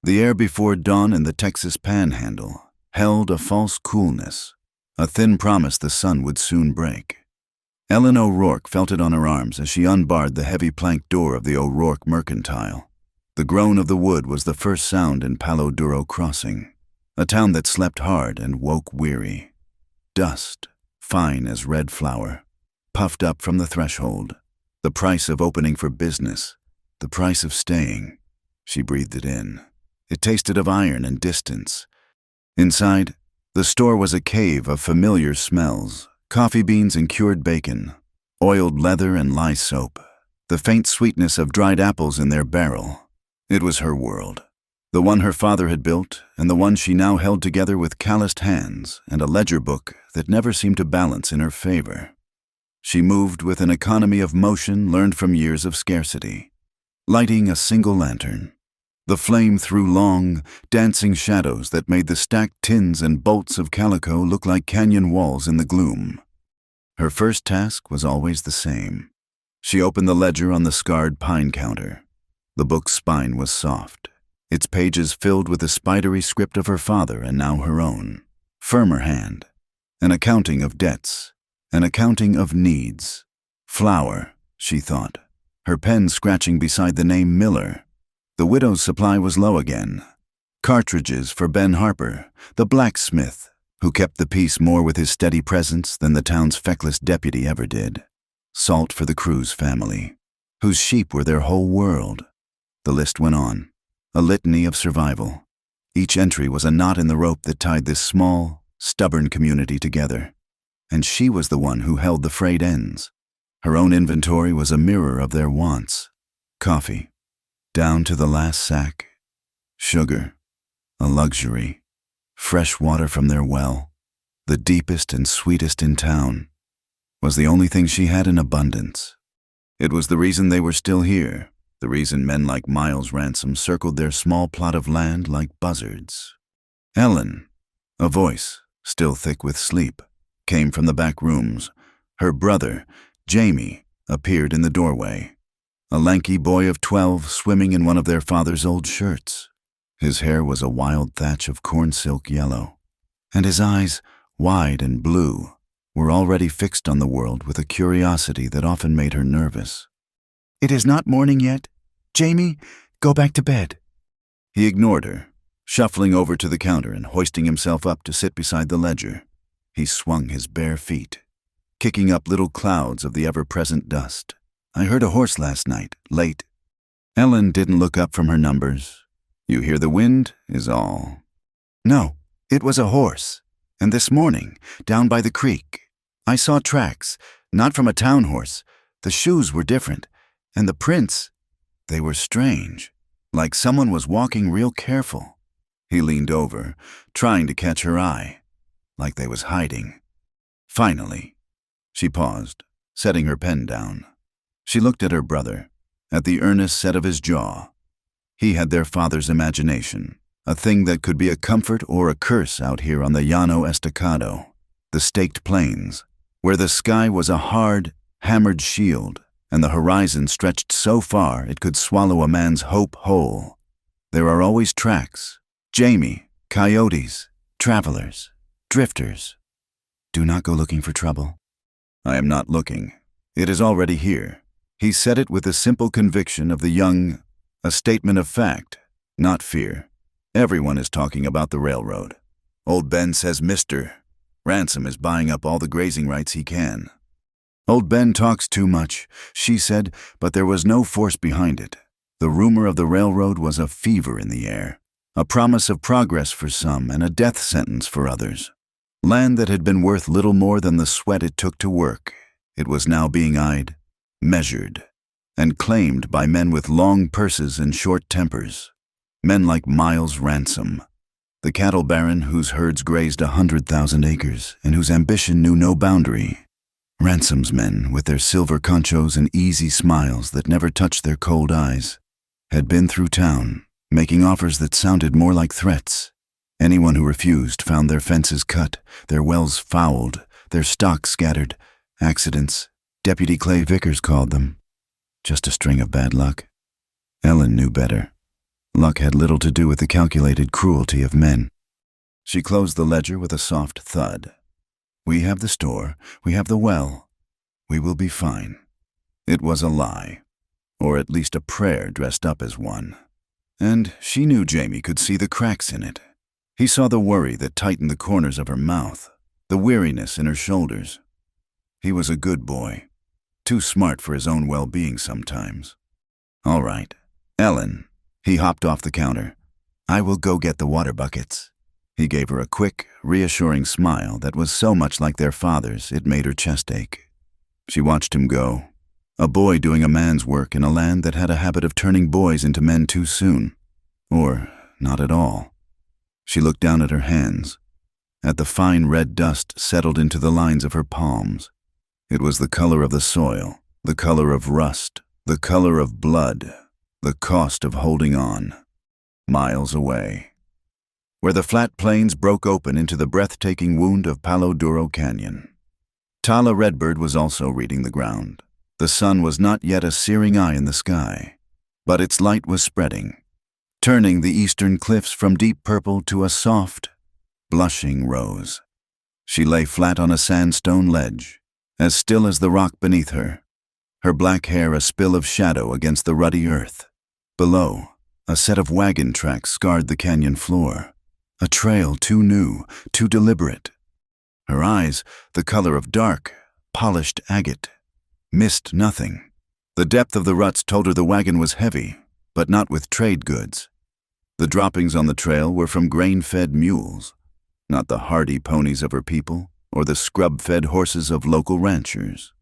The air before dawn in the Texas Panhandle held a false coolness, a thin promise the sun would soon break. Ellen O'Rourke felt it on her arms as she unbarred the heavy plank door of the O'Rourke Mercantile. The groan of the wood was the first sound in Palo Duro Crossing, a town that slept hard and woke weary. Dust, fine as red flour, puffed up from the threshold. The price of opening for business, the price of staying. She breathed it in. It tasted of iron and distance. Inside, the store was a cave of familiar smells, coffee beans and cured bacon, oiled leather and lye soap, the faint sweetness of dried apples in their barrel. It was her world, the one her father had built and the one she now held together with calloused hands and a ledger book that never seemed to balance in her favor. She moved with an economy of motion learned from years of scarcity, lighting a single lantern. The flame threw long, dancing shadows that made the stacked tins and bolts of calico look like canyon walls in the gloom. Her first task was always the same. She opened the ledger on the scarred pine counter. The book's spine was soft, its pages filled with the spidery script of her father and now her own. Firmer hand. An accounting of debts. An accounting of needs. Flour, she thought, her pen scratching beside the name Miller. The widow's supply was low again. Cartridges for Ben Harper, the blacksmith, who kept the peace more with his steady presence than the town's feckless deputy ever did. Salt for the Cruz family, whose sheep were their whole world. The list went on, a litany of survival. Each entry was a knot in the rope that tied this small, stubborn community together. And she was the one who held the frayed ends. Her own inventory was a mirror of their wants. Coffee, down to the last sack. Sugar, a luxury. Fresh water from their well, the deepest and sweetest in town, was the only thing she had in abundance. It was the reason they were still here, the reason men like Miles Ransom circled their small plot of land like buzzards. Ellen, a voice, still thick with sleep, came from the back rooms. Her brother, Jamie, appeared in the doorway. A lanky boy of 12 swimming in one of their father's old shirts. His hair was a wild thatch of corn silk yellow, and his eyes, wide and blue, were already fixed on the world with a curiosity that often made her nervous. "It is not morning yet. Jamie, go back to bed." He ignored her, shuffling over to the counter and hoisting himself up to sit beside the ledger. He swung his bare feet, kicking up little clouds of the ever-present dust. "I heard a horse last night, late." Ellen didn't look up from her numbers. "You hear the wind, is all." "No, it was a horse. And this morning, down by the creek, I saw tracks, not from a town horse. The shoes were different, and the prints, they were strange, like someone was walking real careful." He leaned over, trying to catch her eye, like they was hiding. Finally, she paused, setting her pen down. She looked at her brother, at the earnest set of his jaw. He had their father's imagination, a thing that could be a comfort or a curse out here on the Llano Estacado, the staked plains, where the sky was a hard, hammered shield, and the horizon stretched so far it could swallow a man's hope whole. There are always tracks. Jamie, coyotes, travelers, drifters. Do not go looking for trouble. I am not looking. It is already here. He said it with the simple conviction of the young, a statement of fact, not fear. Everyone is talking about the railroad. Old Ben says Mr. Ransom is buying up all the grazing rights he can. Old Ben talks too much, she said, but there was no force behind it. The rumor of the railroad was a fever in the air, a promise of progress for some and a death sentence for others. Land that had been worth little more than the sweat it took to work, it was now being eyed, measured, and claimed by men with long purses and short tempers. Men like Miles Ransom, the cattle baron whose herds grazed 100,000 acres and whose ambition knew no boundary. Ransom's men, with their silver conchos and easy smiles that never touched their cold eyes, had been through town, making offers that sounded more like threats. Anyone who refused found their fences cut, their wells fouled, their stock scattered. Accidents, Deputy Clay Vickers called them. Just a string of bad luck. Ellen knew better. Luck had little to do with the calculated cruelty of men. She closed the ledger with a soft thud. We have the store, we have the well. We will be fine. It was a lie, or at least a prayer dressed up as one. And she knew Jamie could see the cracks in it. He saw the worry that tightened the corners of her mouth, the weariness in her shoulders. He was a good boy, too smart for his own well-being sometimes. All right, Ellen. He hopped off the counter. I will go get the water buckets. He gave her a quick, reassuring smile that was so much like their father's it made her chest ache. She watched him go, a boy doing a man's work in a land that had a habit of turning boys into men too soon, or not at all. She looked down at her hands, at the fine red dust settled into the lines of her palms. It was the color of the soil, the color of rust, the color of blood, the cost of holding on. Miles away, where the flat plains broke open into the breathtaking wound of Palo Duro Canyon. Tala Redbird was also reading the ground. The sun was not yet a searing eye in the sky, but its light was spreading, turning the eastern cliffs from deep purple to a soft, blushing rose. She lay flat on a sandstone ledge, as still as the rock beneath her, her black hair a spill of shadow against the ruddy earth. Below, a set of wagon tracks scarred the canyon floor, a trail too new, too deliberate. Her eyes, the color of dark, polished agate, missed nothing. The depth of the ruts told her the wagon was heavy, but not with trade goods. The droppings on the trail were from grain-fed mules, not the hardy ponies of her people or the scrub-fed horses of local ranchers.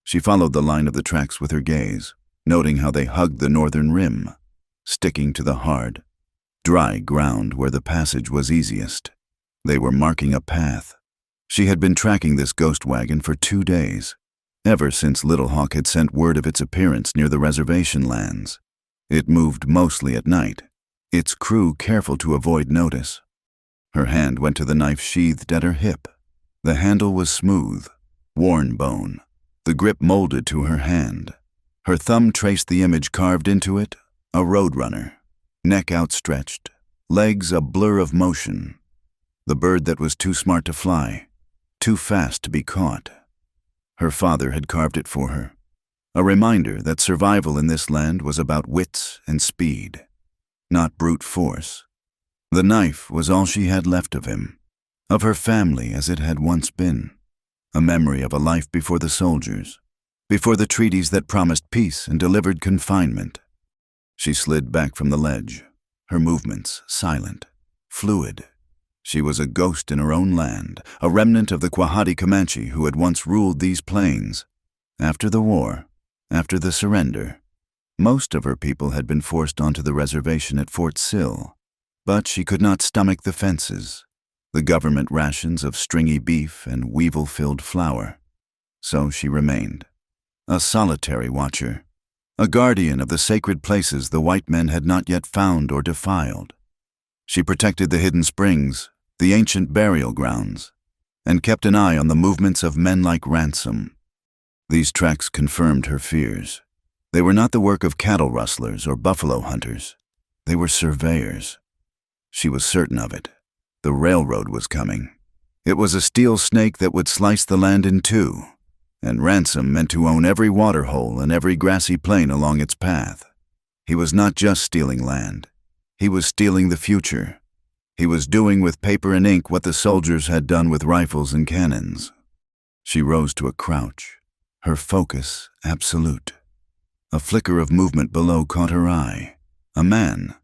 She followed the line of the tracks with her gaze, noting how they hugged the northern rim, sticking to the hard, dry ground where the passage was easiest. They were marking a path. She had been tracking this ghost wagon for 2 days, ever since Little Hawk had sent word of its appearance near the reservation lands. It moved mostly at night, its crew careful to avoid notice. Her hand went to the knife sheathed at her hip. The handle was smooth, worn bone, the grip molded to her hand. Her thumb traced the image carved into it, a roadrunner, neck outstretched, legs a blur of motion. The bird that was too smart to fly, too fast to be caught. Her father had carved it for her, a reminder that survival in this land was about wits and speed, not brute force. The knife was all she had left of him, of her family as it had once been, a memory of a life before the soldiers, before the treaties that promised peace and delivered confinement. She slid back from the ledge, her movements silent, fluid. She was a ghost in her own land, a remnant of the Quahati Comanche who had once ruled these plains. After the war, after the surrender, most of her people had been forced onto the reservation at Fort Sill, but she could not stomach the fences, the government rations of stringy beef and weevil-filled flour. So she remained, a solitary watcher, a guardian of the sacred places the white men had not yet found or defiled. She protected the hidden springs, the ancient burial grounds, and kept an eye on the movements of men like Ransom. These tracks confirmed her fears. They were not the work of cattle rustlers or buffalo hunters. They were surveyors. She was certain of it. The railroad was coming. It was a steel snake that would slice the land in two, and Ransom meant to own every water hole and every grassy plain along its path. He was not just stealing land. He was stealing the future. He was doing with paper and ink what the soldiers had done with rifles and cannons. She rose to a crouch, her focus absolute. A flicker of movement below caught her eye. A man,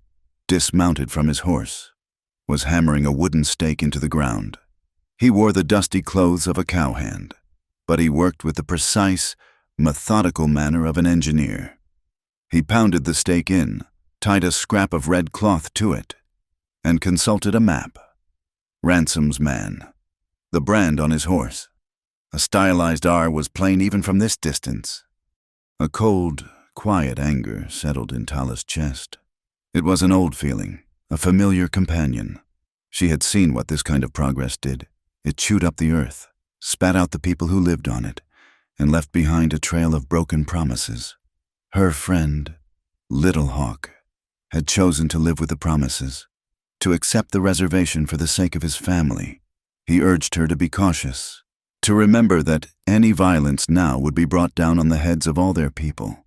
dismounted from his horse, was hammering a wooden stake into the ground. He wore the dusty clothes of a cowhand, but he worked with the precise, methodical manner of an engineer. He pounded the stake in, tied a scrap of red cloth to it, and consulted a map. Ransom's man, the brand on his horse. A stylized R was plain even from this distance. A cold, quiet anger settled in Tala's chest. It was an old feeling, a familiar companion. She had seen what this kind of progress did. It chewed up the earth, spat out the people who lived on it, and left behind a trail of broken promises. Her friend, Little Hawk, had chosen to live with the promises, to accept the reservation for the sake of his family. He urged her to be cautious, to remember that any violence now would be brought down on the heads of all their people.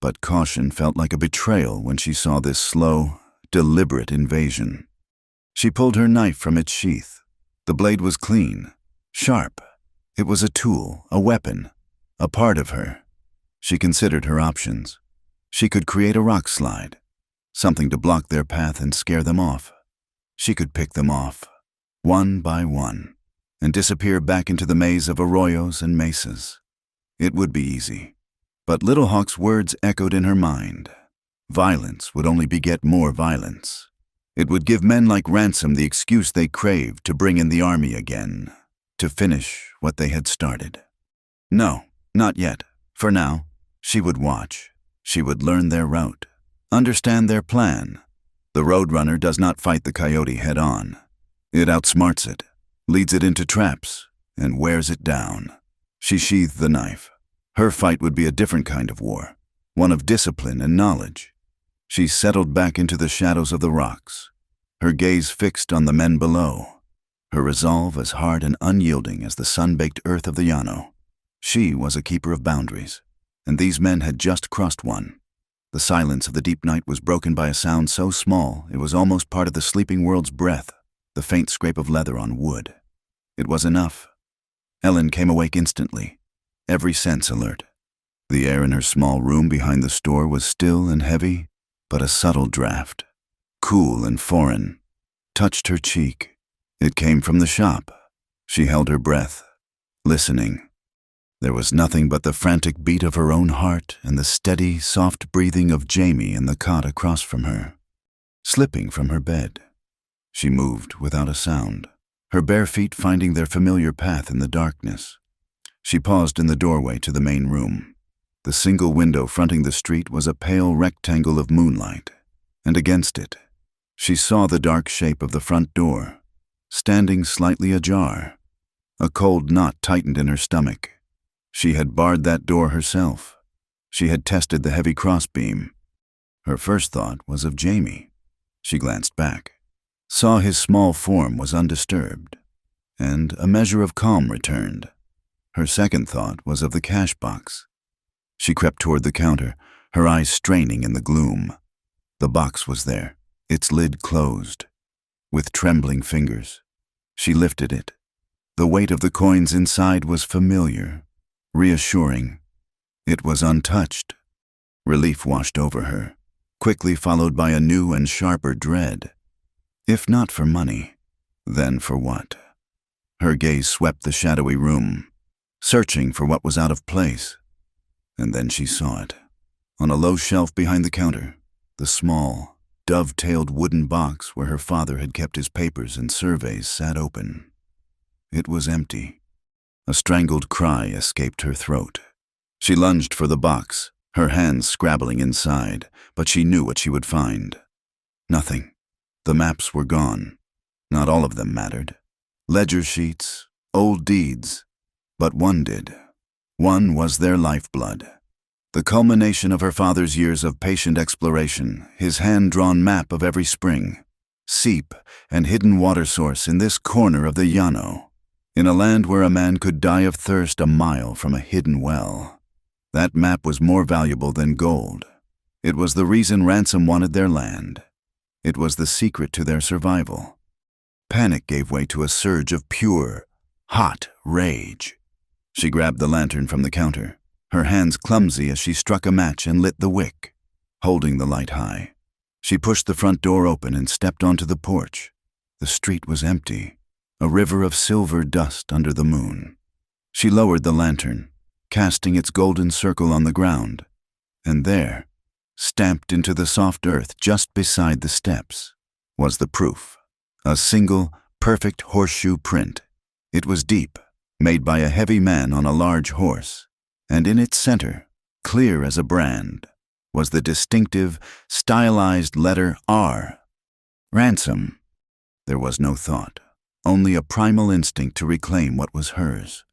But caution felt like a betrayal when she saw this slow, deliberate invasion. She pulled her knife from its sheath. The blade was clean, sharp. It was a tool, a weapon, a part of her. She considered her options. She could create a rock slide, something to block their path and scare them off. She could pick them off, one by one, and disappear back into the maze of arroyos and mesas. It would be easy. But Little Hawk's words echoed in her mind. Violence would only beget more violence. It would give men like Ransom the excuse they craved to bring in the army again, to finish what they had started. No, not yet. For now, she would watch. She would learn their route, understand their plan. The roadrunner does not fight the coyote head-on. It outsmarts it, leads it into traps, and wears it down. She sheathed the knife. Her fight would be a different kind of war, one of discipline and knowledge. She settled back into the shadows of the rocks, her gaze fixed on the men below, her resolve as hard and unyielding as the sun-baked earth of the Llano. She was a keeper of boundaries, and these men had just crossed one. The silence of the deep night was broken by a sound so small it was almost part of the sleeping world's breath, the faint scrape of leather on wood. It was enough. Ellen came awake instantly, every sense alert. The air in her small room behind the store was still and heavy, but a subtle draft, cool and foreign, touched her cheek. It came from the shop. She held her breath, listening. There was nothing but the frantic beat of her own heart and the steady, soft breathing of Jamie in the cot across from her, slipping from her bed. She moved without a sound, her bare feet finding their familiar path in the darkness. She paused in the doorway to the main room. The single window fronting the street was a pale rectangle of moonlight, and against it, she saw the dark shape of the front door, standing slightly ajar. A cold knot tightened in her stomach. She had barred that door herself. She had tested the heavy crossbeam. Her first thought was of Jamie. She glanced back, saw his small form was undisturbed, and a measure of calm returned. Her second thought was of the cash box. She crept toward the counter, her eyes straining in the gloom. The box was there, its lid closed. With trembling fingers, she lifted it. The weight of the coins inside was familiar, reassuring. It was untouched. Relief washed over her, quickly followed by a new and sharper dread. If not for money, then for what? Her gaze swept the shadowy room, searching for what was out of place. And then she saw it. On a low shelf behind the counter, the small, dove-tailed wooden box where her father had kept his papers and surveys sat open. It was empty. A strangled cry escaped her throat. She lunged for the box, her hands scrabbling inside, but she knew what she would find. Nothing. The maps were gone. Not all of them mattered. Ledger sheets, old deeds. But one did. One was their lifeblood. The culmination of her father's years of patient exploration, his hand-drawn map of every spring, seep, and hidden water source in this corner of the Llano, in a land where a man could die of thirst a mile from a hidden well. That map was more valuable than gold. It was the reason Ransom wanted their land. It was the secret to their survival. Panic gave way to a surge of pure, hot rage. She grabbed the lantern from the counter, her hands clumsy as she struck a match and lit the wick, holding the light high. She pushed the front door open and stepped onto the porch. The street was empty, a river of silver dust under the moon. She lowered the lantern, casting its golden circle on the ground, and there, stamped into the soft earth just beside the steps, was the proof. A single, perfect horseshoe print. It was deep, made by a heavy man on a large horse, and in its center, clear as a brand, was the distinctive, stylized letter R. Ransom. There was no thought, only a primal instinct to reclaim what was hers.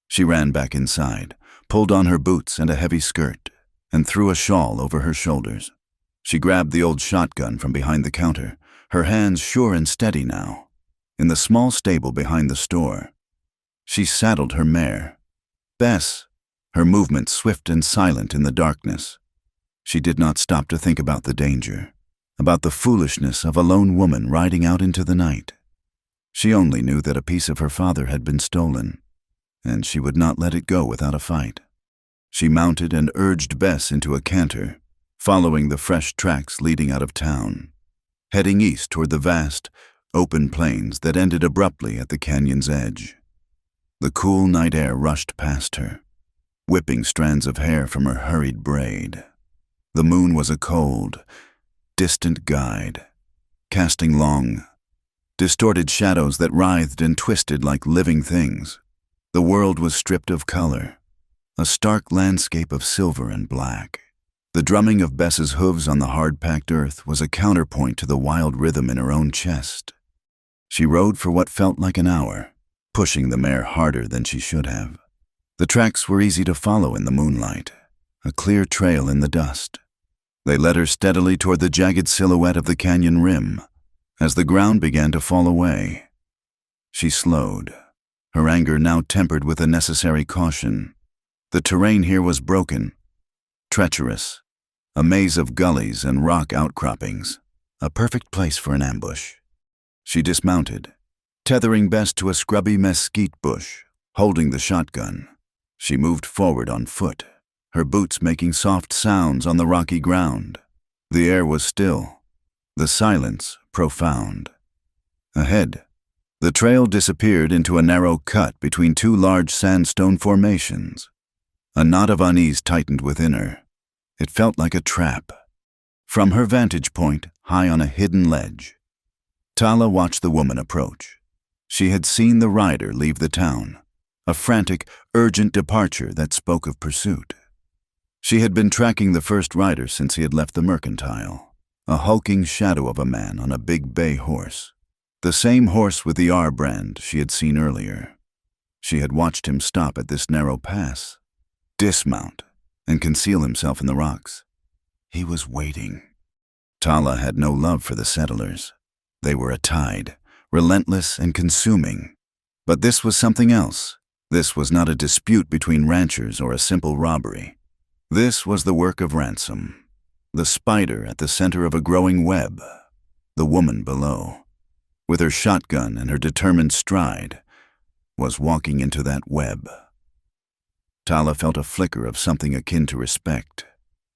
She ran back inside, pulled on her boots and a heavy skirt, and threw a shawl over her shoulders. She grabbed the old shotgun from behind the counter, her hands sure and steady now. In the small stable behind the store, she saddled her mare, Bess, her movements swift and silent in the darkness. She did not stop to think about the danger, about the foolishness of a lone woman riding out into the night. She only knew that a piece of her father had been stolen, and she would not let it go without a fight. She mounted and urged Bess into a canter, following the fresh tracks leading out of town, heading east toward the vast, open plains that ended abruptly at the canyon's edge. The cool night air rushed past her, whipping strands of hair from her hurried braid. The moon was a cold, distant guide, casting long, distorted shadows that writhed and twisted like living things. The world was stripped of color, a stark landscape of silver and black. The drumming of Bess's hooves on the hard-packed earth was a counterpoint to the wild rhythm in her own chest. She rode for what felt like an hour, pushing the mare harder than she should have. The tracks were easy to follow in the moonlight, a clear trail in the dust. They led her steadily toward the jagged silhouette of the canyon rim. As the ground began to fall away, she slowed, her anger now tempered with a necessary caution. The terrain here was broken, treacherous, a maze of gullies and rock outcroppings, a perfect place for an ambush. She dismounted, tethering Bess to a scrubby mesquite bush, holding the shotgun. She moved forward on foot, her boots making soft sounds on the rocky ground. The air was still, the silence profound. Ahead, the trail disappeared into a narrow cut between two large sandstone formations. A knot of unease tightened within her. It felt like a trap. From her vantage point, high on a hidden ledge, Tala watched the woman approach. She had seen the rider leave the town, a frantic, urgent departure that spoke of pursuit. She had been tracking the first rider since he had left the mercantile, a hulking shadow of a man on a big bay horse, the same horse with the R brand she had seen earlier. She had watched him stop at this narrow pass, dismount, and conceal himself in the rocks. He was waiting. Tala had no love for the settlers. They were a tide, relentless and consuming. But this was something else. This was not a dispute between ranchers or a simple robbery. This was the work of ransom, the spider at the center of a growing web, the woman below, with her shotgun and her determined stride, was walking into that web. Tala felt a flicker of something akin to respect.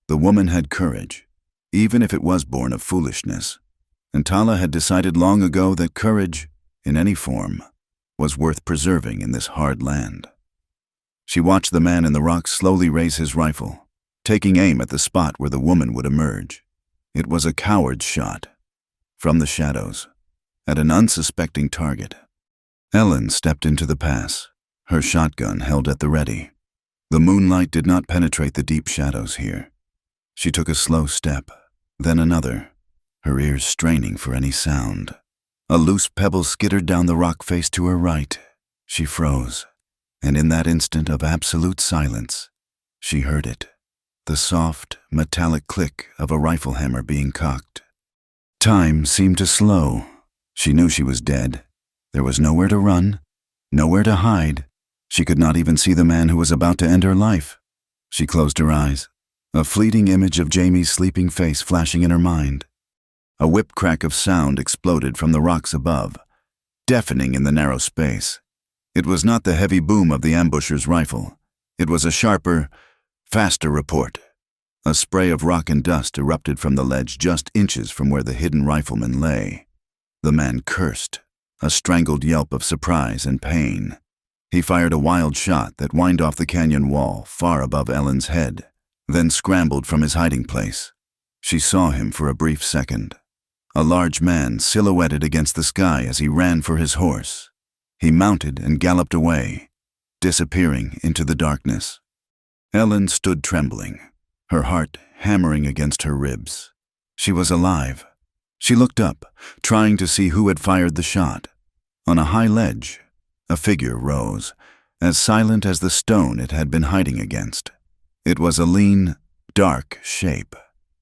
The woman had courage, even if it was born of foolishness, and Tala had decided long ago that courage, in any form, was worth preserving in this hard land. She watched the man in the rocks slowly raise his rifle, taking aim at the spot where the woman would emerge. It was a coward's shot, from the shadows, at an unsuspecting target. Ellen stepped into the pass, her shotgun held at the ready. The moonlight did not penetrate the deep shadows here. She took a slow step, then another, her ears straining for any sound. A loose pebble skittered down the rock face to her right. She froze, and in that instant of absolute silence, she heard it, the soft, metallic click of a rifle hammer being cocked. Time seemed to slow. She knew she was dead. There was nowhere to run, nowhere to hide. She could not even see the man who was about to end her life. She closed her eyes, a fleeting image of Jamie's sleeping face flashing in her mind. A whip crack of sound exploded from the rocks above, deafening in the narrow space. It was not the heavy boom of the ambusher's rifle. It was a sharper, faster report. A spray of rock and dust erupted from the ledge just inches from where the hidden rifleman lay. The man cursed, a strangled yelp of surprise and pain. He fired a wild shot that whined off the canyon wall far above Ellen's head, then scrambled from his hiding place. She saw him for a brief second, a large man silhouetted against the sky as he ran for his horse. He mounted and galloped away, disappearing into the darkness. Ellen stood trembling, her heart hammering against her ribs. She was alive. She looked up, trying to see who had fired the shot. On a high ledge, a figure rose, as silent as the stone it had been hiding against. It was a lean, dark shape,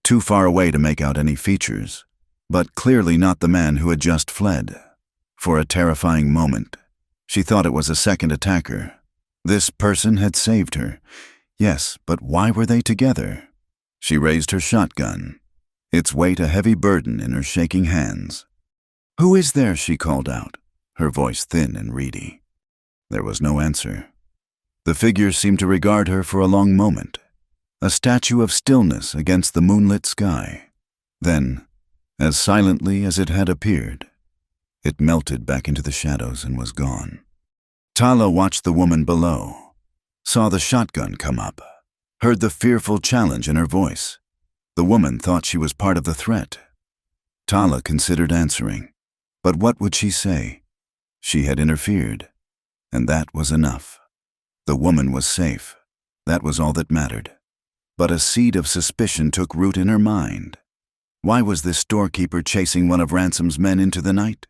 too far away to make out any features, but clearly not the man who had just fled. For a terrifying moment, she thought it was a second attacker. This person had saved her. Yes, but why were they together? She raised her shotgun, its weight a heavy burden in her shaking hands. "Who is there?" she called out, her voice thin and reedy. There was no answer. The figure seemed to regard her for a long moment, a statue of stillness against the moonlit sky. Then, as silently as it had appeared, it melted back into the shadows and was gone. Tala watched the woman below, saw the shotgun come up, heard the fearful challenge in her voice. The woman thought she was part of the threat. Tala considered answering, but what would she say? She had interfered, and that was enough. The woman was safe. That was all that mattered. But a seed of suspicion took root in her mind. Why was this storekeeper chasing one of Ransom's men into the night?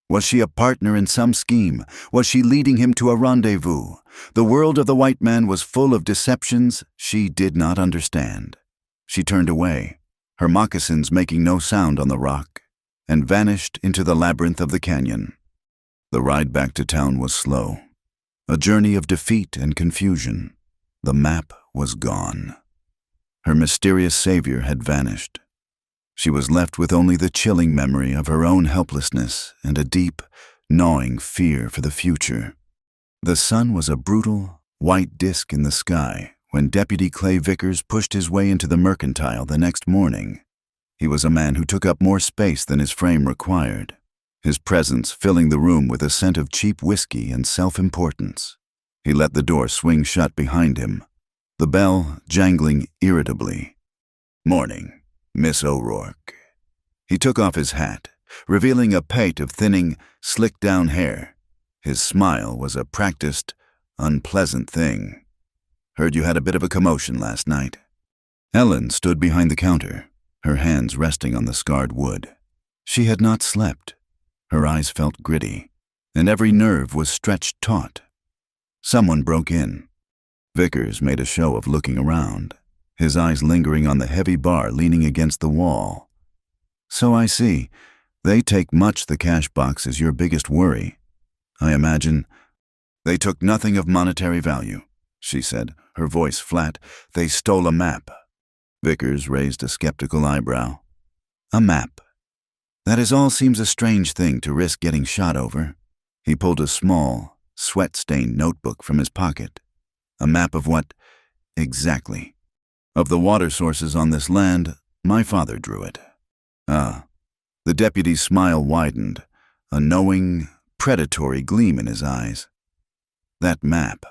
Was she a partner in some scheme? Was she leading him to a rendezvous? The world of the white man was full of deceptions she did not understand. She turned away, her moccasins making no sound on the rock, and vanished into the labyrinth of the canyon. The ride back to town was slow, a journey of defeat and confusion. The map was gone. Her mysterious savior had vanished. She was left with only the chilling memory of her own helplessness and a deep, gnawing fear for the future. The sun was a brutal, white disk in the sky when Deputy Clay Vickers pushed his way into the mercantile the next morning. He was a man who took up more space than his frame required, his presence filling the room with a scent of cheap whiskey and self-importance. He let the door swing shut behind him, the bell jangling irritably. "Morning, Miss O'Rourke." He took off his hat, revealing a pate of thinning, slicked-down hair. His smile was a practiced, unpleasant thing. "Heard you had a bit of a commotion last night." Ellen stood behind the counter, her hands resting on the scarred wood. She had not slept. Her eyes felt gritty, and every nerve was stretched taut. Someone broke in. Vickers made a show of looking around, his eyes lingering on the heavy bar leaning against the wall. "So I see. They take much the cash box is your biggest worry. I imagine." "They took nothing of monetary value," she said, her voice flat. "They stole a map." Vickers raised a skeptical eyebrow. "A map? That all seems a strange thing to risk getting shot over." He pulled a small, sweat-stained notebook from his pocket. "A map of what, exactly?" "Of the water sources on this land. My father drew it." "Ah." The deputy's smile widened, a knowing, predatory gleam in his eyes. "That map.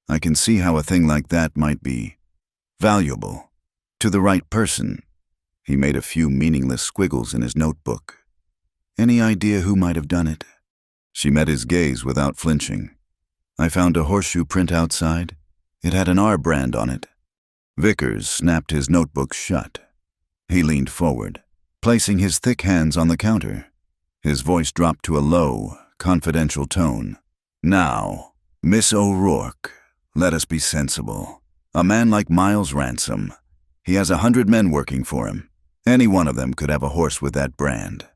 I can see how a thing like that might be valuable to the right person." He made a few meaningless squiggles in his notebook. "Any idea who might have done it?" She met his gaze without flinching. "I found a horseshoe print outside. It had an R brand on it." Vickers snapped his notebook shut. He leaned forward, placing his thick hands on the counter. His voice dropped to a low, confidential tone. "Now, Miss O'Rourke, let us be sensible. A man like Miles Ransom, he has 100 men working for him. Any one of them could have a horse with that brand.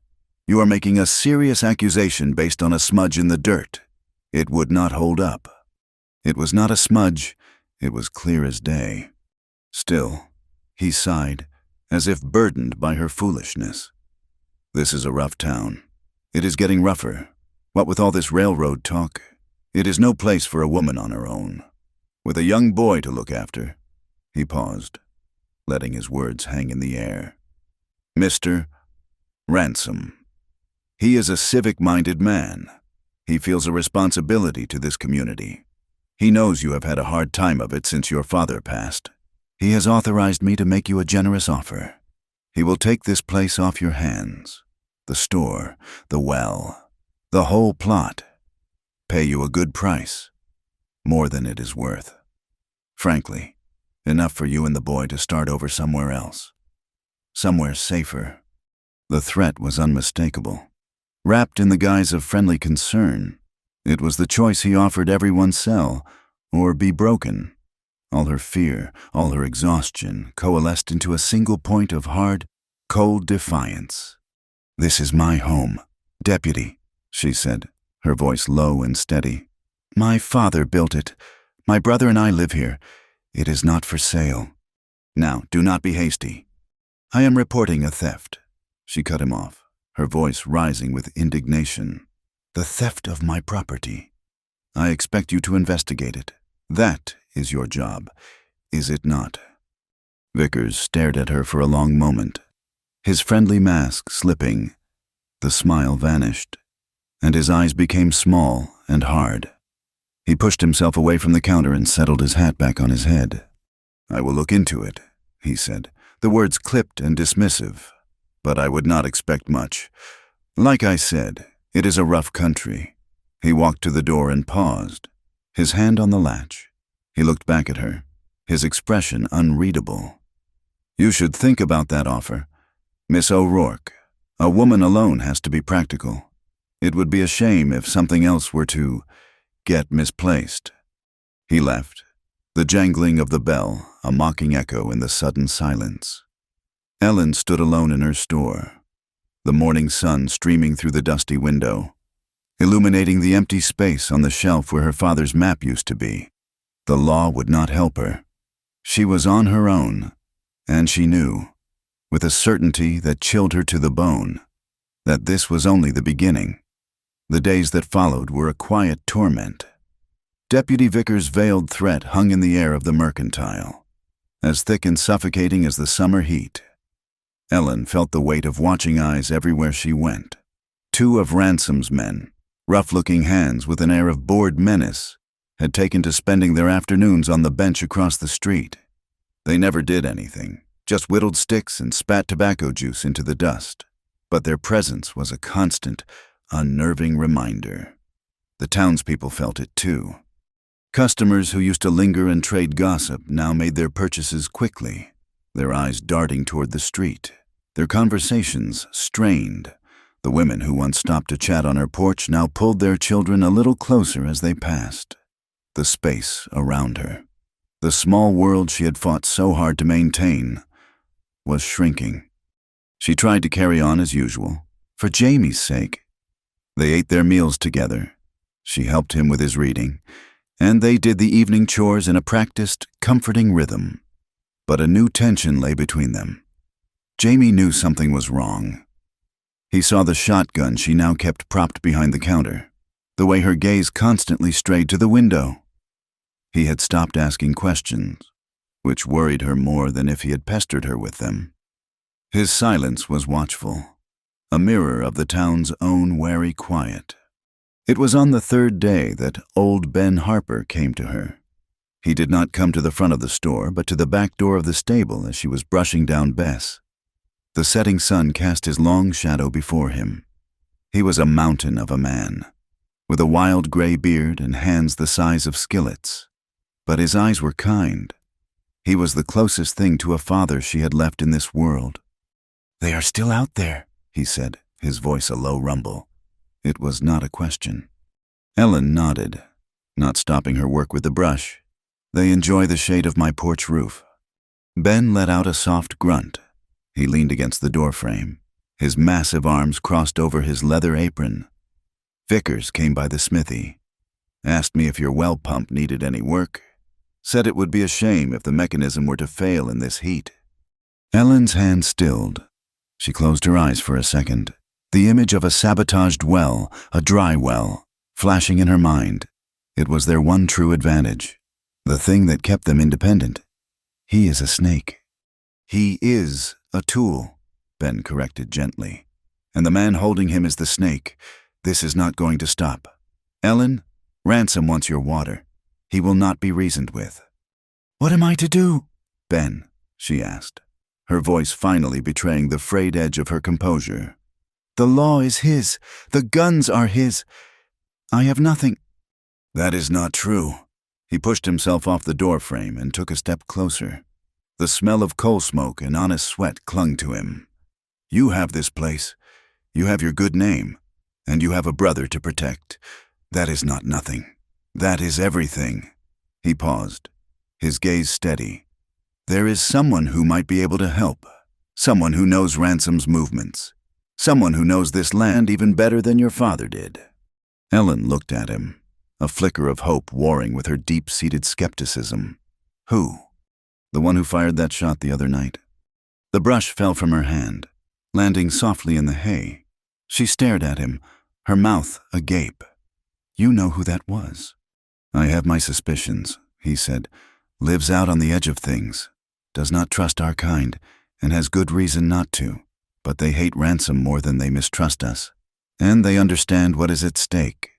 You are making a serious accusation based on a smudge in the dirt. It would not hold up." It was not a smudge. It was clear as day. Still, he sighed, as if burdened by her foolishness. "This is a rough town. It is getting rougher. What with all this railroad talk, it is no place for a woman on her own. With a young boy to look after." He paused, letting his words hang in the air. "Mr. Ransom. He is a civic-minded man. He feels a responsibility to this community. He knows you have had a hard time of it since your father passed. He has authorized me to make you a generous offer. He will take this place off your hands, the store, the well, the whole plot. Pay you a good price, more than it is worth. Frankly, enough for you and the boy to start over somewhere else, somewhere safer." The threat was unmistakable. Wrapped in the guise of friendly concern, it was the choice he offered everyone: sell or be broken. All her fear, all her exhaustion coalesced into a single point of hard, cold defiance. "This is my home, Deputy," she said, her voice low and steady. "My father built it. My brother and I live here. It is not for sale." "Now, do not be hasty. I am reporting a theft." She cut him off, her voice rising with indignation. "The theft of my property. I expect you to investigate it. That is your job, is it not?" Vickers stared at her for a long moment, his friendly mask slipping. The smile vanished, and his eyes became small and hard. He pushed himself away from the counter and settled his hat back on his head. "I will look into it," he said, the words clipped and dismissive, "but I would not expect much. Like I said, it is a rough country." He walked to the door and paused, his hand on the latch. He looked back at her, his expression unreadable. "You should think about that offer. Miss O'Rourke, a woman alone has to be practical. It would be a shame if something else were to get misplaced." He left, the jangling of the bell a mocking echo in the sudden silence. Ellen stood alone in her store, the morning sun streaming through the dusty window, illuminating the empty space on the shelf where her father's map used to be. The law would not help her. She was on her own, and she knew, with a certainty that chilled her to the bone, that this was only the beginning. The days that followed were a quiet torment. Deputy Vickers' veiled threat hung in the air of the mercantile, as thick and suffocating as the summer heat. Ellen felt the weight of watching eyes everywhere she went. Two of Ransom's men, rough-looking hands with an air of bored menace, had taken to spending their afternoons on the bench across the street. They never did anything, just whittled sticks and spat tobacco juice into the dust. But their presence was a constant, unnerving reminder. The townspeople felt it too. Customers who used to linger and trade gossip now made their purchases quickly, their eyes darting toward the street, their conversations strained. The women who once stopped to chat on her porch now pulled their children a little closer as they passed. The space around her, the small world she had fought so hard to maintain, was shrinking. She tried to carry on as usual, for Jamie's sake. They ate their meals together. She helped him with his reading, and they did the evening chores in a practiced, comforting rhythm. But a new tension lay between them. Jamie knew something was wrong. He saw the shotgun she now kept propped behind the counter, the way her gaze constantly strayed to the window. He had stopped asking questions, which worried her more than if he had pestered her with them. His silence was watchful, a mirror of the town's own wary quiet. It was on the third day that old Ben Harper came to her. He did not come to the front of the store, but to the back door of the stable as she was brushing down Bess. The setting sun cast his long shadow before him. He was a mountain of a man, with a wild gray beard and hands the size of skillets. But his eyes were kind. He was the closest thing to a father she had left in this world. "They are still out there," he said, his voice a low rumble. It was not a question. Ellen nodded, not stopping her work with the brush. "They enjoy the shade of my porch roof." Ben let out a soft grunt. He leaned against the doorframe, his massive arms crossed over his leather apron. "Vickers came by the smithy. Asked me if your well pump needed any work. Said it would be a shame if the mechanism were to fail in this heat." Ellen's hand stilled. She closed her eyes for a second, the image of a sabotaged well, a dry well, flashing in her mind. It was their one true advantage, the thing that kept them independent. "He is a snake." "He is a tool," Ben corrected gently. "And the man holding him is the snake. This is not going to stop. Ellen, Ransom wants your water. He will not be reasoned with." "What am I to do, Ben?" she asked, her voice finally betraying the frayed edge of her composure. "The law is his. The guns are his. I have nothing." "That is not true." He pushed himself off the doorframe and took a step closer. The smell of coal smoke and honest sweat clung to him. "You have this place. You have your good name. And you have a brother to protect. That is not nothing. That is everything." He paused, his gaze steady. "There is someone who might be able to help. Someone who knows Ransom's movements. Someone who knows this land even better than your father did." Ellen looked at him, a flicker of hope warring with her deep-seated skepticism. "Who?" "The one who fired that shot the other night." The brush fell from her hand, landing softly in the hay. She stared at him, her mouth agape. "You know who that was?" "I have my suspicions," he said. "Lives out on the edge of things. Does not trust our kind, and has good reason not to. But they hate Ransom more than they mistrust us. And they understand what is at stake."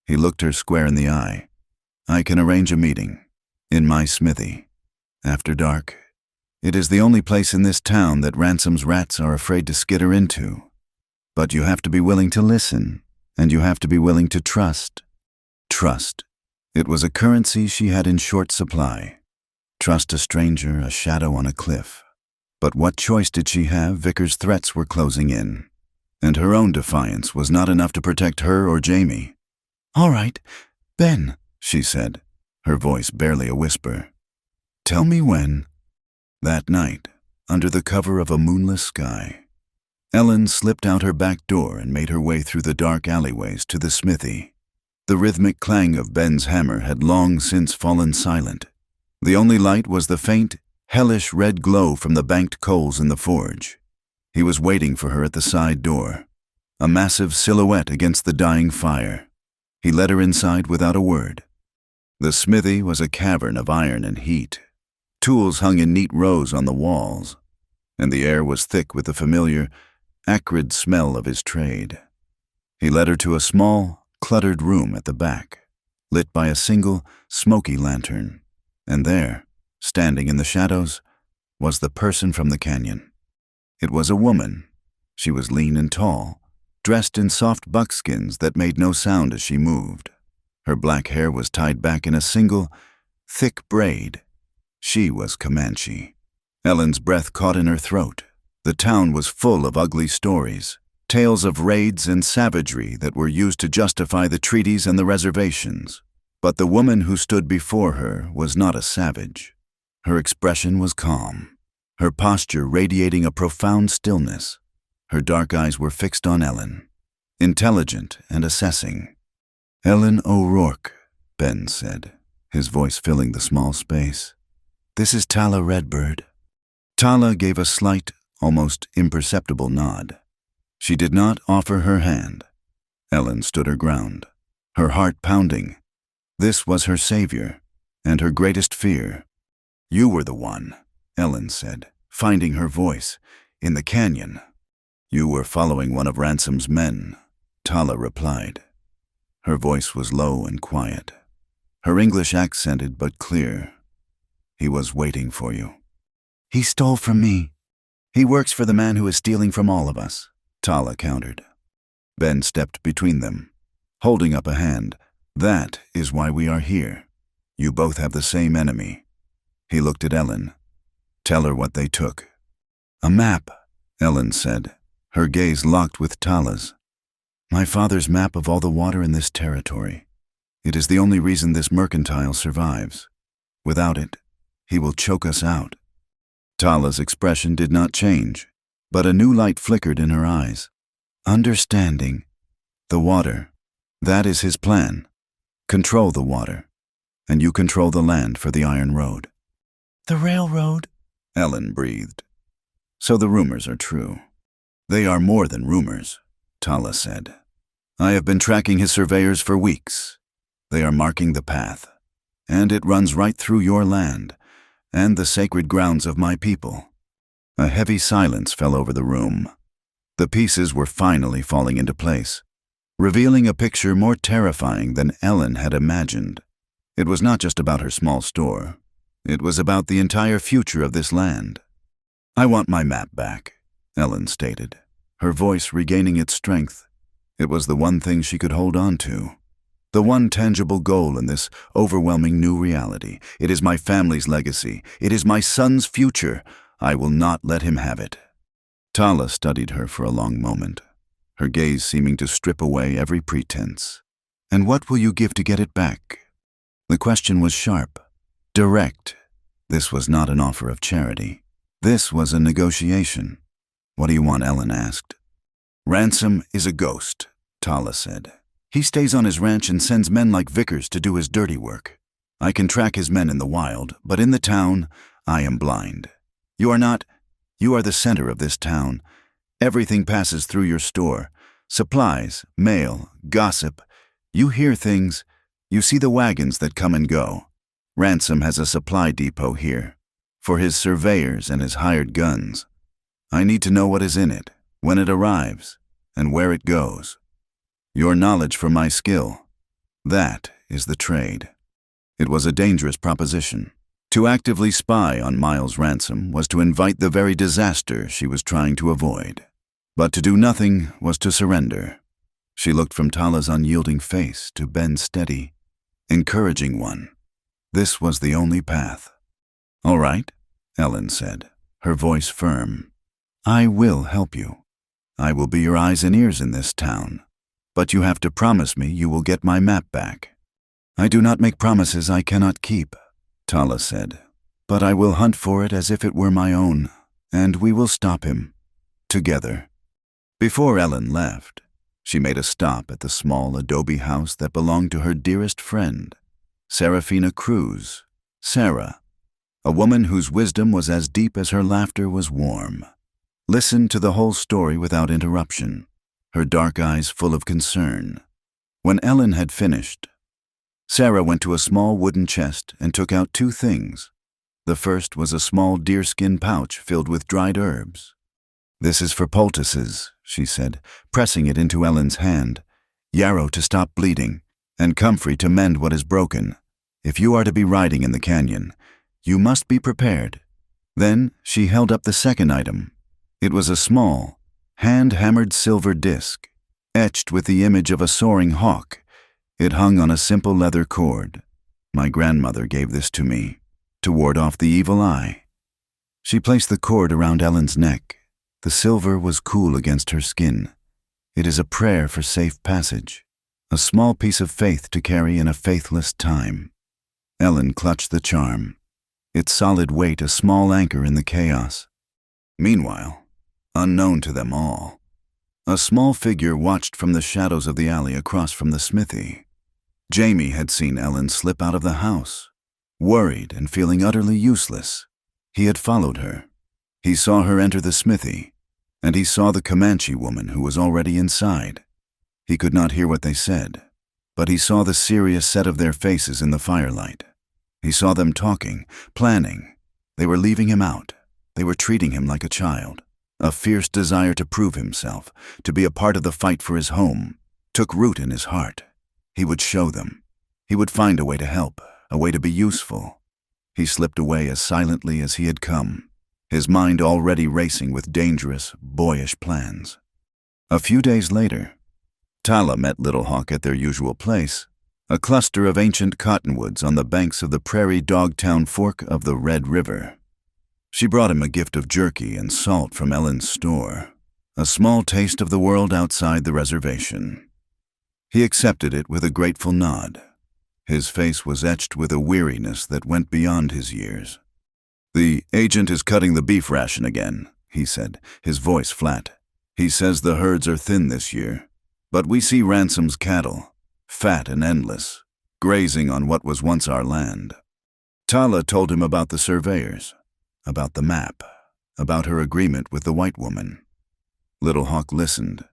He looked her square in the eye. "I can arrange a meeting. In my smithy. After dark. It is the only place in this town that Ransom's rats are afraid to skitter into. But you have to be willing to listen, and you have to be willing to trust." Trust. It was a currency she had in short supply. Trust a stranger, a shadow on a cliff. But what choice did she have? Vickers' threats were closing in, and her own defiance was not enough to protect her or Jamie. "All right, Ben," she said, her voice barely a whisper. "Tell me when." That night, under the cover of a moonless sky, Ellen slipped out her back door and made her way through the dark alleyways to the smithy. The rhythmic clang of Ben's hammer had long since fallen silent. The only light was the faint, hellish red glow from the banked coals in the forge. He was waiting for her at the side door, a massive silhouette against the dying fire. He led her inside without a word. The smithy was a cavern of iron and heat. Tools hung in neat rows on the walls, and the air was thick with the familiar, acrid smell of his trade. He led her to a small, cluttered room at the back, lit by a single, smoky lantern, and there, standing in the shadows, was the person from the canyon. It was a woman. She was lean and tall, dressed in soft buckskins that made no sound as she moved. Her black hair was tied back in a single, thick braid. She was Comanche. Ellen's breath caught in her throat. The town was full of ugly stories, tales of raids and savagery that were used to justify the treaties and the reservations. But the woman who stood before her was not a savage. Her expression was calm, her posture radiating a profound stillness. Her dark eyes were fixed on Ellen, intelligent and assessing. "Ellen O'Rourke," Ben said, his voice filling the small space. "This is Tala Redbird." Tala gave a slight, almost imperceptible nod. She did not offer her hand. Ellen stood her ground, her heart pounding. This was her savior, and her greatest fear. "You were the one," Ellen said, finding her voice, "in the canyon." "You were following one of Ransom's men," Tala replied. Her voice was low and quiet, her English accented but clear. "He was waiting for you." "He stole from me. He works for the man who is stealing from all of us," Tala countered. Ben stepped between them, holding up a hand. "That is why we are here. You both have the same enemy." He looked at Ellen. "Tell her what they took." "A map," Ellen said, her gaze locked with Tala's. "My father's map of all the water in this territory. It is the only reason this mercantile survives. Without it, he will choke us out." Tala's expression did not change, but a new light flickered in her eyes. "Understanding. The water. That is his plan. Control the water, and you control the land for the Iron Road." "The railroad," Ellen breathed. "So the rumors are true." "They are more than rumors," Tala said. "I have been tracking his surveyors for weeks. They are marking the path, and it runs right through your land and the sacred grounds of my people." A heavy silence fell over the room. The pieces were finally falling into place, revealing a picture more terrifying than Ellen had imagined. It was not just about her small store. It was about the entire future of this land. "I want my map back," Ellen stated, her voice regaining its strength. It was the one thing she could hold on to, the one tangible goal in this overwhelming new reality. "It is my family's legacy. It is my son's future. I will not let him have it." Tala studied her for a long moment, her gaze seeming to strip away every pretense. "And what will you give to get it back?" The question was sharp, direct, This was not an offer of charity. This was a negotiation. "What do you want?" Ellen asked. "Ransom is a ghost," Tala said. "He stays on his ranch and sends men like Vickers to do his dirty work. I can track his men in the wild, but in the town, I am blind. You are not. You are the center of this town. Everything passes through your store. Supplies, mail, gossip. You hear things. You see the wagons that come and go. Ransom has a supply depot here, for his surveyors and his hired guns. I need to know what is in it, when it arrives, and where it goes. Your knowledge for my skill. That is the trade." It was a dangerous proposition. To actively spy on Miles Ransom was to invite the very disaster she was trying to avoid. But to do nothing was to surrender. She looked from Tala's unyielding face to Ben's steady, encouraging one. This was the only path. "All right," Ellen said, her voice firm. "I will help you. I will be your eyes and ears in this town. But you have to promise me you will get my map back." "I do not make promises I cannot keep," Tala said. "But I will hunt for it as if it were my own, and we will stop him. Together." Before Ellen left, she made a stop at the small adobe house that belonged to her dearest friend, Serafina Cruz, Sarah, a woman whose wisdom was as deep as her laughter was warm. Listened to the whole story without interruption, her dark eyes full of concern. When Ellen had finished, Sarah went to a small wooden chest and took out two things. The first was a small deerskin pouch filled with dried herbs. "This is for poultices," she said, pressing it into Ellen's hand. "Yarrow to stop bleeding, and comfrey to mend what is broken. If you are to be riding in the canyon, you must be prepared." Then she held up the second item. It was a small, hand-hammered silver disc, etched with the image of a soaring hawk. It hung on a simple leather cord. "My grandmother gave this to me, to ward off the evil eye." She placed the cord around Ellen's neck. The silver was cool against her skin. "It is a prayer for safe passage, a small piece of faith to carry in a faithless time." Ellen clutched the charm, its solid weight a small anchor in the chaos. Meanwhile, unknown to them all, a small figure watched from the shadows of the alley across from the smithy. Jamie had seen Ellen slip out of the house, worried and feeling utterly useless. He had followed her. He saw her enter the smithy, and he saw the Comanche woman who was already inside. He could not hear what they said, but he saw the serious set of their faces in the firelight. He saw them talking, planning. They were leaving him out. They were treating him like a child. A fierce desire to prove himself, to be a part of the fight for his home, took root in his heart. He would show them. He would find a way to help, a way to be useful. He slipped away as silently as he had come, his mind already racing with dangerous, boyish plans. A few days later, Tala met Little Hawk at their usual place, a cluster of ancient cottonwoods on the banks of the Prairie Dogtown fork of the Red River. She brought him a gift of jerky and salt from Ellen's store, a small taste of the world outside the reservation. He accepted it with a grateful nod. His face was etched with a weariness that went beyond his years. "The agent is cutting the beef ration again," he said, his voice flat. "He says the herds are thin this year, but we see Ransom's cattle, fat and endless, grazing on what was once our land." Tala told him about the surveyors, about the map, about her agreement with the white woman. Little Hawk listened,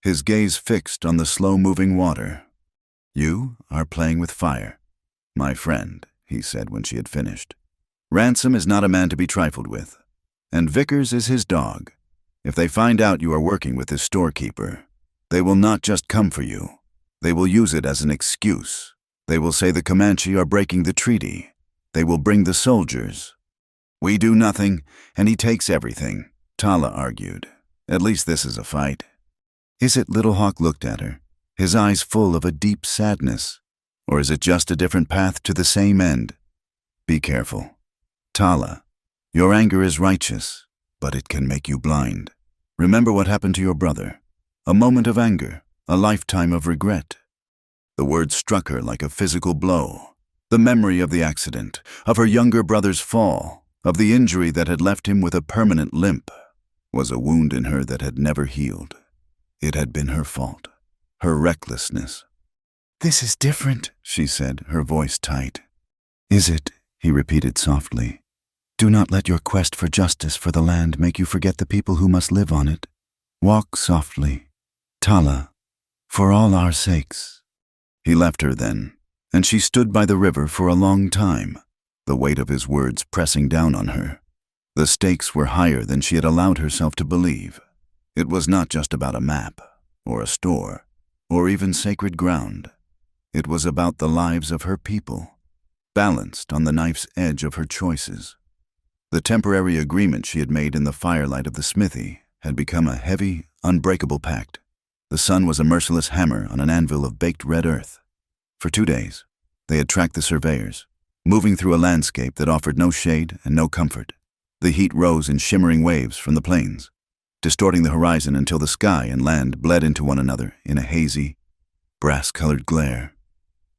his gaze fixed on the slow-moving water. "You are playing with fire, my friend," he said when she had finished. "Ransom is not a man to be trifled with, and Vickers is his dog. If they find out you are working with his storekeeper, they will not just come for you. They will use it as an excuse. They will say the Comanche are breaking the treaty. They will bring the soldiers. We do nothing, and he takes everything," Tala argued. "At least this is a fight." "Is it?" Little Hawk looked at her, his eyes full of a deep sadness. "Or is it just a different path to the same end? Be careful. Tala, your anger is righteous, but it can make you blind. Remember what happened to your brother. A moment of anger, a lifetime of regret." The word struck her like a physical blow. The memory of the accident, of her younger brother's fall, of the injury that had left him with a permanent limp, was a wound in her that had never healed. It had been her fault, her recklessness. "This is different," she said, her voice tight. "Is it?" he repeated softly. "Do not let your quest for justice for the land make you forget the people who must live on it. Walk softly. Tala, for all our sakes." He left her then, and she stood by the river for a long time, the weight of his words pressing down on her. The stakes were higher than she had allowed herself to believe. It was not just about a map, or a store, or even sacred ground. It was about the lives of her people, balanced on the knife's edge of her choices. The temporary agreement she had made in the firelight of the smithy had become a heavy, unbreakable pact. The sun was a merciless hammer on an anvil of baked red earth. For 2 days, they had tracked the surveyors, moving through a landscape that offered no shade and no comfort. The heat rose in shimmering waves from the plains, distorting the horizon until the sky and land bled into one another in a hazy, brass-colored glare.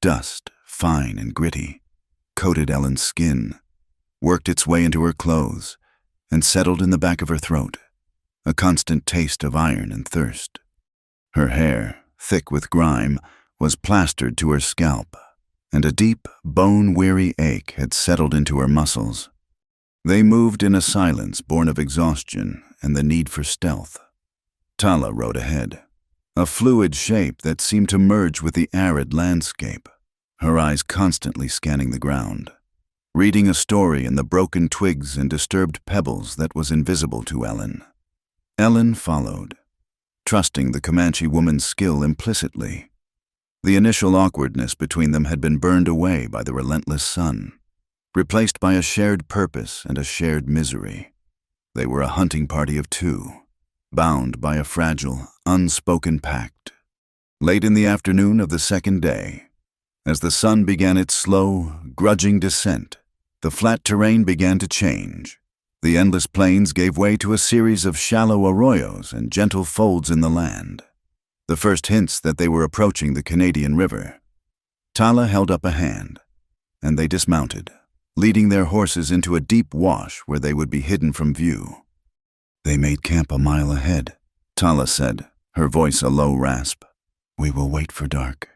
Dust, fine and gritty, coated Ellen's skin, worked its way into her clothes, and settled in the back of her throat, a constant taste of iron and thirst. Her hair, thick with grime, was plastered to her scalp, and a deep, bone-weary ache had settled into her muscles. They moved in a silence born of exhaustion and the need for stealth. Tala rode ahead, a fluid shape that seemed to merge with the arid landscape, her eyes constantly scanning the ground, reading a story in the broken twigs and disturbed pebbles that was invisible to Ellen. Ellen followed, trusting the Comanche woman's skill implicitly. The initial awkwardness between them had been burned away by the relentless sun, replaced by a shared purpose and a shared misery. They were a hunting party of 2, bound by a fragile, unspoken pact. Late in the afternoon of the second day, as the sun began its slow, grudging descent, the flat terrain began to change. The endless plains gave way to a series of shallow arroyos and gentle folds in the land, the first hints that they were approaching the Canadian River. Tala held up a hand, and they dismounted, leading their horses into a deep wash where they would be hidden from view. "They made camp a mile ahead," Tala said, her voice a low rasp. "We will wait for dark."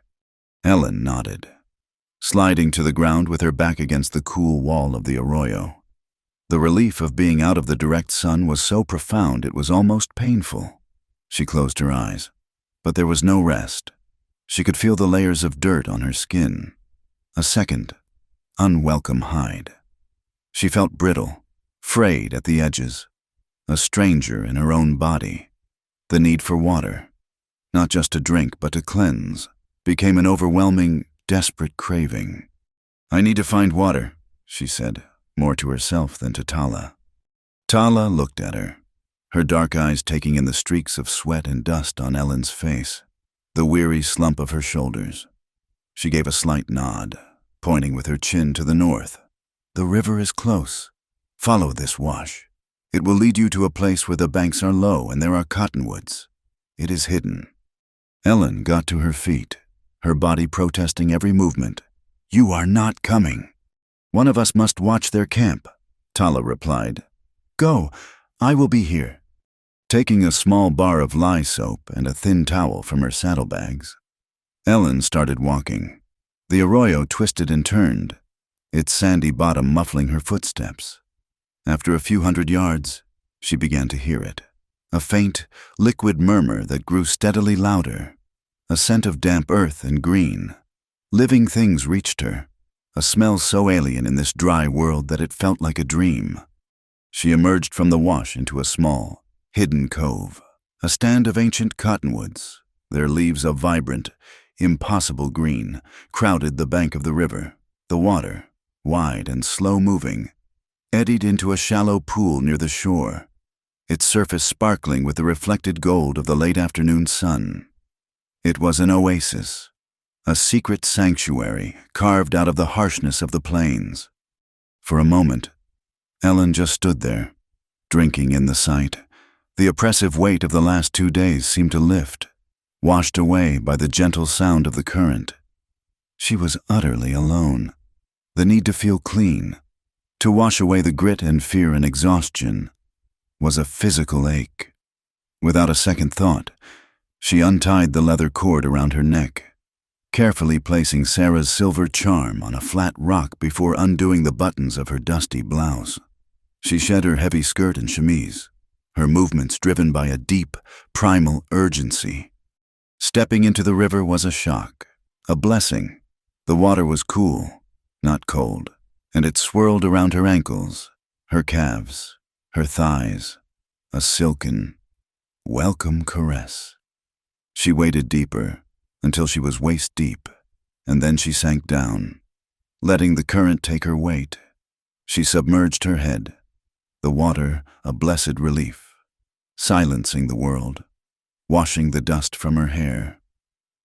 Ellen nodded, sliding to the ground with her back against the cool wall of the arroyo. The relief of being out of the direct sun was so profound it was almost painful. She closed her eyes, but there was no rest. She could feel the layers of dirt on her skin, a second, unwelcome hide. She felt brittle, frayed at the edges, a stranger in her own body. The need for water, not just to drink but to cleanse, became an overwhelming, desperate craving. "I need to find water," she said, more to herself than to Tala. Tala looked at her, her dark eyes taking in the streaks of sweat and dust on Ellen's face, the weary slump of her shoulders. She gave a slight nod, pointing with her chin to the north. "The river is close. Follow this wash. It will lead you to a place where the banks are low and there are cottonwoods. It is hidden." Ellen got to her feet, her body protesting every movement. "You are not coming." "One of us must watch their camp," Tala replied. "Go, I will be here." Taking a small bar of lye soap and a thin towel from her saddlebags, Ellen started walking. The arroyo twisted and turned, its sandy bottom muffling her footsteps. After a few hundred yards, she began to hear it, a faint, liquid murmur that grew steadily louder, a scent of damp earth and green. Living things reached her, a smell so alien in this dry world that it felt like a dream. She emerged from the wash into a small, hidden cove, a stand of ancient cottonwoods, their leaves a vibrant, impossible green, crowded the bank of the river. The water, wide and slow-moving, eddied into a shallow pool near the shore, its surface sparkling with the reflected gold of the late afternoon sun. It was an oasis, a secret sanctuary carved out of the harshness of the plains. For a moment, Ellen just stood there, drinking in the sight. The oppressive weight of the last 2 days seemed to lift, washed away by the gentle sound of the current. She was utterly alone. The need to feel clean, to wash away the grit and fear and exhaustion, was a physical ache. Without a second thought, she untied the leather cord around her neck, carefully placing Sarah's silver charm on a flat rock before undoing the buttons of her dusty blouse. She shed her heavy skirt and chemise, her movements driven by a deep, primal urgency. Stepping into the river was a shock, a blessing. The water was cool, not cold, and it swirled around her ankles, her calves, her thighs, a silken, welcome caress. She waded deeper until she was waist deep, and then she sank down, letting the current take her weight. She submerged her head, the water a blessed relief, silencing the world, washing the dust from her hair.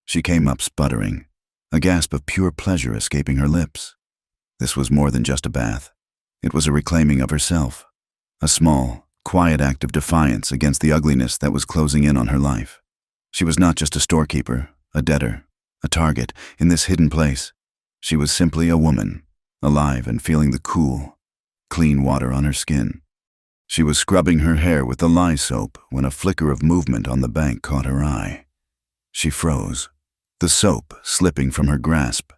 She came up sputtering, a gasp of pure pleasure escaping her lips. This was more than just a bath. It was a reclaiming of herself, a small, quiet act of defiance against the ugliness that was closing in on her life. She was not just a storekeeper, a debtor, a target in this hidden place. She was simply a woman, alive and feeling the cool, clean water on her skin. She was scrubbing her hair with the lye soap when a flicker of movement on the bank caught her eye. She froze, the soap slipping from her grasp.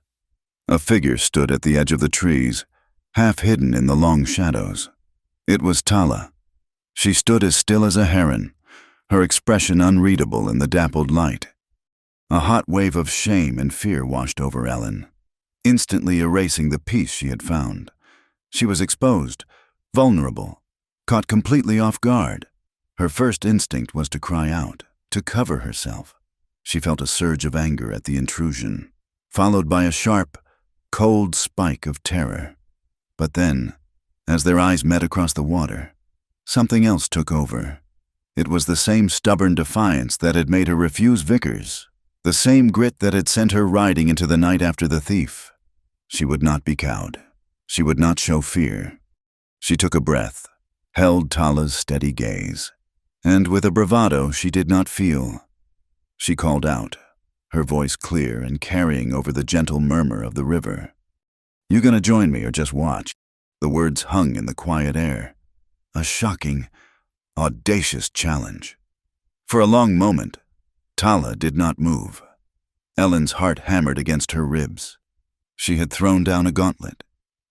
A figure stood at the edge of the trees, half hidden in the long shadows. It was Tala. She stood as still as a heron, her expression unreadable in the dappled light. A hot wave of shame and fear washed over Ellen, instantly erasing the peace she had found. She was exposed, vulnerable, caught completely off guard. Her first instinct was to cry out, to cover herself. She felt a surge of anger at the intrusion, followed by a sharp, cold spike of terror. But then, as their eyes met across the water, something else took over. It was the same stubborn defiance that had made her refuse Vickers, the same grit that had sent her riding into the night after the thief. She would not be cowed. She would not show fear. She took a breath, held Tala's steady gaze, and with a bravado she did not feel. She called out, her voice clear and carrying over the gentle murmur of the river. "You gonna join me or just watch?" The words hung in the quiet air. A shocking, audacious challenge. For a long moment, Tala did not move. Ellen's heart hammered against her ribs. She had thrown down a gauntlet,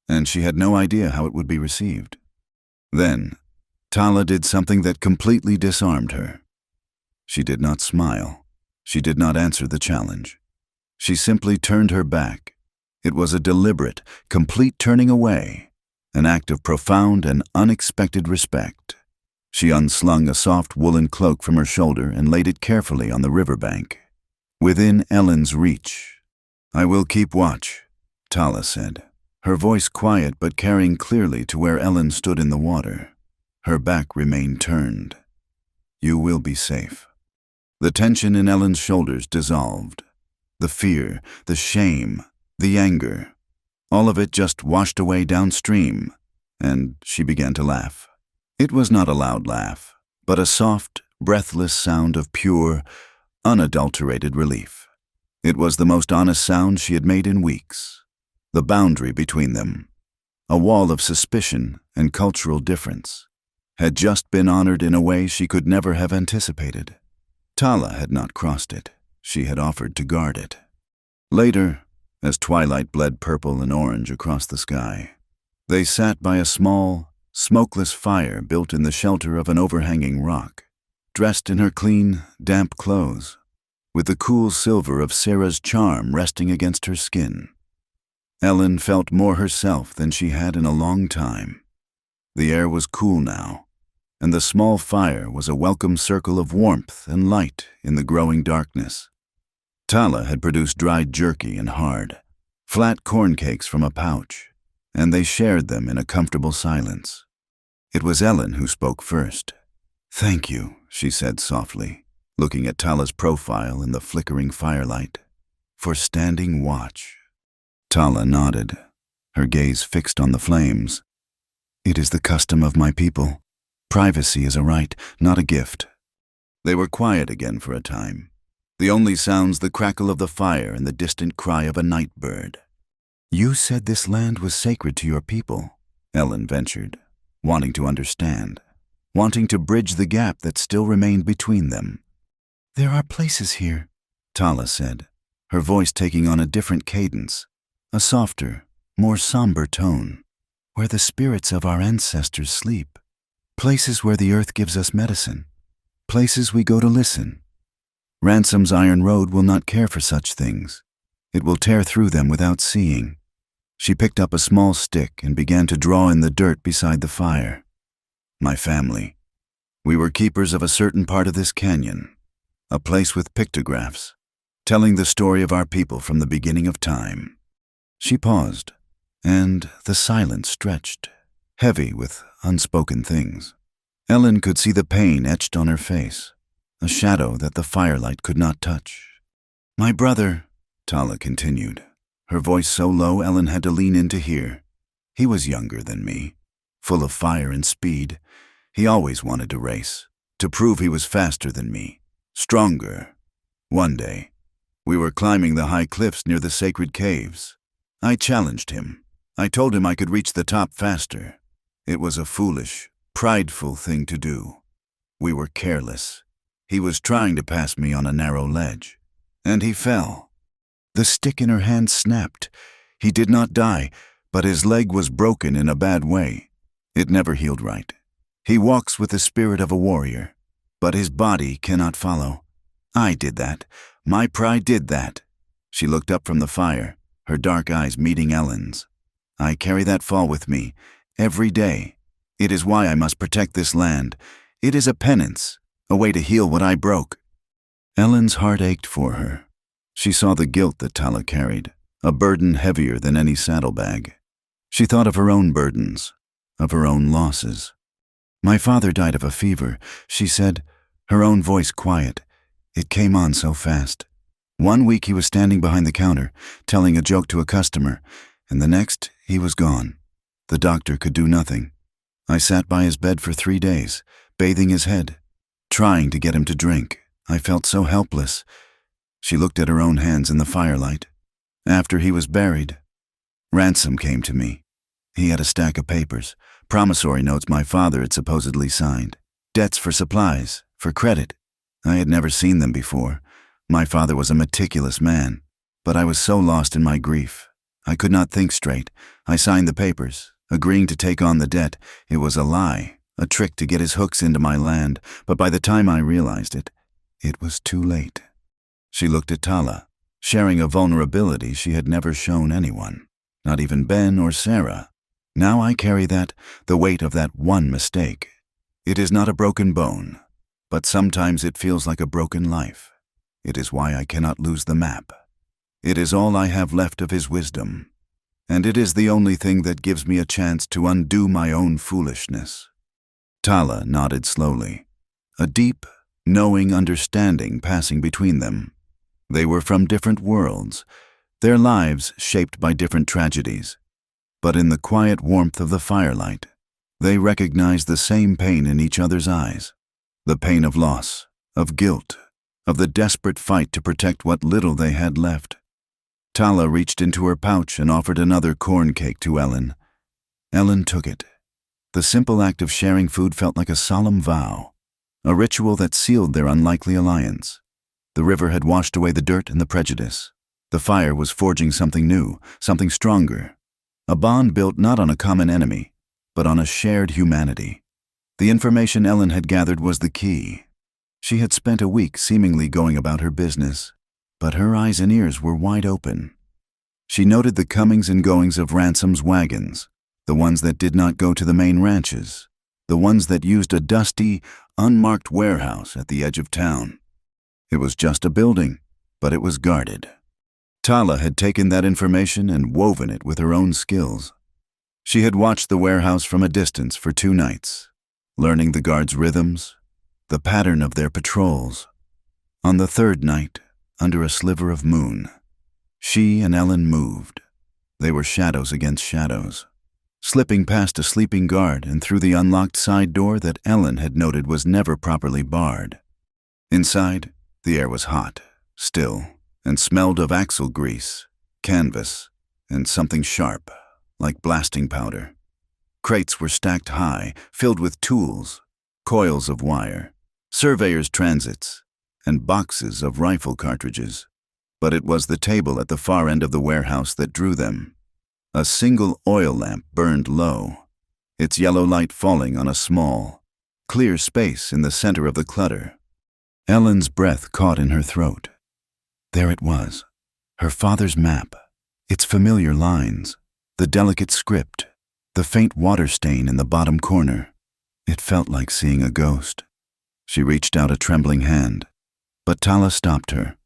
and she had no idea how it would be received. Then, Tala did something that completely disarmed her. She did not smile. She did not answer the challenge. She simply turned her back. It was a deliberate, complete turning away, an act of profound and unexpected respect. She unslung a soft woolen cloak from her shoulder and laid it carefully on the riverbank, within Ellen's reach. "I will keep watch," Tala said, her voice quiet but carrying clearly to where Ellen stood in the water. Her back remained turned. "You will be safe." The tension in Ellen's shoulders dissolved. The fear, the shame, the anger, all of it just washed away downstream, and she began to laugh. It was not a loud laugh, but a soft, breathless sound of pure, unadulterated relief. It was the most honest sound she had made in weeks. The boundary between them, a wall of suspicion and cultural difference, had just been honored in a way she could never have anticipated. Tala had not crossed it. She had offered to guard it. Later, as twilight bled purple and orange across the sky, they sat by a small, smokeless fire built in the shelter of an overhanging rock, dressed in her clean, damp clothes, with the cool silver of Sarah's charm resting against her skin. Ellen felt more herself than she had in a long time. The air was cool now, and the small fire was a welcome circle of warmth and light in the growing darkness. Tala had produced dried jerky and hard, flat corn cakes from a pouch, and they shared them in a comfortable silence. It was Ellen who spoke first. "Thank you," she said softly, looking at Tala's profile in the flickering firelight, "for standing watch." Tala nodded, her gaze fixed on the flames. "It is the custom of my people. Privacy is a right, not a gift." They were quiet again for a time, the only sounds the crackle of the fire and the distant cry of a night bird. You said this land was sacred to your people, Ellen ventured, wanting to understand, wanting to bridge the gap that still remained between them. There are places here, Tala said, her voice taking on a different cadence, a softer, more somber tone, where the spirits of our ancestors sleep. Places where the earth gives us medicine. Places we go to listen. Ransom's iron road will not care for such things. It will tear through them without seeing. She picked up a small stick and began to draw in the dirt beside the fire. My family. We were keepers of a certain part of this canyon, a place with pictographs, telling the story of our people from the beginning of time. She paused, and the silence stretched, heavy with unspoken things. Ellen could see the pain etched on her face, a shadow that the firelight could not touch. My brother, Tala continued, her voice so low Ellen had to lean in to hear. He was younger than me, full of fire and speed. He always wanted to race, to prove he was faster than me, stronger. One day, we were climbing the high cliffs near the sacred caves. I challenged him. I told him I could reach the top faster. It was a foolish, prideful thing to do. We were careless. He was trying to pass me on a narrow ledge, and he fell. The stick in her hand snapped. He did not die, but his leg was broken in a bad way. It never healed right. He walks with the spirit of a warrior, but his body cannot follow. I did that. My pride did that. She looked up from the fire, her dark eyes meeting Ellen's. I carry that fall with me, every day. It is why I must protect this land. It is a penance, a way to heal what I broke. Ellen's heart ached for her. She saw the guilt that Tala carried, a burden heavier than any saddlebag. She thought of her own burdens, of her own losses. My father died of a fever, she said, her own voice quiet. It came on so fast. 1 week he was standing behind the counter, telling a joke to a customer, and the next he was gone. The doctor could do nothing. I sat by his bed for 3 days, bathing his head, trying to get him to drink. I felt so helpless. She looked at her own hands in the firelight. After he was buried, Ransom came to me. He had a stack of papers, promissory notes my father had supposedly signed, debts for supplies, for credit. I had never seen them before. My father was a meticulous man, but I was so lost in my grief. I could not think straight. I signed the papers, agreeing to take on the debt. It was a lie, a trick to get his hooks into my land, but by the time I realized it, it was too late. She looked at Tala, sharing a vulnerability she had never shown anyone, not even Ben or Sarah. Now I carry the weight of that one mistake. It is not a broken bone, but sometimes it feels like a broken life. It is why I cannot lose the map. It is all I have left of his wisdom, and it is the only thing that gives me a chance to undo my own foolishness. Tala nodded slowly, a deep, knowing understanding passing between them. They were from different worlds, their lives shaped by different tragedies. But in the quiet warmth of the firelight, they recognized the same pain in each other's eyes. The pain of loss, of guilt, of the desperate fight to protect what little they had left. Tala reached into her pouch and offered another corn cake to Ellen. Ellen took it. The simple act of sharing food felt like a solemn vow, a ritual that sealed their unlikely alliance. The river had washed away the dirt and the prejudice. The fire was forging something new, something stronger. A bond built not on a common enemy, but on a shared humanity. The information Ellen had gathered was the key. She had spent a week seemingly going about her business, but her eyes and ears were wide open. She noted the comings and goings of Ransom's wagons, the ones that did not go to the main ranches, the ones that used a dusty, unmarked warehouse at the edge of town. It was just a building, but it was guarded. Tala had taken that information and woven it with her own skills. She had watched the warehouse from a distance for 2 nights, learning the guards' rhythms, the pattern of their patrols. On the 3rd night, under a sliver of moon, she and Ellen moved. They were shadows against shadows, slipping past a sleeping guard and through the unlocked side door that Ellen had noted was never properly barred. Inside, the air was hot, still, and smelled of axle grease, canvas, and something sharp, like blasting powder. Crates were stacked high, filled with tools, coils of wire, surveyors' transits, and boxes of rifle cartridges. But it was the table at the far end of the warehouse that drew them. A single oil lamp burned low, its yellow light falling on a small, clear space in the center of the clutter. Ellen's breath caught in her throat. There it was, her father's map, its familiar lines, the delicate script, the faint water stain in the bottom corner. It felt like seeing a ghost. She reached out a trembling hand, but Tala stopped her,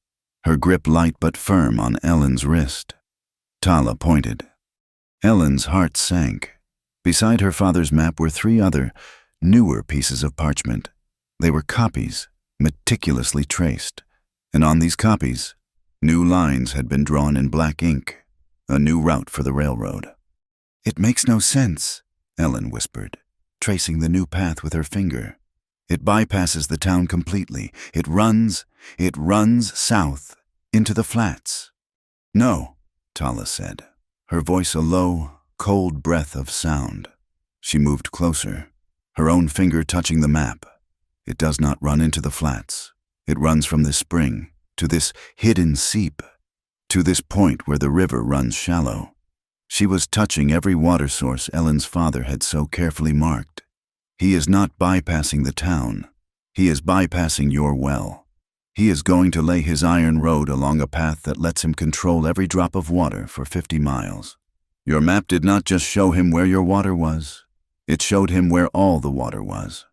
her grip light but firm on Ellen's wrist. Tala pointed. Ellen's heart sank. Beside her father's map were 3 other, newer pieces of parchment. They were copies, meticulously traced, and on these copies, new lines had been drawn in black ink, a new route for the railroad. "It makes no sense," Ellen whispered, tracing the new path with her finger. "It bypasses the town completely. It runs south, into the flats." "No," Tala said, her voice a low, cold breath of sound. She moved closer, her own finger touching the map. "It does not run into the flats. It runs from this spring, to this hidden seep, to this point where the river runs shallow." She was touching every water source Ellen's father had so carefully marked. "He is not bypassing the town. He is bypassing your well. He is going to lay his iron road along a path that lets him control every drop of water for 50 miles. Your map did not just show him where your water was. It showed him where all the water was."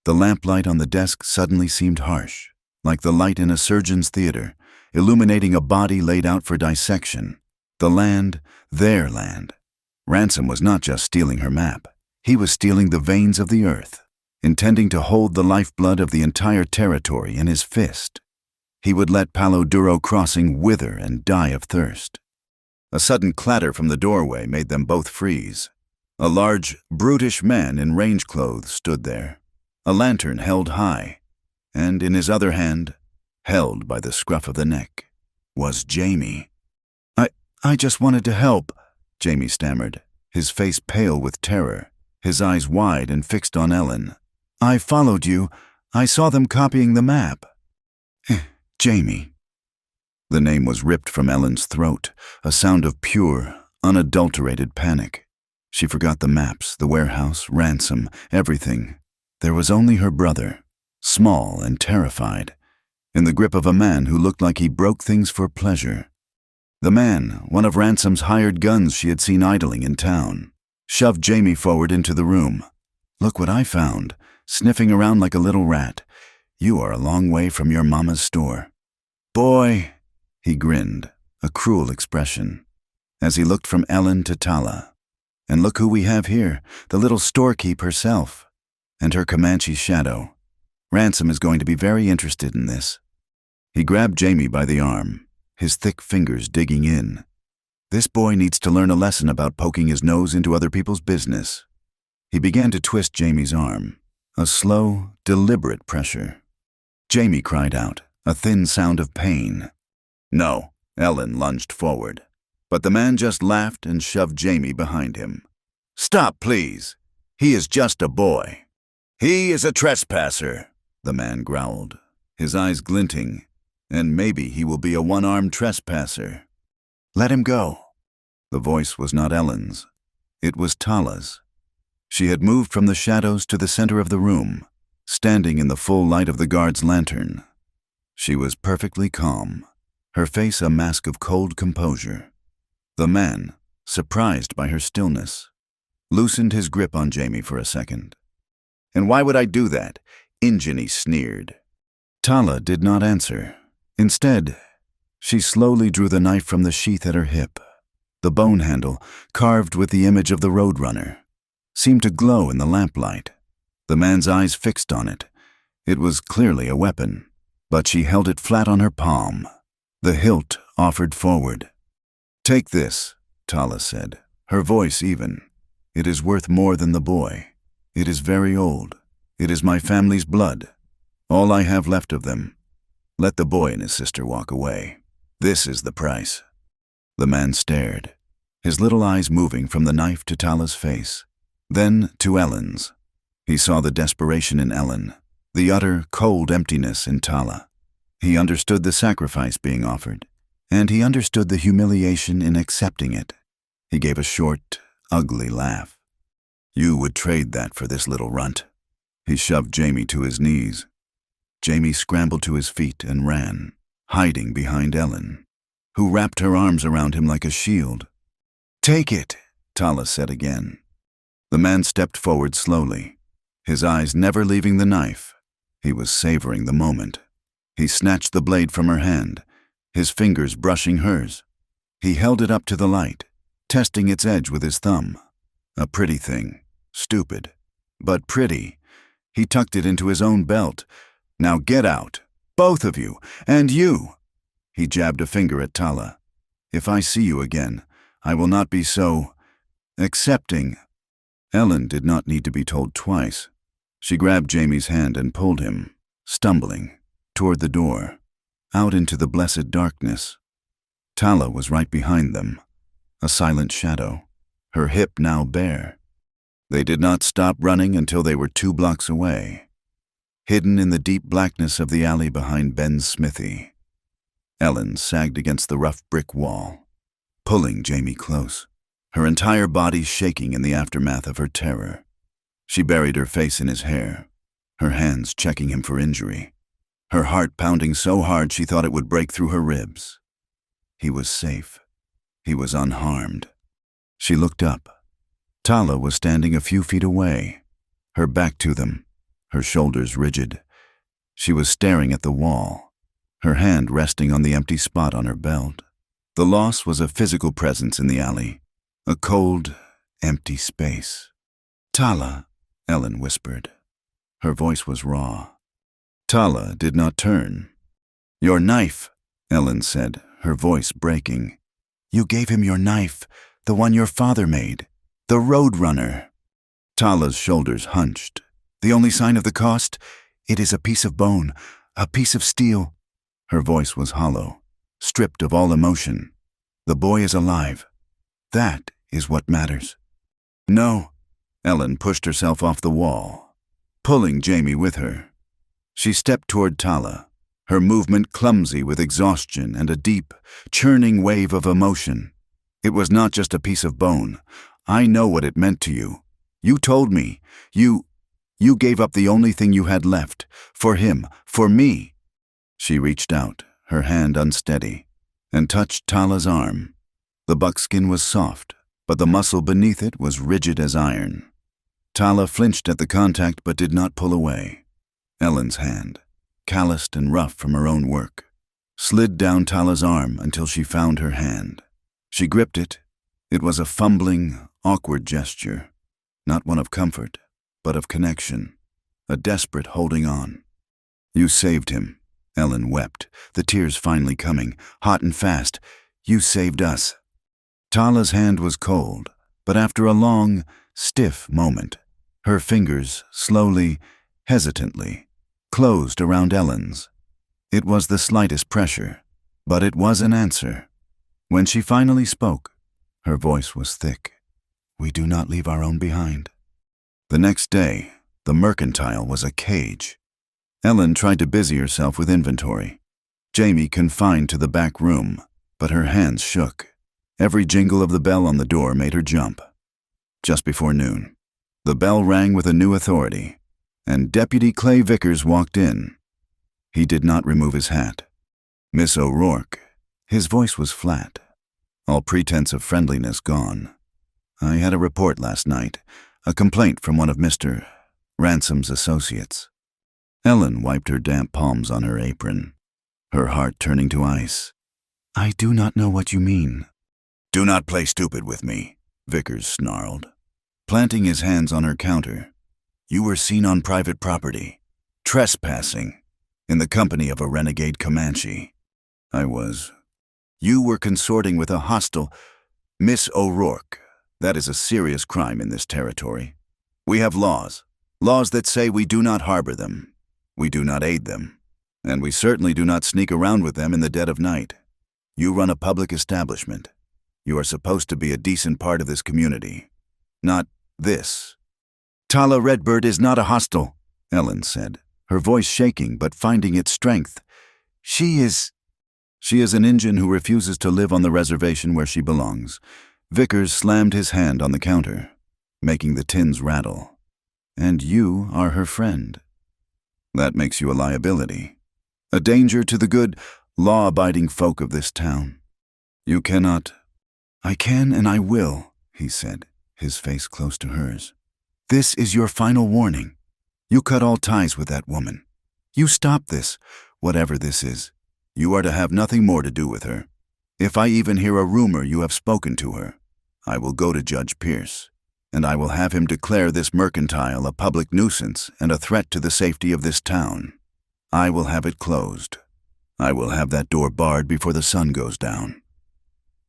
The lamplight on the desk suddenly seemed harsh, like the light in a surgeon's theater, illuminating a body laid out for dissection. The land, their land. Ransom was not just stealing her map. He was stealing the veins of the earth, intending to hold the lifeblood of the entire territory in his fist. He would let Palo Duro Crossing wither and die of thirst. A sudden clatter from the doorway made them both freeze. A large, brutish man in range clothes stood there, a lantern held high, and in his other hand, held by the scruff of the neck, was Jamie. I just wanted to help," Jamie stammered, his face pale with terror, his eyes wide and fixed on Ellen. "I followed you. I saw them copying the map." Jamie. The name was ripped from Ellen's throat, a sound of pure, unadulterated panic. She forgot the maps, the warehouse, Ransom, everything. There was only her brother, small and terrified, in the grip of a man who looked like he broke things for pleasure. The man, one of Ransom's hired guns she had seen idling in town, shoved Jamie forward into the room. "Look what I found, sniffing around like a little rat. You are a long way from your mama's store." "Boy," he grinned, a cruel expression, as he looked from Ellen to Tala. "And look who we have here, the little storekeep herself, and her Comanche shadow. Ransom is going to be very interested in this." He grabbed Jamie by the arm, his thick fingers digging in. "This boy needs to learn a lesson about poking his nose into other people's business." He began to twist Jamie's arm, a slow, deliberate pressure. Jamie cried out, a thin sound of pain. "No," Ellen lunged forward, but the man just laughed and shoved Jamie behind him. "Stop, please. He is just a boy." "He is a trespasser," the man growled, his eyes glinting. "And maybe he will be a one-armed trespasser." "Let him go." The voice was not Ellen's. It was Tala's. She had moved from the shadows to the center of the room, standing in the full light of the guard's lantern. She was perfectly calm, her face a mask of cold composure. The man, surprised by her stillness, loosened his grip on Jamie for a second. "And why would I do that?" Injini sneered. Tala did not answer. Instead, she slowly drew the knife from the sheath at her hip. The bone handle, carved with the image of the roadrunner, seemed to glow in the lamplight. The man's eyes fixed on it. It was clearly a weapon, but she held it flat on her palm, the hilt offered forward. "Take this," Tala said, her voice even. "It is worth more than the boy. It is very old. It is my family's blood, all I have left of them. Let the boy and his sister walk away. This is the price." The man stared, his little eyes moving from the knife to Tala's face, then to Ellen's. He saw the desperation in Ellen, the utter, cold emptiness in Tala. He understood the sacrifice being offered, and he understood the humiliation in accepting it. He gave a short, ugly laugh. "You would trade that for this little runt." He shoved Jamie to his knees. Jamie scrambled to his feet and ran, hiding behind Ellen, who wrapped her arms around him like a shield. "Take it," Tala said again. The man stepped forward slowly, his eyes never leaving the knife. He was savoring the moment. He snatched the blade from her hand, his fingers brushing hers. He held it up to the light, testing its edge with his thumb. A pretty thing, stupid, but pretty. He tucked it into his own belt. "Now get out, both of you, and you." He jabbed a finger at Tala. "If I see you again, I will not be so accepting." Ellen did not need to be told twice. She grabbed Jamie's hand and pulled him, stumbling, toward the door, out into the blessed darkness. Tala was right behind them, a silent shadow, her hip now bare. They did not stop running until they were 2 blocks away, hidden in the deep blackness of the alley behind Ben's smithy. Ellen sagged against the rough brick wall, pulling Jamie close, her entire body shaking in the aftermath of her terror. She buried her face in his hair, her hands checking him for injury, her heart pounding so hard she thought it would break through her ribs. He was safe. He was unharmed. She looked up. Tala was standing a few feet away, her back to them, her shoulders rigid. She was staring at the wall, her hand resting on the empty spot on her belt. The loss was a physical presence in the alley, a cold, empty space. "Tala," Ellen whispered. Her voice was raw. Tala did not turn. "Your knife," Ellen said, her voice breaking. "You gave him your knife, the one your father made, the Roadrunner." Tala's shoulders hunched. "The only sign of the cost? It is a piece of bone, a piece of steel." Her voice was hollow, stripped of all emotion. "The boy is alive. That is what matters." "No." Ellen pushed herself off the wall, pulling Jamie with her. She stepped toward Tala, her movement clumsy with exhaustion and a deep, churning wave of emotion. "It was not just a piece of bone. I know what it meant to you. You told me. You gave up the only thing you had left, for him, for me." She reached out, her hand unsteady, and touched Tala's arm. The buckskin was soft, but the muscle beneath it was rigid as iron. Tala flinched at the contact but did not pull away. Ellen's hand, calloused and rough from her own work, slid down Tala's arm until she found her hand. She gripped it. It was a fumbling, awkward gesture, not one of comfort, but of connection, a desperate holding on. "You saved him," Ellen wept, the tears finally coming, hot and fast. "You saved us." Tala's hand was cold, but after a long, stiff moment, her fingers slowly, hesitantly, closed around Ellen's. It was the slightest pressure, but it was an answer. When she finally spoke, her voice was thick. "We do not leave our own behind." The next day, the mercantile was a cage. Ellen tried to busy herself with inventory. Jamie confined to the back room, but her hands shook. Every jingle of the bell on the door made her jump. Just before noon, the bell rang with a new authority, and Deputy Clay Vickers walked in. He did not remove his hat. "Miss O'Rourke," his voice was flat, all pretense of friendliness gone. "I had a report last night, a complaint from one of Mr. Ransom's associates." Ellen wiped her damp palms on her apron, her heart turning to ice. "I do not know what you mean." "Do not play stupid with me," Vickers snarled, planting his hands on her counter. "You were seen on private property, trespassing, in the company of a renegade Comanche." "I was." "You were consorting with a hostile Miss O'Rourke. That is a serious crime in this territory. We have laws that say we do not harbor them, we do not aid them, and we certainly do not sneak around with them in the dead of night. You run a public establishment. You are supposed to be a decent part of this community. Not this. Tala Redbird is not a hostile, Ellen said, her voice shaking but finding its strength. She is an Injun who refuses to live on the reservation where she belongs. Vickers slammed his hand on the counter, making the tins rattle. And you are her friend. That makes you a liability. A danger to the good, law-abiding folk of this town. You cannot. I can and I will, he said, his face close to hers. This is your final warning. You cut all ties with that woman. You stop this, whatever this is. You are to have nothing more to do with her. If I even hear a rumor you have spoken to her, I will go to Judge Pierce, and I will have him declare this mercantile a public nuisance and a threat to the safety of this town. I will have it closed. I will have that door barred before the sun goes down.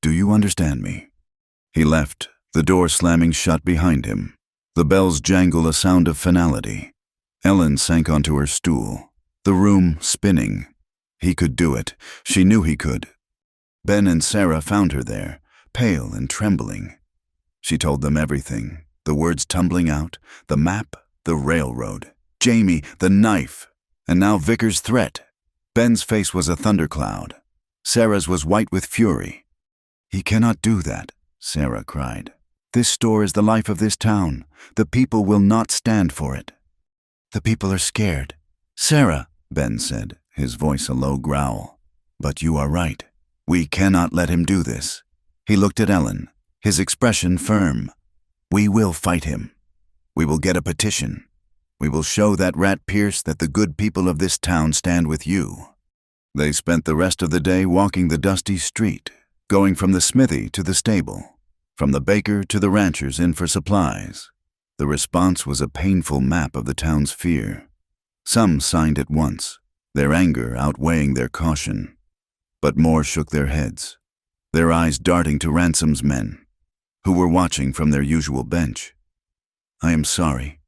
Do you understand me? He left, the door slamming shut behind him. The bells jangle a sound of finality. Ellen sank onto her stool, the room spinning. He could do it. She knew he could. Ben and Sarah found her there, pale and trembling. She told them everything, the words tumbling out, the map, the railroad, Jamie, the knife, and now Vickers' threat. Ben's face was a thundercloud. Sarah's was white with fury. He cannot do that, Sarah cried. This store is the life of this town. The people will not stand for it. The people are scared. Sarah, Ben said, his voice a low growl. But you are right. We cannot let him do this. He looked at Ellen, his expression firm. We will fight him. We will get a petition. We will show that rat Pierce that the good people of this town stand with you. They spent the rest of the day walking the dusty street, going from the smithy to the stable, from the baker to the ranchers in for supplies. The response was a painful map of the town's fear. Some signed at once, their anger outweighing their caution. But more shook their heads, their eyes darting to Ransom's men, who were watching from their usual bench. I am sorry.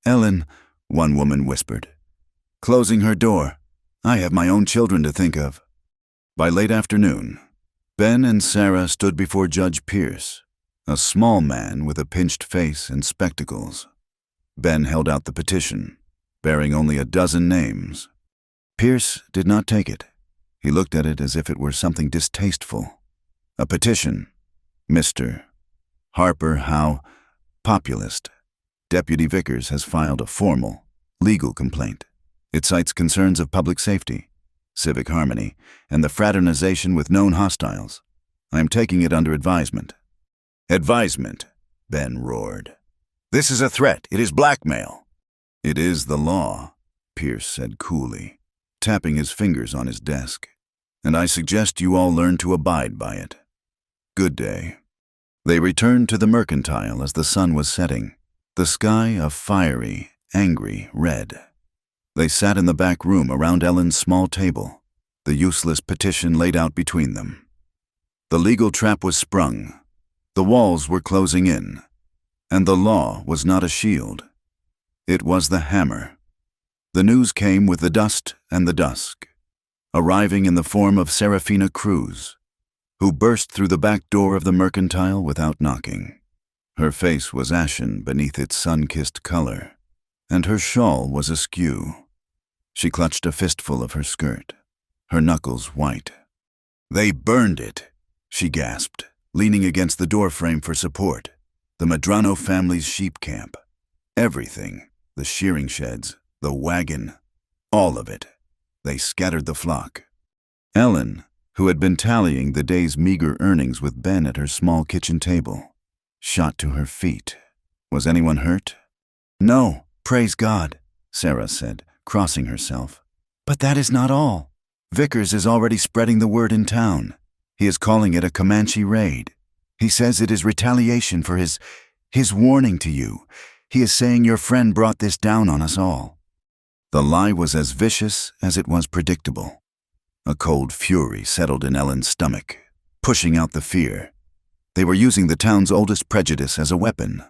Ellen, one woman whispered, closing her door. I have my own children to think of. By late afternoon, Ben and Sarah stood before Judge Pierce, a small man with a pinched face and spectacles. Ben held out the petition, bearing only a dozen names. Pierce did not take it. He looked at it as if it were something distasteful. A petition. Mr. Harper Howe, populist. Deputy Vickers has filed a formal, legal complaint. It cites concerns of public safety, civic harmony, and the fraternization with known hostiles. I am taking it under advisement. Advisement, Ben roared. This is a threat. It is blackmail. It is the law, Pierce said coolly, tapping his fingers on his desk. And I suggest you all learn to abide by it. Good day. They returned to the mercantile as the sun was setting, the sky a fiery, angry red. They sat in the back room around Ellen's small table, the useless petition laid out between them. The legal trap was sprung. The walls were closing in, and the law was not a shield. It was the hammer. The news came with the dust and the dusk, arriving in the form of Serafina Cruz, who burst through the back door of the mercantile without knocking. Her face was ashen beneath its sun-kissed color, and her shawl was askew. She clutched a fistful of her skirt, her knuckles white. They burned it, she gasped, leaning against the doorframe for support. The Medrano family's sheep camp. Everything, the shearing sheds, the wagon, all of it. They scattered the flock. Ellen, who had been tallying the day's meager earnings with Ben at her small kitchen table, shot to her feet. Was anyone hurt? No, praise God, Sarah said, crossing herself. But that is not all. Vickers is already spreading the word in town. He is calling it a Comanche raid. He says it is retaliation for his warning to you. He is saying your friend brought this down on us all. The lie was as vicious as it was predictable. A cold fury settled in Ellen's stomach, pushing out the fear. They were using the town's oldest prejudice as a weapon,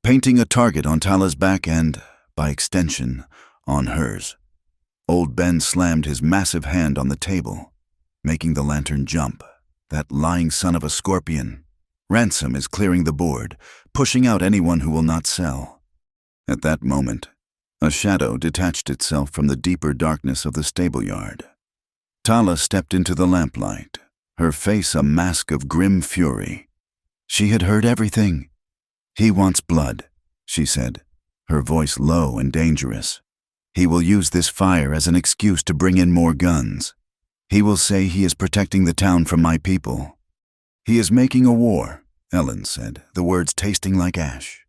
painting a target on Tala's back and, by extension, on hers. Old Ben slammed his massive hand on the table, making the lantern jump. That lying son of a scorpion. Ransom is clearing the board, pushing out anyone who will not sell. At that moment, a shadow detached itself from the deeper darkness of the stable yard. Tala stepped into the lamplight, her face a mask of grim fury. She had heard everything. "He wants blood," she said, her voice low and dangerous. "He will use this fire as an excuse to bring in more guns. He will say he is protecting the town from my people." "He is making a war," Ellen said, the words tasting like ash.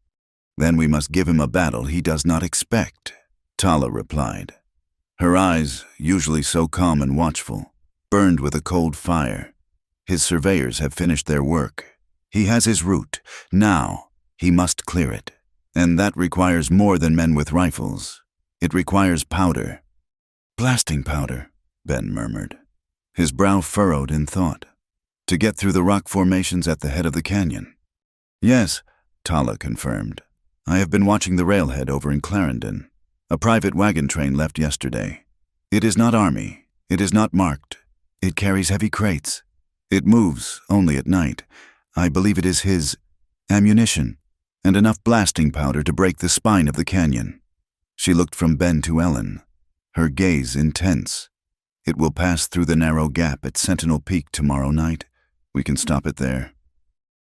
"Then we must give him a battle he does not expect," Tala replied. Her eyes, usually so calm and watchful, burned with a cold fire. His surveyors have finished their work. He has his route. Now, he must clear it. And that requires more than men with rifles. It requires powder. "Blasting powder," Ben murmured, his brow furrowed in thought. "To get through the rock formations at the head of the canyon." "Yes," Tala confirmed. "I have been watching the railhead over in Clarendon. A private wagon train left yesterday. It is not army. It is not marked. It carries heavy crates. It moves only at night. I believe it is his ammunition, and enough blasting powder to break the spine of the canyon." She looked from Ben to Ellen, her gaze intense. "It will pass through the narrow gap at Sentinel Peak tomorrow night. We can stop it there."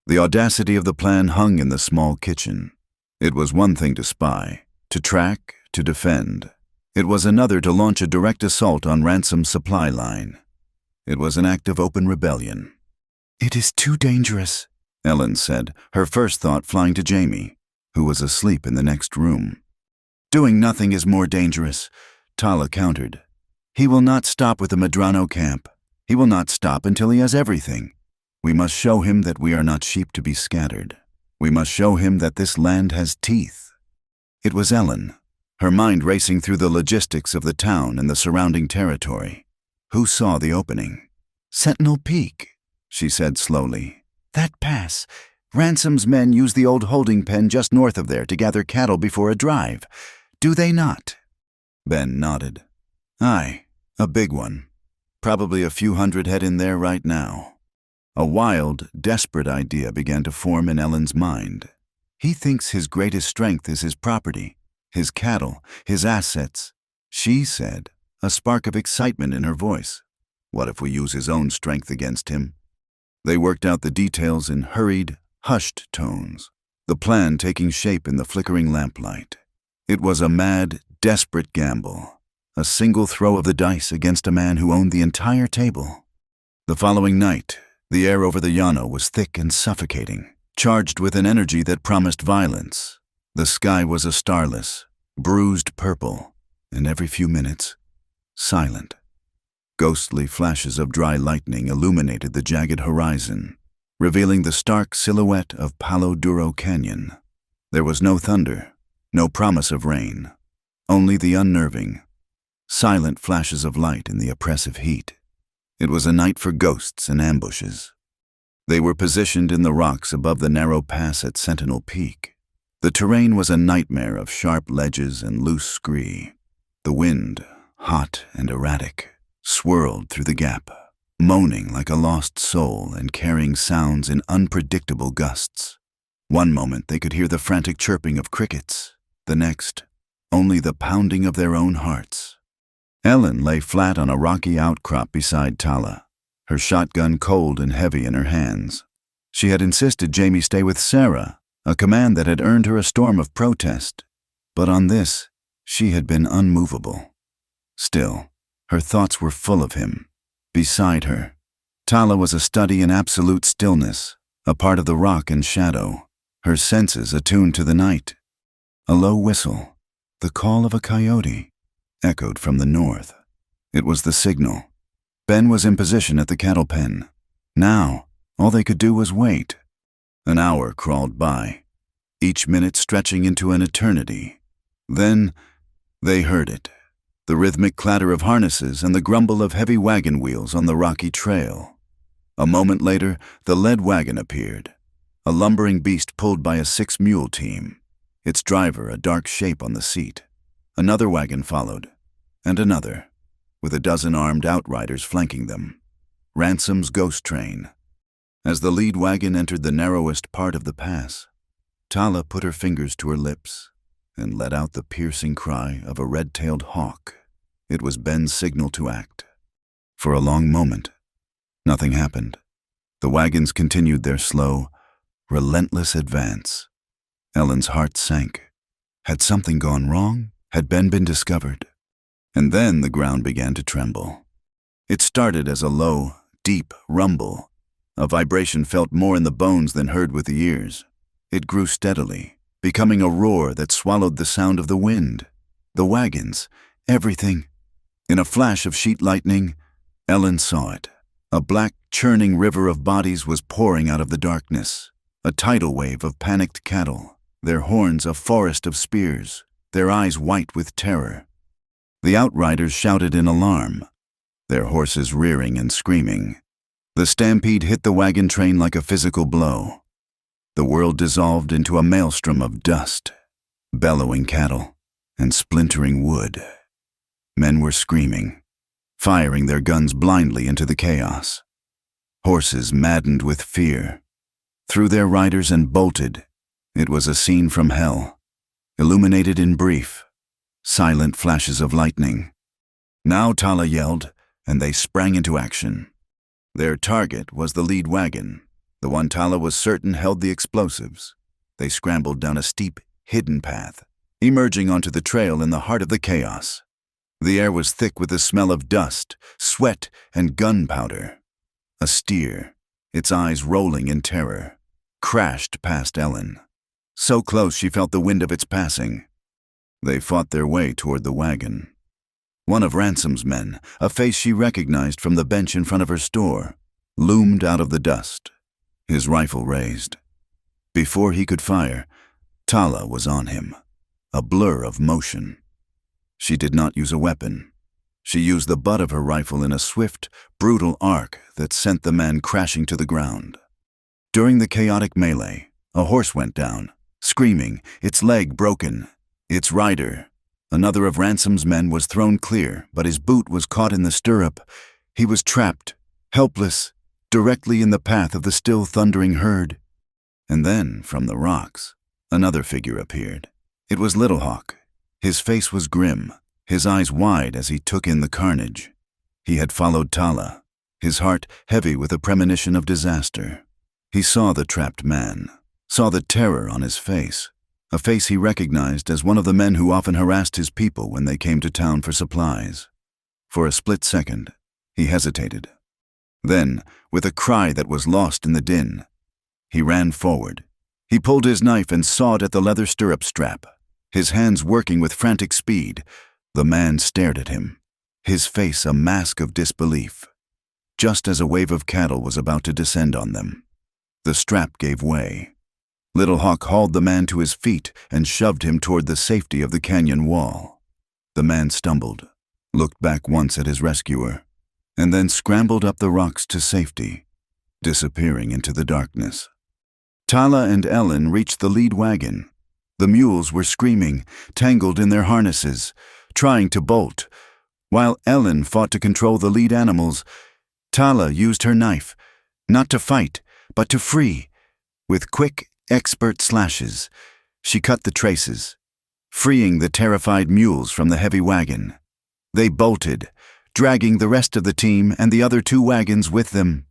The audacity of the plan hung in the small kitchen. It was one thing to spy, to track, to defend. It was another to launch a direct assault on Ransom's supply line. It was an act of open rebellion. "It is too dangerous," Ellen said, her first thought flying to Jamie, who was asleep in the next room. "Doing nothing is more dangerous," Tala countered. "He will not stop with the Medrano camp. He will not stop until he has everything. We must show him that we are not sheep to be scattered. We must show him that this land has teeth." It was Ellen, her mind racing through the logistics of the town and the surrounding territory. Who saw the opening? "Sentinel Peak," she said slowly. "That pass. Ransom's men use the old holding pen just north of there to gather cattle before a drive. Do they not?" Ben nodded. "Aye, a big one. Probably a few hundred head in there right now." A wild, desperate idea began to form in Ellen's mind. He thinks his greatest strength is his property, his cattle, his assets. She said, a spark of excitement in her voice. "What if we use his own strength against him?" They worked out the details in hurried, hushed tones, the plan taking shape in the flickering lamplight. It was a mad, desperate gamble, a single throw of the dice against a man who owned the entire table. The following night, the air over the Llano was thick and suffocating, charged with an energy that promised violence. The sky was a starless, bruised purple, and every few minutes, silent. Ghostly flashes of dry lightning illuminated the jagged horizon, revealing the stark silhouette of Palo Duro Canyon. There was no thunder, no promise of rain, only the unnerving, silent flashes of light in the oppressive heat. It was a night for ghosts and ambushes. They were positioned in the rocks above the narrow pass at Sentinel Peak. The terrain was a nightmare of sharp ledges and loose scree. The wind, hot and erratic, swirled through the gap, moaning like a lost soul and carrying sounds in unpredictable gusts. One moment they could hear the frantic chirping of crickets, the next, only the pounding of their own hearts. Ellen lay flat on a rocky outcrop beside Tala, her shotgun cold and heavy in her hands. She had insisted Jamie stay with Sarah, a command that had earned her a storm of protest, but on this, she had been unmovable. Still, her thoughts were full of him. Beside her, Tala was a study in absolute stillness, a part of the rock and shadow, her senses attuned to the night. A low whistle, the call of a coyote, echoed from the north. It was the signal. Ben was in position at the cattle pen. Now, all they could do was wait. An hour crawled by, each minute stretching into an eternity. Then, they heard it. The rhythmic clatter of harnesses and the grumble of heavy wagon wheels on the rocky trail. A moment later, the lead wagon appeared, a lumbering beast pulled by a 6-mule team, its driver a dark shape on the seat. Another wagon followed, and another, with a dozen armed outriders flanking them. Ransom's ghost train. As the lead wagon entered the narrowest part of the pass, Tala put her fingers to her lips and let out the piercing cry of a red-tailed hawk. It was Ben's signal to act. For a long moment, nothing happened. The wagons continued their slow, relentless advance. Ellen's heart sank. Had something gone wrong? Had Ben been discovered? And then the ground began to tremble. It started as a low, deep rumble, a vibration felt more in the bones than heard with the ears. It grew steadily, becoming a roar that swallowed the sound of the wind, the wagons, everything. In a flash of sheet lightning, Ellen saw it. A black, churning river of bodies was pouring out of the darkness, a tidal wave of panicked cattle, their horns a forest of spears, their eyes white with terror. The outriders shouted in alarm, their horses rearing and screaming. The stampede hit the wagon train like a physical blow. The world dissolved into a maelstrom of dust, bellowing cattle, and splintering wood. Men were screaming, firing their guns blindly into the chaos. Horses maddened with fear threw their riders and bolted. It was a scene from hell, illuminated in brief, silent flashes of lightning. Now Tala yelled, and they sprang into action. Their target was the lead wagon, the one Tala was certain held the explosives. They scrambled down a steep, hidden path, emerging onto the trail in the heart of the chaos. The air was thick with the smell of dust, sweat, and gunpowder. A steer, its eyes rolling in terror, crashed past Ellen. So close she felt the wind of its passing. They fought their way toward the wagon. One of Ransom's men, a face she recognized from the bench in front of her store, loomed out of the dust, his rifle raised. Before he could fire, Tala was on him, a blur of motion. She did not use a weapon. She used the butt of her rifle in a swift, brutal arc that sent the man crashing to the ground. During the chaotic melee, a horse went down, screaming, its leg broken. Its rider, another of Ransom's men, was thrown clear, but his boot was caught in the stirrup. He was trapped, helpless, directly in the path of the still thundering herd. And then, from the rocks, another figure appeared. It was Little Hawk. His face was grim, his eyes wide as he took in the carnage. He had followed Tala, his heart heavy with a premonition of disaster. He saw the trapped man, saw the terror on his face, a face he recognized as one of the men who often harassed his people when they came to town for supplies. For a split second, he hesitated. Then, with a cry that was lost in the din, he ran forward. He pulled his knife and sawed at the leather stirrup strap, his hands working with frantic speed. The man stared at him, his face a mask of disbelief. Just as a wave of cattle was about to descend on them, the strap gave way. Little Hawk hauled the man to his feet and shoved him toward the safety of the canyon wall. The man stumbled, looked back once at his rescuer, and then scrambled up the rocks to safety, disappearing into the darkness. Tala and Ellen reached the lead wagon. The mules were screaming, tangled in their harnesses, trying to bolt. While Ellen fought to control the lead animals, Tala used her knife, not to fight, but to free. With quick, expert slashes, she cut the traces, freeing the terrified mules from the heavy wagon. They bolted, dragging the rest of the team and the other two wagons with them,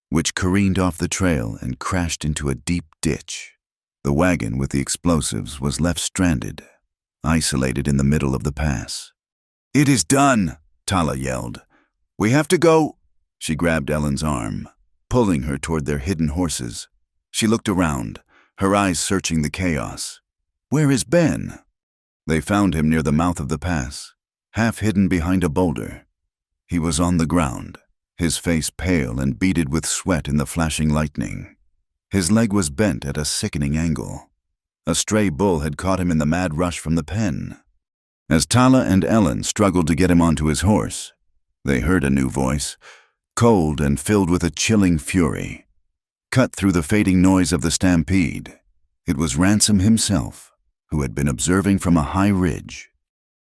which careened off the trail and crashed into a deep ditch. The wagon with the explosives was left stranded, isolated in the middle of the pass. "It is done," Tala yelled. "We have to go." She grabbed Ellen's arm, pulling her toward their hidden horses. She looked around, her eyes searching the chaos. "Where is Ben?" They found him near the mouth of the pass, half hidden behind a boulder. He was on the ground, his face pale and beaded with sweat in the flashing lightning. His leg was bent at a sickening angle. A stray bull had caught him in the mad rush from the pen. As Tala and Ellen struggled to get him onto his horse, they heard a new voice, cold and filled with a chilling fury. Cut through the fading noise of the stampede, it was Ransom himself, who had been observing from a high ridge.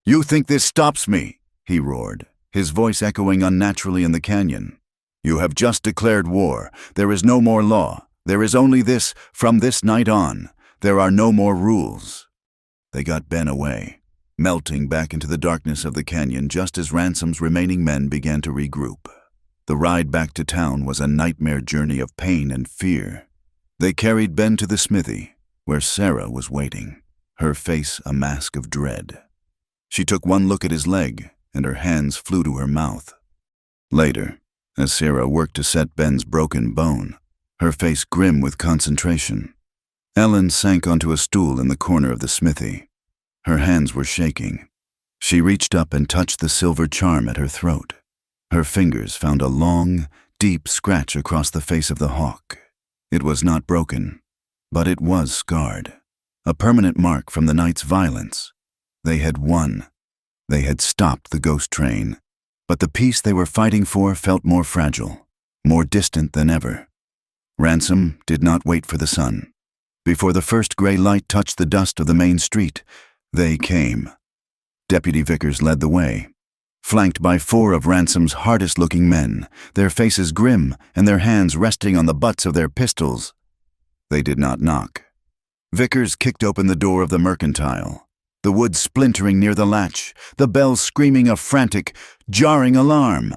"You think this stops me?" he roared, his voice echoing unnaturally in the canyon. You have just declared war. There is no more law. There is only this. From this night on, there are no more rules. They got Ben away, melting back into the darkness of the canyon just as Ransom's remaining men began to regroup. The ride back to town was a nightmare journey of pain and fear. They carried Ben to the smithy, where Sarah was waiting, her face a mask of dread. She took one look at his leg, and her hands flew to her mouth. Later, as Sarah worked to set Ben's broken bone, her face grim with concentration, Ellen sank onto a stool in the corner of the smithy. Her hands were shaking. She reached up and touched the silver charm at her throat. Her fingers found a long, deep scratch across the face of the hawk. It was not broken, but it was scarred, a permanent mark from the night's violence. They had won. They had stopped the ghost train, but the peace they were fighting for felt more fragile, more distant than ever. Ransom did not wait for the sun. Before the first gray light touched the dust of the main street, they came. Deputy Vickers led the way, flanked by 4 of Ransom's hardest-looking men, their faces grim and their hands resting on the butts of their pistols. They did not knock. Vickers kicked open the door of the mercantile, the wood splintering near the latch, the bell screaming a frantic, jarring alarm.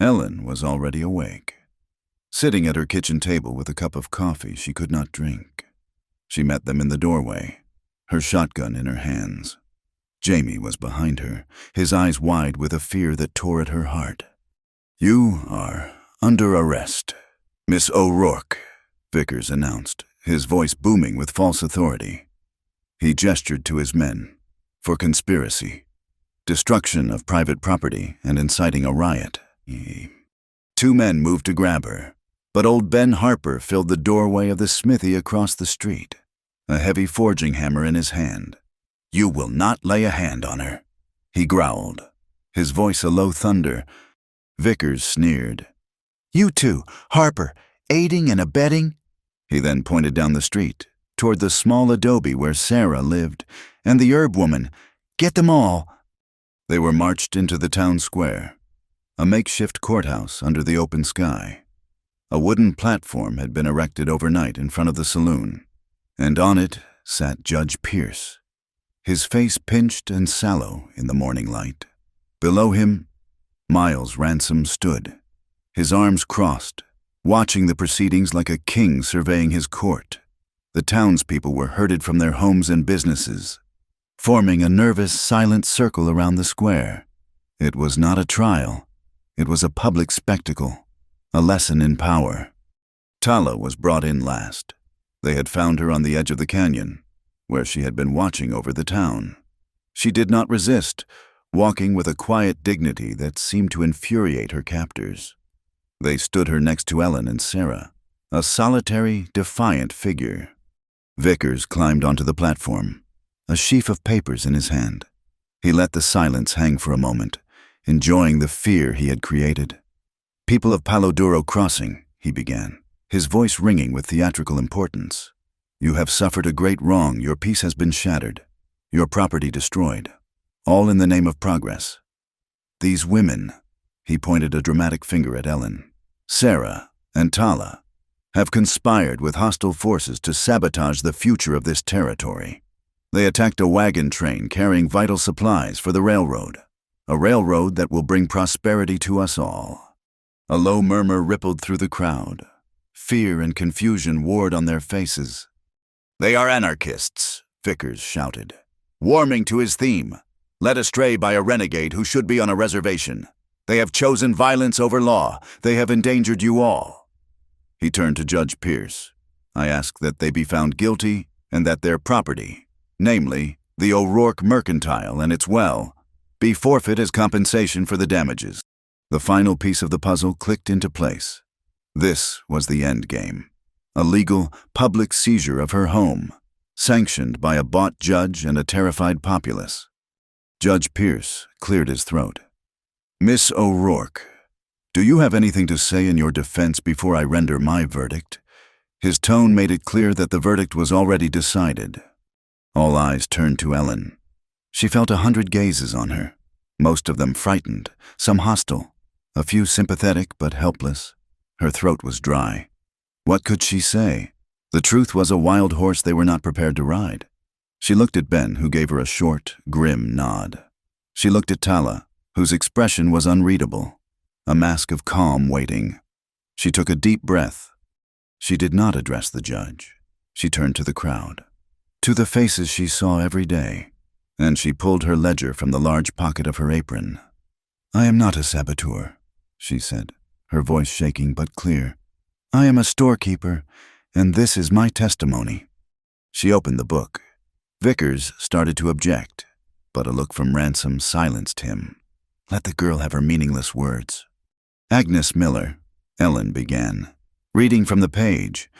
Ellen was already awake. Sitting at her kitchen table with a cup of coffee she could not drink. She met them in the doorway, her shotgun in her hands. Jamie was behind her, his eyes wide with a fear that tore at her heart. "You are under arrest, Miss O'Rourke," Vickers announced, his voice booming with false authority. He gestured to his men. "For conspiracy, destruction of private property, and inciting a riot." 2 men moved to grab her, but old Ben Harper filled the doorway of the smithy across the street, a heavy forging hammer in his hand. "You will not lay a hand on her," he growled, his voice a low thunder. Vickers sneered. "You two, Harper, aiding and abetting?" He then pointed down the street, toward the small adobe where Sarah lived, and the herb woman. "Get them all." They were marched into the town square, a makeshift courthouse under the open sky. A wooden platform had been erected overnight in front of the saloon, and on it sat Judge Pierce, his face pinched and sallow in the morning light. Below him, Miles Ransom stood, his arms crossed, watching the proceedings like a king surveying his court. The townspeople were herded from their homes and businesses, forming a nervous, silent circle around the square. It was not a trial. It was a public spectacle, a lesson in power. Tala was brought in last. They had found her on the edge of the canyon, where she had been watching over the town. She did not resist, walking with a quiet dignity that seemed to infuriate her captors. They stood her next to Ellen and Sarah, a solitary, defiant figure. Vickers climbed onto the platform, a sheaf of papers in his hand. He let the silence hang for a moment, enjoying the fear he had created. "People of Palo Duro Crossing," he began, his voice ringing with theatrical importance. "You have suffered a great wrong. Your peace has been shattered, your property destroyed, all in the name of progress. These women," he pointed a dramatic finger at Ellen, "Sarah and Tala, have conspired with hostile forces to sabotage the future of this territory. They attacked a wagon train carrying vital supplies for the railroad, a railroad that will bring prosperity to us all." A low murmur rippled through the crowd. Fear and confusion warred on their faces. "They are anarchists," Vickers shouted, warming to his theme, led astray by a renegade who should be on a reservation. "They have chosen violence over law. They have endangered you all." He turned to Judge Pierce. "I ask that they be found guilty and that their property, namely the O'Rourke Mercantile and its well, be forfeit as compensation for the damages." The final piece of the puzzle clicked into place. This was the end game. A legal, public seizure of her home, sanctioned by a bought judge and a terrified populace. Judge Pierce cleared his throat. "Miss O'Rourke, do you have anything to say in your defense before I render my verdict?" His tone made it clear that the verdict was already decided. All eyes turned to Ellen. She felt 100 gazes on her, most of them frightened, some hostile. A few sympathetic but helpless. Her throat was dry. What could she say? The truth was a wild horse they were not prepared to ride. She looked at Ben, who gave her a short, grim nod. She looked at Tala, whose expression was unreadable, a mask of calm waiting. She took a deep breath. She did not address the judge. She turned to the crowd, to the faces she saw every day, and she pulled her ledger from the large pocket of her apron. "I am not a saboteur," she said, her voice shaking but clear. "I am a storekeeper, and this is my testimony." She opened the book. Vickers started to object, but a look from Ransom silenced him. Let the girl have her meaningless words. "Agnes Miller," Ellen began, reading from the page,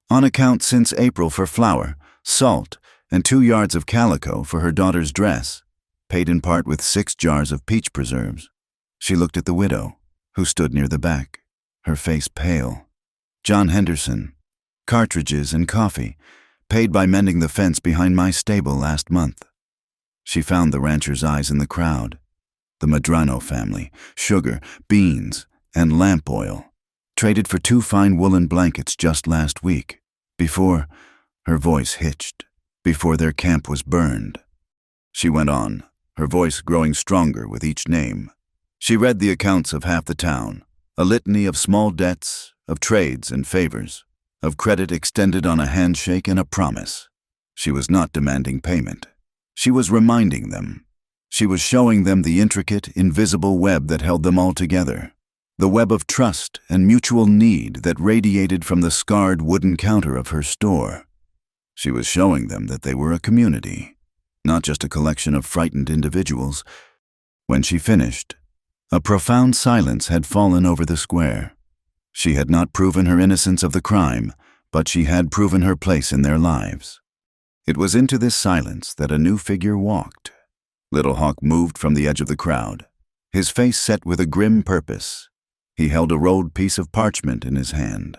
"on account since April for flour, salt, and 2 yards of calico for her daughter's dress, paid in part with 6 jars of peach preserves." She looked at the widow, who stood near the back, her face pale. "John Henderson, cartridges and coffee, paid by mending the fence behind my stable last month." She found the rancher's eyes in the crowd. The Medrano family, sugar, beans, and lamp oil, traded for 2 fine woolen blankets just last week, before, her voice hitched, before their camp was burned. She went on, her voice growing stronger with each name. She read the accounts of half the town, a litany of small debts, of trades and favors, of credit extended on a handshake and a promise. She was not demanding payment. She was reminding them. She was showing them the intricate, invisible web that held them all together, the web of trust and mutual need that radiated from the scarred wooden counter of her store. She was showing them that they were a community, not just a collection of frightened individuals. When she finished, a profound silence had fallen over the square. She had not proven her innocence of the crime, but she had proven her place in their lives. It was into this silence that a new figure walked. Little Hawk moved from the edge of the crowd, his face set with a grim purpose. He held a rolled piece of parchment in his hand.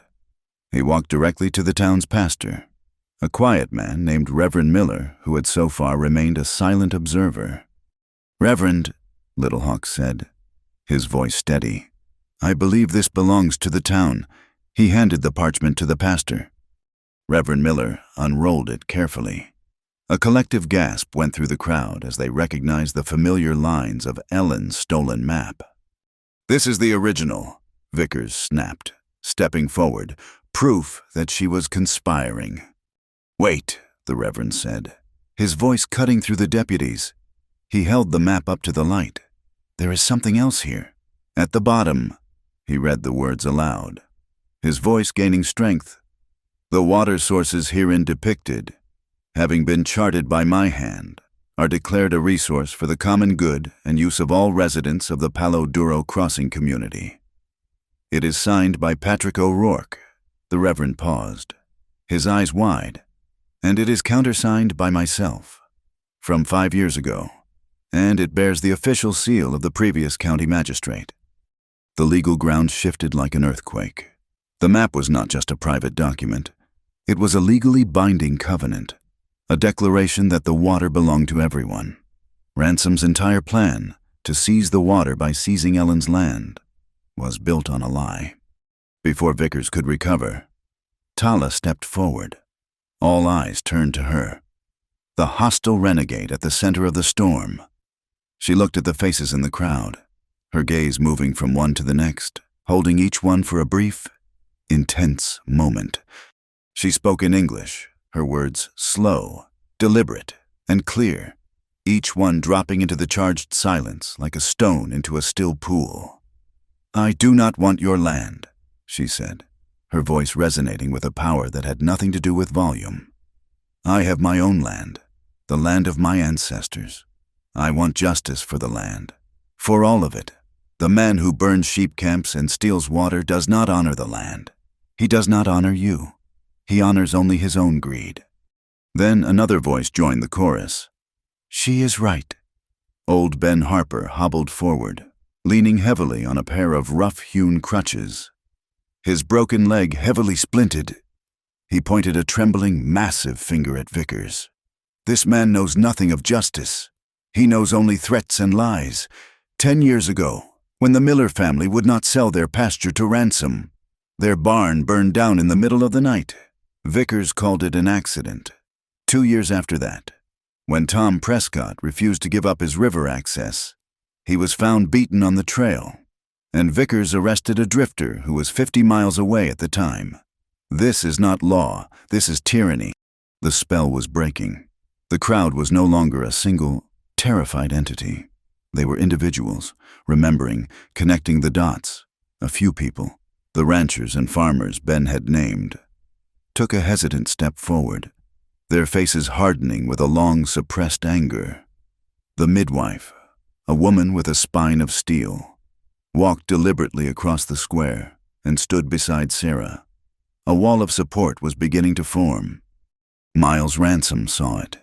He walked directly to the town's pastor, a quiet man named Reverend Miller, who had so far remained a silent observer. "Reverend," Little Hawk said, his voice steady, "I believe this belongs to the town." He handed the parchment to the pastor. Reverend Miller unrolled it carefully. A collective gasp went through the crowd as they recognized the familiar lines of Ellen's stolen map. "This is the original," Vickers snapped, stepping forward, proof that she was conspiring. "Wait," the Reverend said, his voice cutting through the deputies. He held the map up to the light. "There is something else here. At the bottom," he read the words aloud, his voice gaining strength. "The water sources herein depicted, having been charted by my hand, are declared a resource for the common good and use of all residents of the Palo Duro Crossing community. It is signed by Patrick O'Rourke." The Reverend paused, his eyes wide. "And it is countersigned by myself, from 5 years ago, and it bears the official seal of the previous county magistrate." The legal ground shifted like an earthquake. The map was not just a private document. It was a legally binding covenant, a declaration that the water belonged to everyone. Ransom's entire plan, to seize the water by seizing Ellen's land, was built on a lie. Before Vickers could recover, Tala stepped forward. All eyes turned to her, the hostile renegade at the center of the storm. She looked at the faces in the crowd, her gaze moving from one to the next, holding each one for a brief, intense moment. She spoke in English, her words slow, deliberate, and clear, each one dropping into the charged silence like a stone into a still pool. "I do not want your land," she said, her voice resonating with a power that had nothing to do with volume. "I have my own land, the land of my ancestors. I want justice for the land, for all of it. The man who burns sheep camps and steals water does not honor the land. He does not honor you. He honors only his own greed." Then another voice joined the chorus. "She is right." Old Ben Harper hobbled forward, leaning heavily on a pair of rough-hewn crutches. His broken leg heavily splinted. He pointed a trembling, massive finger at Vickers. "This man knows nothing of justice. He knows only threats and lies. 10 years ago, when the Miller family would not sell their pasture to ransom. Their barn burned down in the middle of the night. Vickers called it an accident. 2 years after that, when Tom Prescott refused to give up his river access, he was found beaten on the trail, and Vickers arrested a drifter who was 50 miles away at the time. This is not law, this is tyranny. The spell was breaking. The crowd was no longer a single, terrified entity. They were individuals, remembering, connecting the dots. A few people, the ranchers and farmers Ben had named, took a hesitant step forward, their faces hardening with a long suppressed anger. The midwife, a woman with a spine of steel, walked deliberately across the square and stood beside Sarah. A wall of support was beginning to form. Miles Ransom saw it.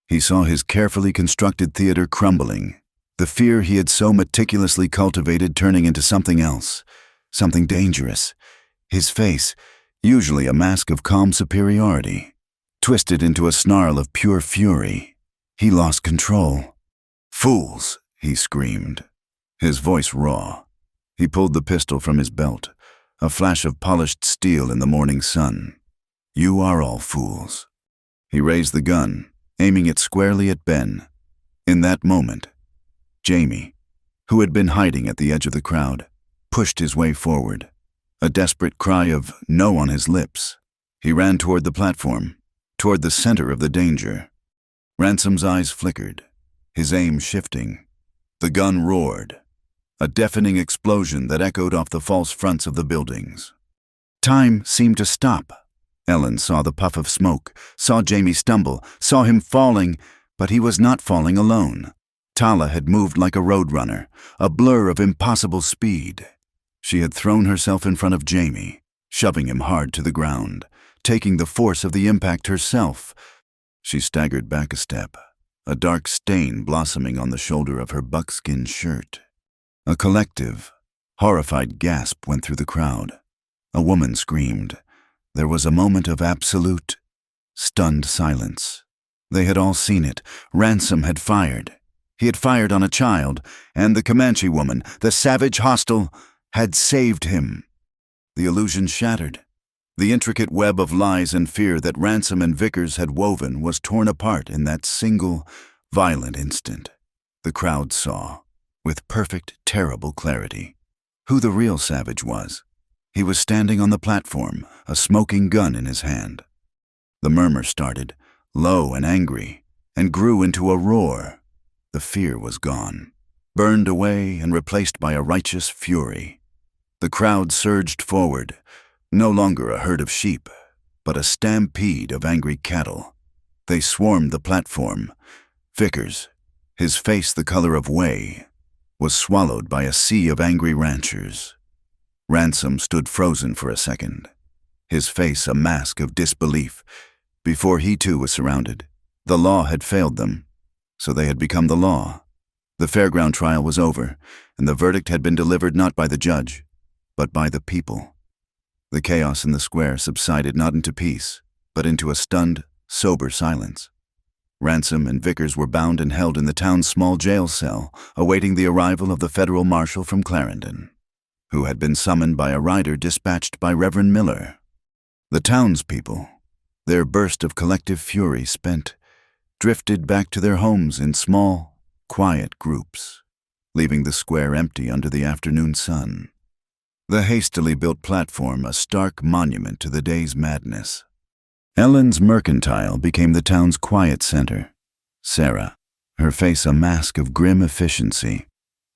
He saw his carefully constructed theater crumbling, the fear he had so meticulously cultivated turning into something else, something dangerous. His face, usually a mask of calm superiority, twisted into a snarl of pure fury. He lost control. "Fools!" he screamed, his voice raw. He pulled the pistol from his belt, a flash of polished steel in the morning sun. "You are all fools." He raised the gun, aiming it squarely at Ben. In that moment, Jamie, who had been hiding at the edge of the crowd, pushed his way forward, a desperate cry of no on his lips. He ran toward the platform, toward the center of the danger. Ransom's eyes flickered, his aim shifting. The gun roared, a deafening explosion that echoed off the false fronts of the buildings. Time seemed to stop. Ellen saw the puff of smoke, saw Jamie stumble, saw him falling, but he was not falling alone. Tala had moved like a roadrunner, a blur of impossible speed. She had thrown herself in front of Jamie, shoving him hard to the ground, taking the force of the impact herself. She staggered back a step, a dark stain blossoming on the shoulder of her buckskin shirt. A collective, horrified gasp went through the crowd. A woman screamed. There was a moment of absolute, stunned silence. They had all seen it. Ransom had fired. He had fired on a child, and the Comanche woman, the savage hostile, had saved him. The illusion shattered. The intricate web of lies and fear that Ransom and Vickers had woven was torn apart in that single, violent instant. The crowd saw, with perfect, terrible clarity, who the real savage was. He was standing on the platform, a smoking gun in his hand. The murmur started, low and angry, and grew into a roar. The fear was gone, burned away and replaced by a righteous fury. The crowd surged forward, no longer a herd of sheep, but a stampede of angry cattle. They swarmed the platform. Vickers, his face the color of whey, was swallowed by a sea of angry ranchers. Ransom stood frozen for a second, his face a mask of disbelief. Before he too was surrounded, the law had failed them, so they had become the law. The fairground trial was over, and the verdict had been delivered not by the judge, but by the people. The chaos in the square subsided not into peace, but into a stunned, sober silence. Ransom and Vickers were bound and held in the town's small jail cell, awaiting the arrival of the federal marshal from Clarendon, who had been summoned by a rider dispatched by Reverend Miller. The townspeople, their burst of collective fury spent, drifted back to their homes in small, quiet groups, leaving the square empty under the afternoon sun. The hastily built platform a stark monument to the day's madness. Ellen's mercantile became the town's quiet center. Sarah, her face a mask of grim efficiency,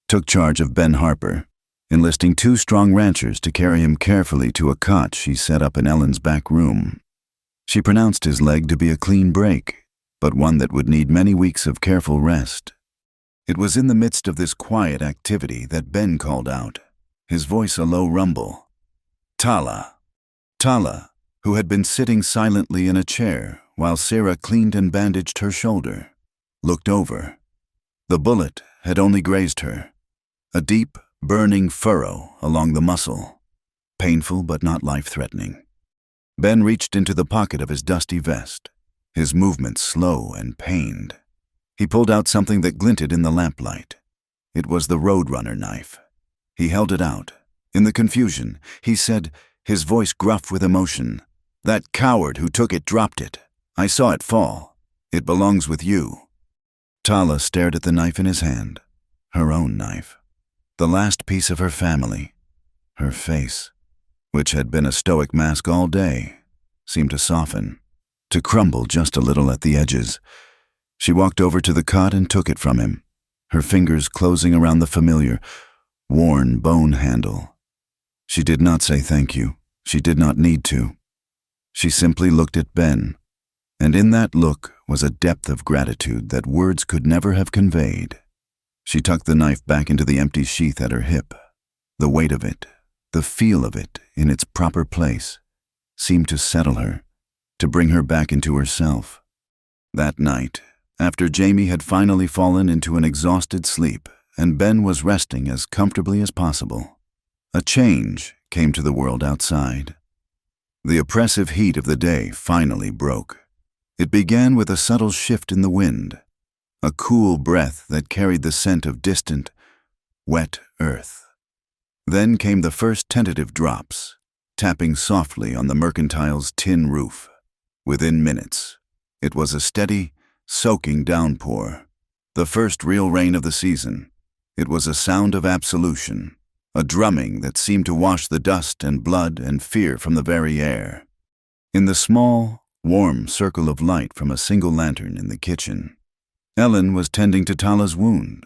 took charge of Ben Harper, enlisting 2 strong ranchers to carry him carefully to a cot she set up in Ellen's back room. She pronounced his leg to be a clean break, but one that would need many weeks of careful rest. It was in the midst of this quiet activity that Ben called out, his voice a low rumble. "Tala." Tala, who had been sitting silently in a chair while Sarah cleaned and bandaged her shoulder, looked over. The bullet had only grazed her, a deep, burning furrow along the muscle, painful but not life-threatening. Ben reached into the pocket of his dusty vest, his movements slow and pained. He pulled out something that glinted in the lamplight. It was the roadrunner knife. He held it out. In the confusion, he said, his voice gruff with emotion, "That coward who took it dropped it. I saw it fall. It belongs with you." Tala stared at the knife in his hand. Her own knife. The last piece of her family. Her face, which had been a stoic mask all day, seemed to soften, to crumble just a little at the edges. She walked over to the cot and took it from him, her fingers closing around the familiar, worn bone handle. She did not say thank you. She did not need to. She simply looked at Ben, and in that look was a depth of gratitude that words could never have conveyed. She tucked the knife back into the empty sheath at her hip. The weight of it, the feel of it in its proper place, seemed to settle her, to bring her back into herself. That night, after Jamie had finally fallen into an exhausted sleep and Ben was resting as comfortably as possible, a change came to the world outside. The oppressive heat of the day finally broke. It began with a subtle shift in the wind, a cool breath that carried the scent of distant, wet earth. Then came the first tentative drops, tapping softly on the mercantile's tin roof. Within minutes, it was a steady, soaking downpour, the first real rain of the season. It was a sound of absolution, a drumming that seemed to wash the dust and blood and fear from the very air. In the small, warm circle of light from a single lantern in the kitchen, Ellen was tending to Tala's wound.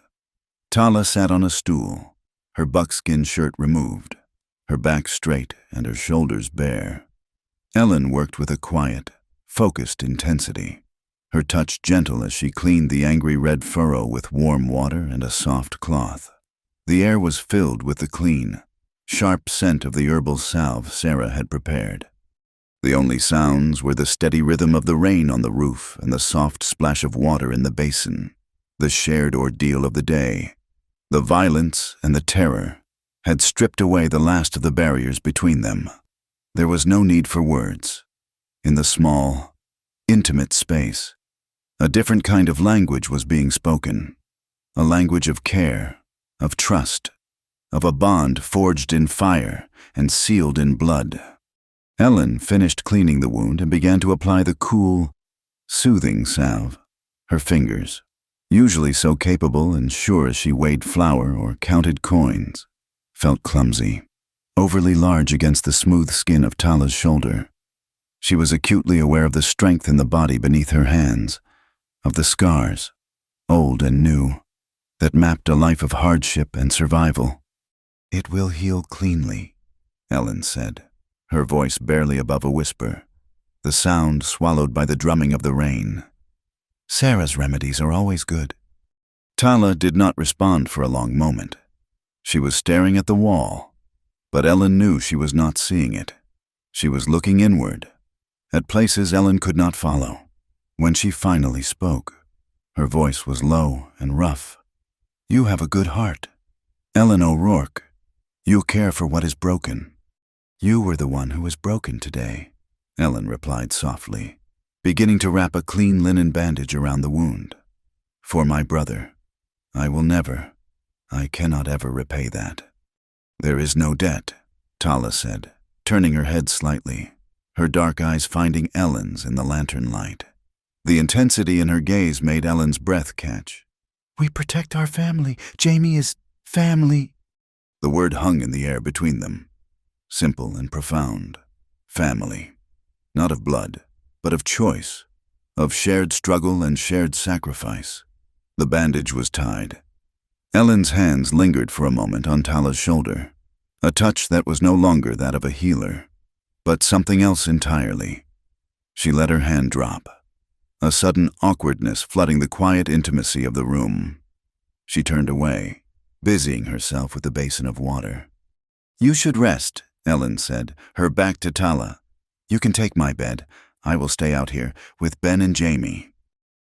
Tala sat on a stool, her buckskin shirt removed, her back straight and her shoulders bare. Ellen worked with a quiet, focused intensity, her touch gentle as she cleaned the angry red furrow with warm water and a soft cloth. The air was filled with the clean, sharp scent of the herbal salve Sarah had prepared. The only sounds were the steady rhythm of the rain on the roof and the soft splash of water in the basin. The shared ordeal of the day, the violence and the terror, had stripped away the last of the barriers between them. There was no need for words. In the small, intimate space, a different kind of language was being spoken, a language of care, of trust, of a bond forged in fire and sealed in blood. Ellen finished cleaning the wound and began to apply the cool, soothing salve. Her fingers, usually so capable and sure as she weighed flour or counted coins, felt clumsy, overly large against the smooth skin of Tala's shoulder. She was acutely aware of the strength in the body beneath her hands, of the scars, old and new, that mapped a life of hardship and survival. "It will heal cleanly," Ellen said, her voice barely above a whisper, the sound swallowed by the drumming of the rain. "Sarah's remedies are always good." Tala did not respond for a long moment. She was staring at the wall, but Ellen knew she was not seeing it. She was looking inward, at places Ellen could not follow. When she finally spoke, her voice was low and rough. "You have a good heart, Ellen O'Rourke. You care for what is broken." "You were the one who was broken today," Ellen replied softly, beginning to wrap a clean linen bandage around the wound. "For my brother, I cannot ever repay that." "There is no debt," Tala said, turning her head slightly, her dark eyes finding Ellen's in the lantern light. The intensity in her gaze made Ellen's breath catch. "We protect our family. Jamie is family." The word hung in the air between them, simple and profound. Family. Not of blood, but of choice, of shared struggle and shared sacrifice. The bandage was tied. Ellen's hands lingered for a moment on Tala's shoulder, a touch that was no longer that of a healer, but something else entirely. She let her hand drop, a sudden awkwardness flooding the quiet intimacy of the room. She turned away, busying herself with the basin of water. "You should rest," Ellen said, her back to Tala. "You can take my bed. I will stay out here with Ben and Jamie."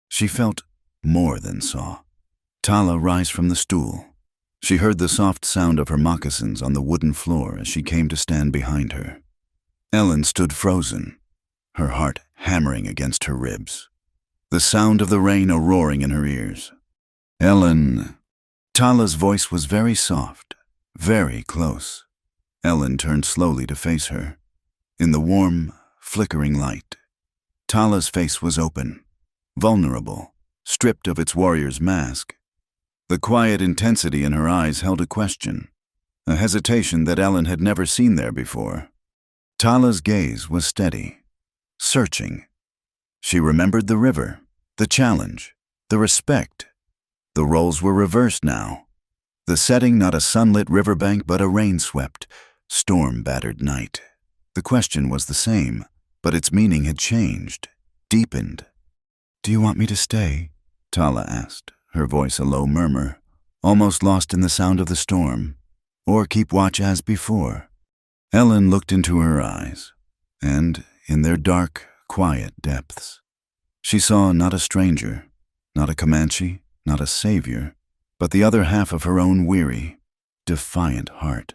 She felt more than saw Tala rise from the stool. She heard the soft sound of her moccasins on the wooden floor as she came to stand behind her. Ellen stood frozen, her heart hammering against her ribs, the sound of the rain a-roaring in her ears. "Ellen." Tala's voice was very soft, very close. Ellen turned slowly to face her. In the warm, flickering light, Tala's face was open, vulnerable, stripped of its warrior's mask. The quiet intensity in her eyes held a question, a hesitation that Ellen had never seen there before. Tala's gaze was steady, searching. She remembered the river, the challenge, the respect. The roles were reversed now. The setting not a sunlit riverbank but a rain-swept, storm-battered night. The question was the same, but its meaning had changed, deepened. "Do you want me to stay?" Tala asked, her voice a low murmur, almost lost in the sound of the storm, "or keep watch as before?" Ellen looked into her eyes, and in their dark, quiet depths, she saw not a stranger, not a Comanche, not a savior, but the other half of her own weary, defiant heart.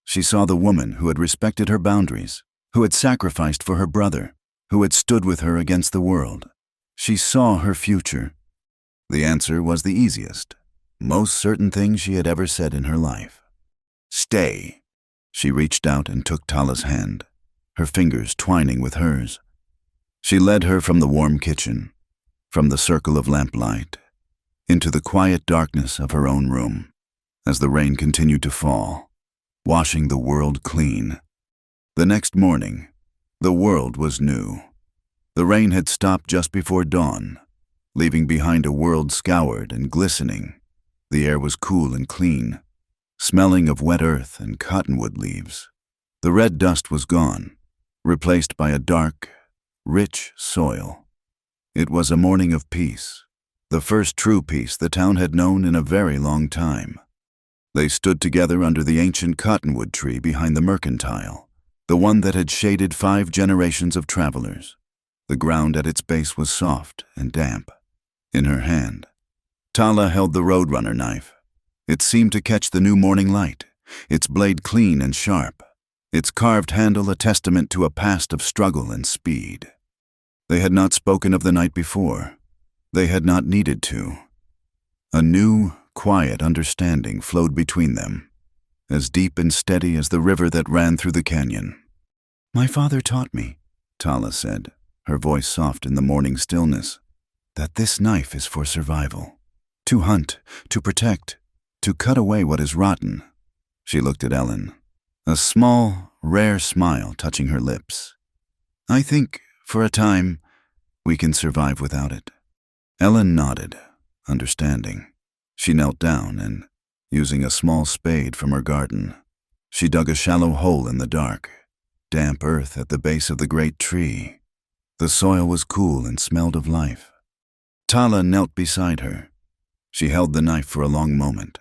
She saw the woman who had respected her boundaries, who had sacrificed for her brother, who had stood with her against the world. She saw her future. The answer was the easiest, most certain thing she had ever said in her life. "Stay." She reached out and took Tala's hand, her fingers twining with hers. She led her from the warm kitchen, from the circle of lamplight, into the quiet darkness of her own room, as the rain continued to fall, washing the world clean. The next morning, the world was new. The rain had stopped just before dawn, leaving behind a world scoured and glistening. The air was cool and clean, smelling of wet earth and cottonwood leaves. The red dust was gone, replaced by a dark, rich soil. It was a morning of peace, the first true peace the town had known in a very long time. They stood together under the ancient cottonwood tree behind the mercantile, the one that had shaded 5 generations of travelers. The ground at its base was soft and damp. In her hand, Tala held the roadrunner knife. It seemed to catch the new morning light, its blade clean and sharp, its carved handle a testament to a past of struggle and speed. They had not spoken of the night before. They had not needed to. A new, quiet understanding flowed between them, as deep and steady as the river that ran through the canyon. "My father taught me," Tala said, her voice soft in the morning stillness, "that this knife is for survival. To hunt, to protect, to cut away what is rotten." She looked at Ellen, a small, rare smile touching her lips. "I think, for a time, we can survive without it." Ellen nodded, understanding. She knelt down and, using a small spade from her garden, she dug a shallow hole in the dark, damp earth at the base of the great tree. The soil was cool and smelled of life. Tala knelt beside her. She held the knife for a long moment,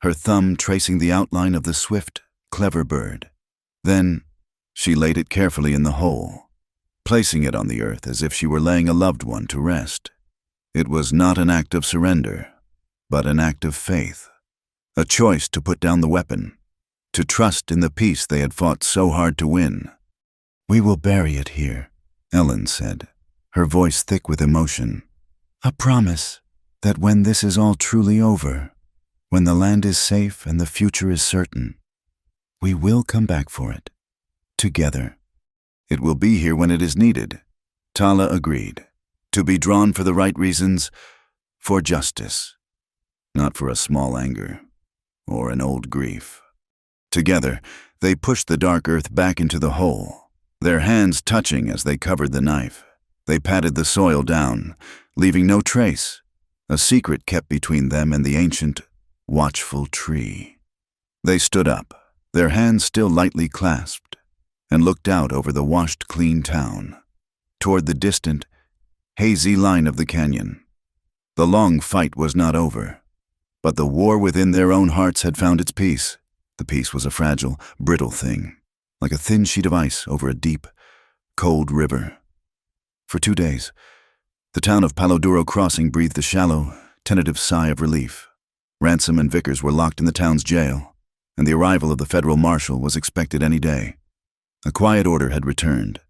her thumb tracing the outline of the swift, clever bird. Then, she laid it carefully in the hole, placing it on the earth as if she were laying a loved one to rest. It was not an act of surrender, but an act of faith, a choice to put down the weapon, to trust in the peace they had fought so hard to win. "We will bury it here," Ellen said, her voice thick with emotion. "A promise that when this is all truly over, when the land is safe and the future is certain, we will come back for it, together." "It will be here when it is needed," Tala agreed. "To be drawn for the right reasons, for justice, not for a small anger or an old grief." Together, they pushed the dark earth back into the hole, their hands touching as they covered the knife. They patted the soil down, leaving no trace, a secret kept between them and the ancient, watchful tree. They stood up, their hands still lightly clasped, and looked out over the washed clean town, toward the distant, hazy line of the canyon. The long fight was not over, but the war within their own hearts had found its peace. The peace was a fragile, brittle thing, like a thin sheet of ice over a deep, cold river. For 2 days, the town of Palo Duro Crossing breathed a shallow, tentative sigh of relief. Ransom and Vickers were locked in the town's jail, and the arrival of the federal marshal was expected any day. A quiet order had returned.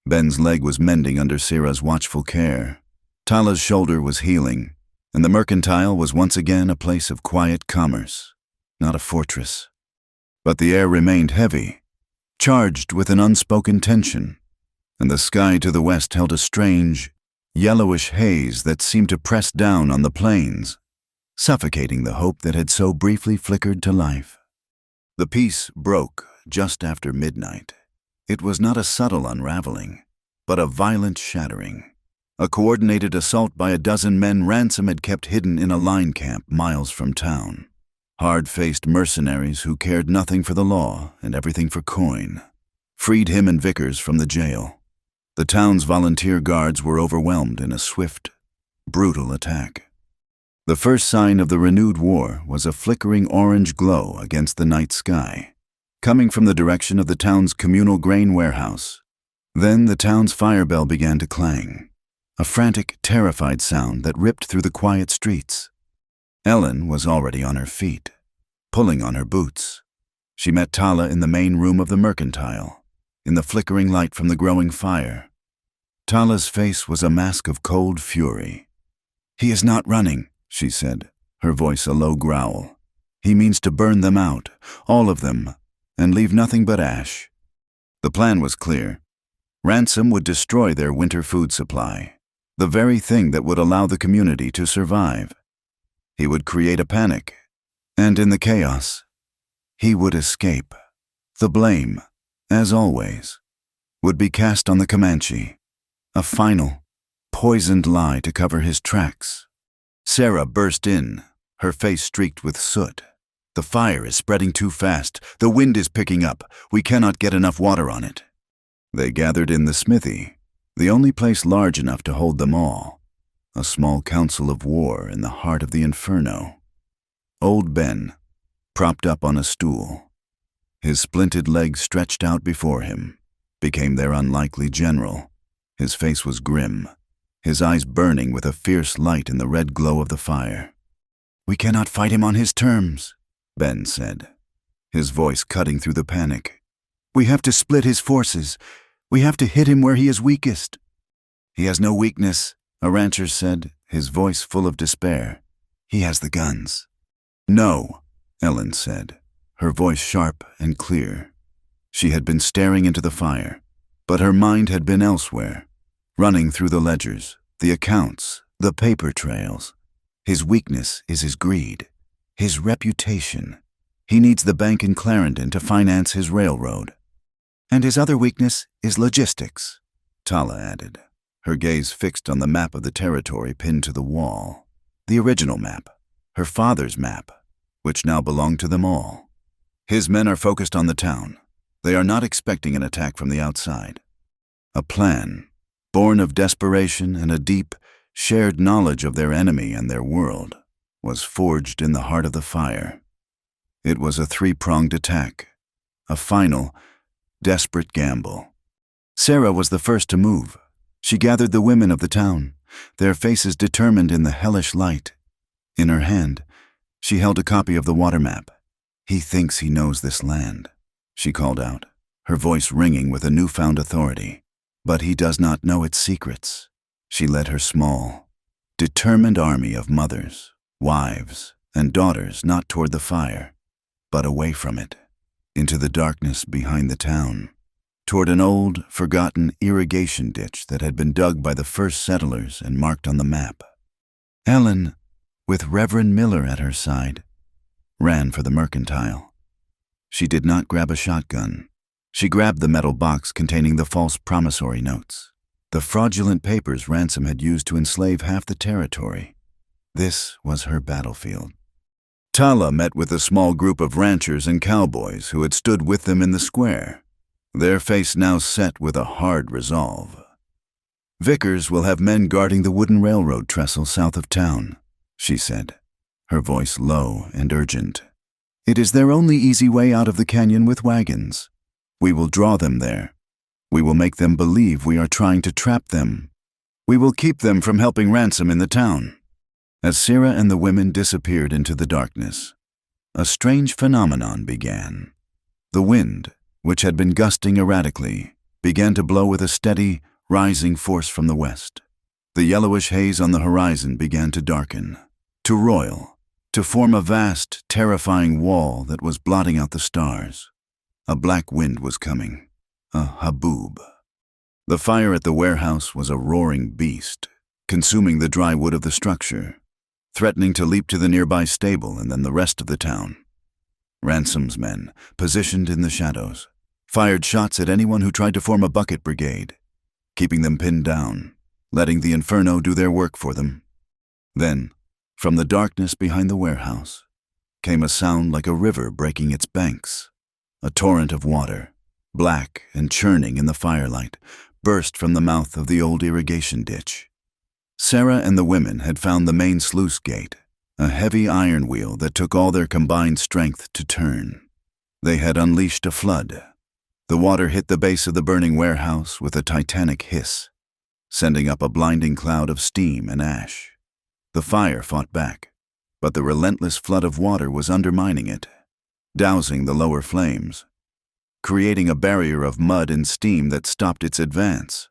Ben's leg was mending under Syrah's watchful care. Tala's shoulder was healing, and the mercantile was once again a place of quiet commerce, not a fortress. But the air remained heavy, charged with an unspoken tension, and the sky to the west held a strange, yellowish haze that seemed to press down on the plains, suffocating the hope that had so briefly flickered to life. The peace broke just after midnight. It was not a subtle unraveling, but a violent shattering. A coordinated assault by a dozen men Ransom had kept hidden in a line camp miles from town. Hard-faced mercenaries who cared nothing for the law and everything for coin, freed him and Vickers from the jail. The town's volunteer guards were overwhelmed in a swift, brutal attack. The first sign of the renewed war was a flickering orange glow against the night sky, coming from the direction of the town's communal grain warehouse. Then the town's fire bell began to clang, a frantic, terrified sound that ripped through the quiet streets. Ellen was already on her feet, pulling on her boots. She met Tala in the main room of the mercantile, in the flickering light from the growing fire. Tala's face was a mask of cold fury. "He is not running," she said, her voice a low growl. "He means to burn them out, all of them, and leave nothing but ash." The plan was clear. Ransom would destroy their winter food supply, the very thing that would allow the community to survive. He would create a panic, and in the chaos, he would escape. The blame, as always, would be cast on the Comanche, a final, poisoned lie to cover his tracks. Sarah burst in, her face streaked with soot. "The fire is spreading too fast. The wind is picking up. We cannot get enough water on it." They gathered in the smithy, the only place large enough to hold them all, a small council of war in the heart of the inferno. Old Ben, propped up on a stool, his splinted legs stretched out before him, became their unlikely general. His face was grim, his eyes burning with a fierce light in the red glow of the fire. "We cannot fight him on his terms," Ben said, his voice cutting through the panic. "We have to split his forces. We have to hit him where he is weakest." "He has no weakness," a rancher said, his voice full of despair. "He has the guns." "No," Ellen said, her voice sharp and clear. She had been staring into the fire, but her mind had been elsewhere, running through the ledgers, the accounts, the paper trails. "His weakness is his greed, his reputation. He needs the bank in Clarendon to finance his railroad. And his other weakness is logistics," Tala added, her gaze fixed on the map of the territory pinned to the wall. The original map, her father's map, which now belonged to them all. "His men are focused on the town. They are not expecting an attack from the outside." A plan, born of desperation and a deep, shared knowledge of their enemy and their world, was forged in the heart of the fire. It was a three-pronged attack, a final, desperate gamble. Sarah was the first to move. She gathered the women of the town, their faces determined in the hellish light. In her hand, she held a copy of the water map. "He thinks he knows this land," she called out, her voice ringing with a newfound authority. "But he does not know its secrets." She led her small, determined army of mothers, wives, and daughters not toward the fire, but away from it, into the darkness behind the town, toward an old, forgotten irrigation ditch that had been dug by the first settlers and marked on the map. Ellen, with Reverend Miller at her side, ran for the mercantile. She did not grab a shotgun. She grabbed the metal box containing the false promissory notes, the fraudulent papers Ransom had used to enslave half the territory. This was her battlefield. Tala met with a small group of ranchers and cowboys who had stood with them in the square, their face now set with a hard resolve. "Vickers will have men guarding the wooden railroad trestle south of town," she said, her voice low and urgent. "It is their only easy way out of the canyon with wagons. We will draw them there. We will make them believe we are trying to trap them. We will keep them from helping Ransom in the town." As Sarah and the women disappeared into the darkness, a strange phenomenon began. The wind, which had been gusting erratically, began to blow with a steady, rising force from the west. The yellowish haze on the horizon began to darken, to roil, to form a vast, terrifying wall that was blotting out the stars. A black wind was coming, a haboob. The fire at the warehouse was a roaring beast, consuming the dry wood of the structure, threatening to leap to the nearby stable and then the rest of the town. Ransom's men, positioned in the shadows, fired shots at anyone who tried to form a bucket brigade, keeping them pinned down, letting the inferno do their work for them. Then, from the darkness behind the warehouse, came a sound like a river breaking its banks. A torrent of water, black and churning in the firelight, burst from the mouth of the old irrigation ditch. Sarah and the women had found the main sluice gate, a heavy iron wheel that took all their combined strength to turn. They had unleashed a flood. The water hit the base of the burning warehouse with a titanic hiss, sending up a blinding cloud of steam and ash. The fire fought back, but the relentless flood of water was undermining it, dousing the lower flames, creating a barrier of mud and steam that stopped its advance.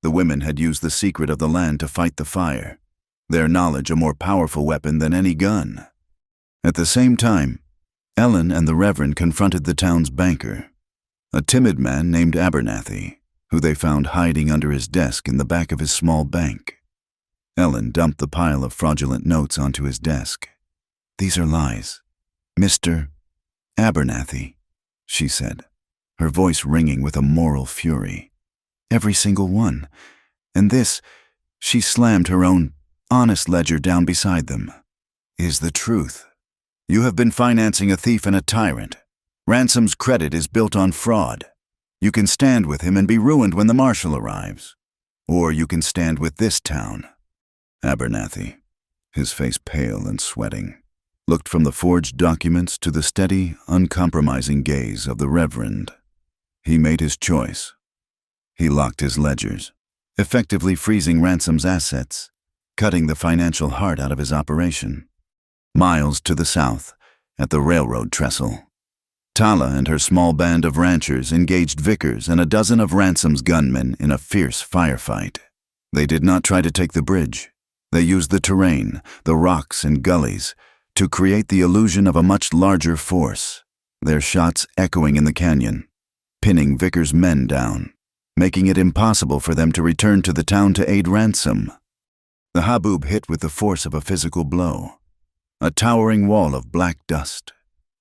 The women had used the secret of the land to fight the fire, their knowledge a more powerful weapon than any gun. At the same time, Ellen and the Reverend confronted the town's banker, a timid man named Abernathy, who they found hiding under his desk in the back of his small bank. Ellen dumped the pile of fraudulent notes onto his desk. "These are lies, Mr. Abernathy," she said, her voice ringing with a moral fury. "Every single one. And this," she slammed her own honest ledger down beside them, "is the truth. You have been financing a thief and a tyrant. Ransom's credit is built on fraud. You can stand with him and be ruined when the marshal arrives. Or you can stand with this town." Abernathy, his face pale and sweating, looked from the forged documents to the steady, uncompromising gaze of the Reverend. He made his choice. He locked his ledgers, effectively freezing Ransom's assets, cutting the financial heart out of his operation. Miles to the south, at the railroad trestle, Tala and her small band of ranchers engaged Vickers and a dozen of Ransom's gunmen in a fierce firefight. They did not try to take the bridge. They used the terrain, the rocks and gullies, to create the illusion of a much larger force, their shots echoing in the canyon, pinning Vickers' men down, making it impossible for them to return to the town to aid Ransom. The haboob hit with the force of a physical blow. A towering wall of black dust,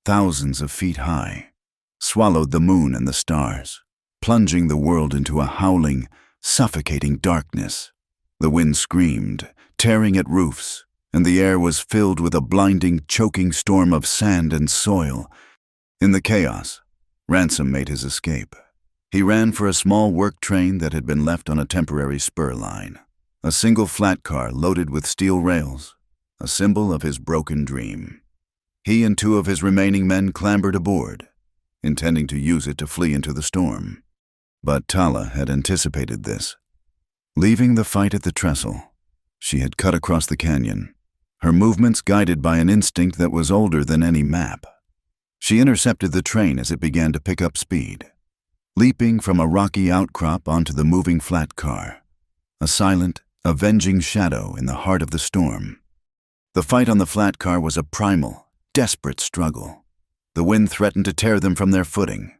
thousands of feet high, swallowed the moon and the stars, plunging the world into a howling, suffocating darkness. The wind screamed, tearing at roofs, and the air was filled with a blinding, choking storm of sand and soil. In the chaos, Ransom made his escape. He ran for a small work train that had been left on a temporary spur line, a single flat car loaded with steel rails, a symbol of his broken dream. He and two of his remaining men clambered aboard, intending to use it to flee into the storm. But Tala had anticipated this. Leaving the fight at the trestle, she had cut across the canyon, her movements guided by an instinct that was older than any map. She intercepted the train as it began to pick up speed, leaping from a rocky outcrop onto the moving flat car, a silent, avenging shadow in the heart of the storm. The fight on the flat car was a primal, desperate struggle. The wind threatened to tear them from their footing,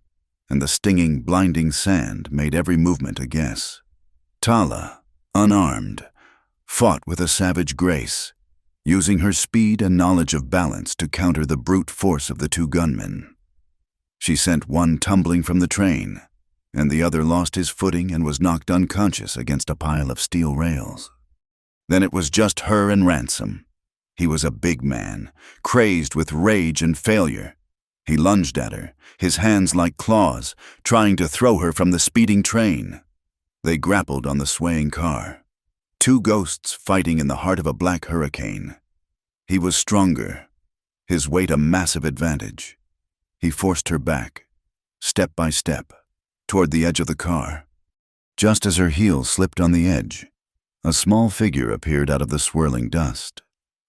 and the stinging, blinding sand made every movement a guess. Tala, unarmed, fought with a savage grace, using her speed and knowledge of balance to counter the brute force of the two gunmen. She sent one tumbling from the train, and the other lost his footing and was knocked unconscious against a pile of steel rails. Then it was just her and Ransom. He was a big man, crazed with rage and failure. He lunged at her, his hands like claws, trying to throw her from the speeding train. They grappled on the swaying car, two ghosts fighting in the heart of a black hurricane. He was stronger, his weight a massive advantage. He forced her back, step by step, toward the edge of the car. Just as her heel slipped on the edge, a small figure appeared out of the swirling dust,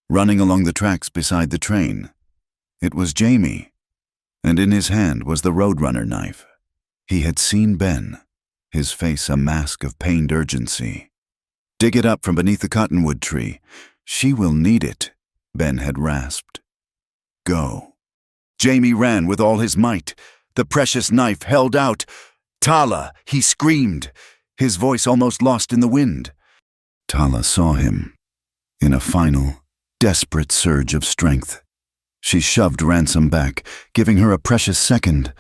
running along the tracks beside the train. It was Jamie, and in his hand was the Roadrunner knife. He had seen Ben, his face a mask of pained urgency. "Dig it up from beneath the cottonwood tree. She will need it," Ben had rasped. go. Jamie ran with all his might, the precious knife held out. "Tala!" he screamed, his voice almost lost in the wind. Tala saw him. In a final, desperate surge of strength, she shoved Ransom back, giving her a precious second.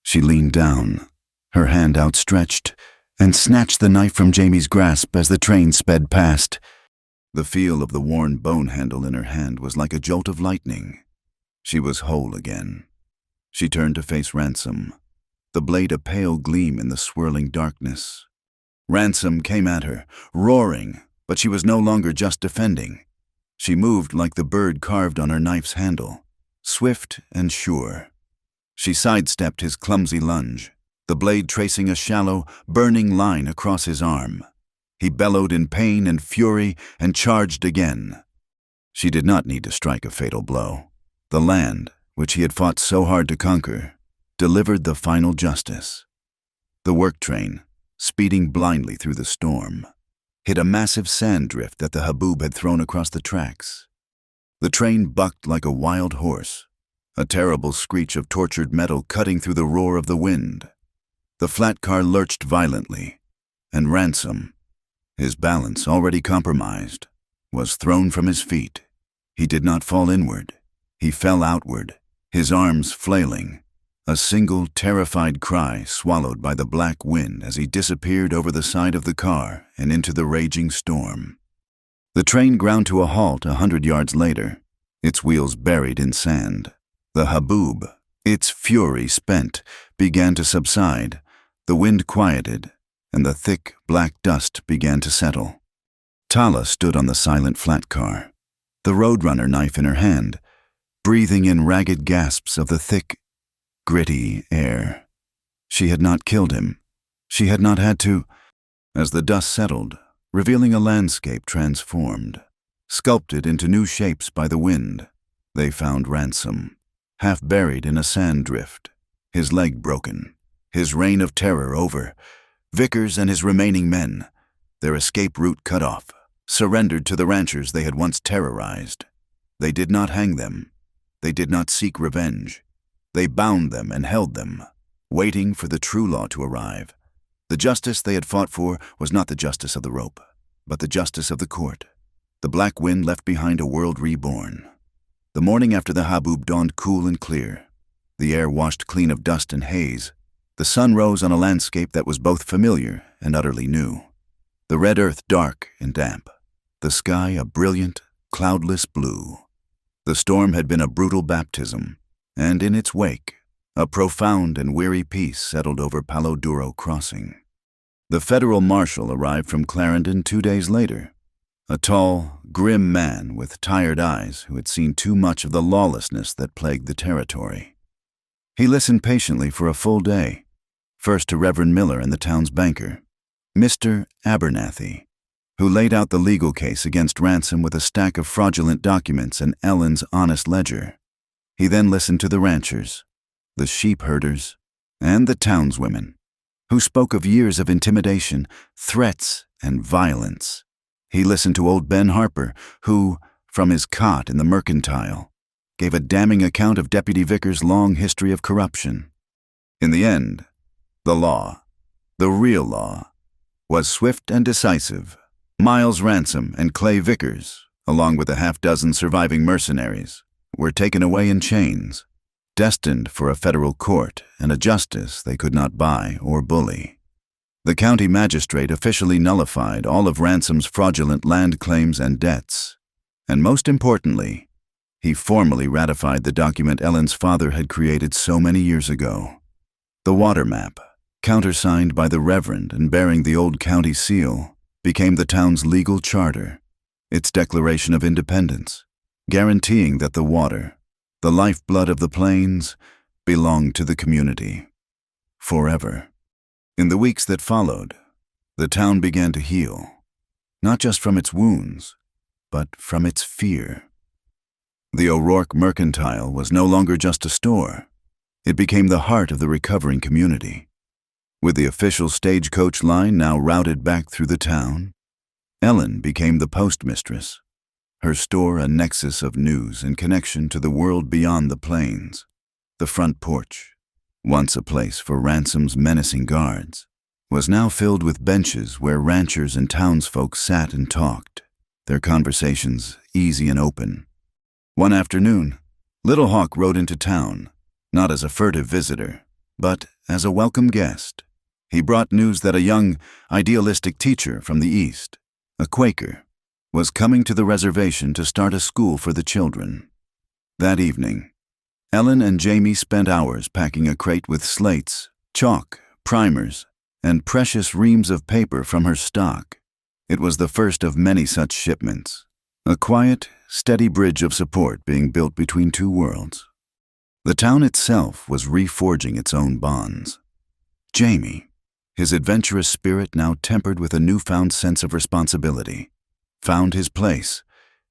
She leaned down, her hand outstretched, and snatched the knife from Jamie's grasp as the train sped past. The feel of the worn bone handle in her hand was like a jolt of lightning. She was whole again. She turned to face Ransom, the blade a pale gleam in the swirling darkness. Ransom came at her, roaring, but she was no longer just defending. She moved like the bird carved on her knife's handle, swift and sure. She sidestepped his clumsy lunge, the blade tracing a shallow, burning line across his arm. He bellowed in pain and fury and charged again. She did not need to strike a fatal blow. The land, which he had fought so hard to conquer, delivered the final justice. The work train, speeding blindly through the storm, hit a massive sand drift that the haboob had thrown across the tracks. The train bucked like a wild horse, a terrible screech of tortured metal cutting through the roar of the wind. The flat car lurched violently, and Ransom, his balance already compromised, was thrown from his feet. He did not fall inward. He fell outward, his arms flailing, a single terrified cry swallowed by the black wind as he disappeared over the side of the car and into the raging storm. The train ground to a halt 100 yards later, its wheels buried in sand. The haboob, its fury spent, began to subside. The wind quieted, and the thick, black dust began to settle. Tala stood on the silent flat car, the roadrunner knife in her hand, breathing in ragged gasps of the thick, gritty air. She had not killed him. She had not had to. As the dust settled, revealing a landscape transformed, sculpted into new shapes by the wind, they found Ransom, half buried in a sand drift, his leg broken, his reign of terror over. Vickers and his remaining men, their escape route cut off, surrendered to the ranchers they had once terrorized. They did not hang them. They did not seek revenge. They bound them and held them, waiting for the true law to arrive. The justice they had fought for was not the justice of the rope, but the justice of the court. The black wind left behind a world reborn. The morning after the haboob dawned cool and clear. The air washed clean of dust and haze. The sun rose on a landscape that was both familiar and utterly new. The red earth dark and damp. The sky a brilliant, cloudless blue. The storm had been a brutal baptism, and in its wake, a profound and weary peace settled over Palo Duro Crossing. The federal marshal arrived from Clarendon 2 days later, a tall, grim man with tired eyes who had seen too much of the lawlessness that plagued the territory. He listened patiently for a full day, first to Reverend Miller and the town's banker, Mr. Abernathy, who laid out the legal case against Ransom with a stack of fraudulent documents and Ellen's honest ledger. He then listened to the ranchers, the sheep herders, and the townswomen, who spoke of years of intimidation, threats, and violence. He listened to old Ben Harper, who, from his cot in the Mercantile, gave a damning account of Deputy Vickers' long history of corruption. In the end, the law, the real law, was swift and decisive. Miles Ransom and Clay Vickers, along with a half-dozen surviving mercenaries, were taken away in chains, destined for a federal court and a justice they could not buy or bully. The county magistrate officially nullified all of Ransom's fraudulent land claims and debts, and most importantly, he formally ratified the document Ellen's father had created so many years ago. The water map, countersigned by the Reverend and bearing the old county seal, became the town's legal charter, its declaration of independence, guaranteeing that the water, the lifeblood of the plains, belonged to the community forever. In the weeks that followed, the town began to heal, not just from its wounds, but from its fear. The O'Rourke Mercantile was no longer just a store. It became the heart of the recovering community. With the official stagecoach line now routed back through the town, Ellen became the postmistress, her store a nexus of news and connection to the world beyond the plains. The front porch, once a place for Ransom's menacing guards, was now filled with benches where ranchers and townsfolk sat and talked, their conversations easy and open. One afternoon, Little Hawk rode into town, not as a furtive visitor, but as a welcome guest. He brought news that a young, idealistic teacher from the East, a Quaker, was coming to the reservation to start a school for the children. That evening, Ellen and Jamie spent hours packing a crate with slates, chalk, primers, and precious reams of paper from her stock. It was the first of many such shipments, a quiet, steady bridge of support being built between two worlds. The town itself was reforging its own bonds. Jamie, his adventurous spirit now tempered with a newfound sense of responsibility, found his place.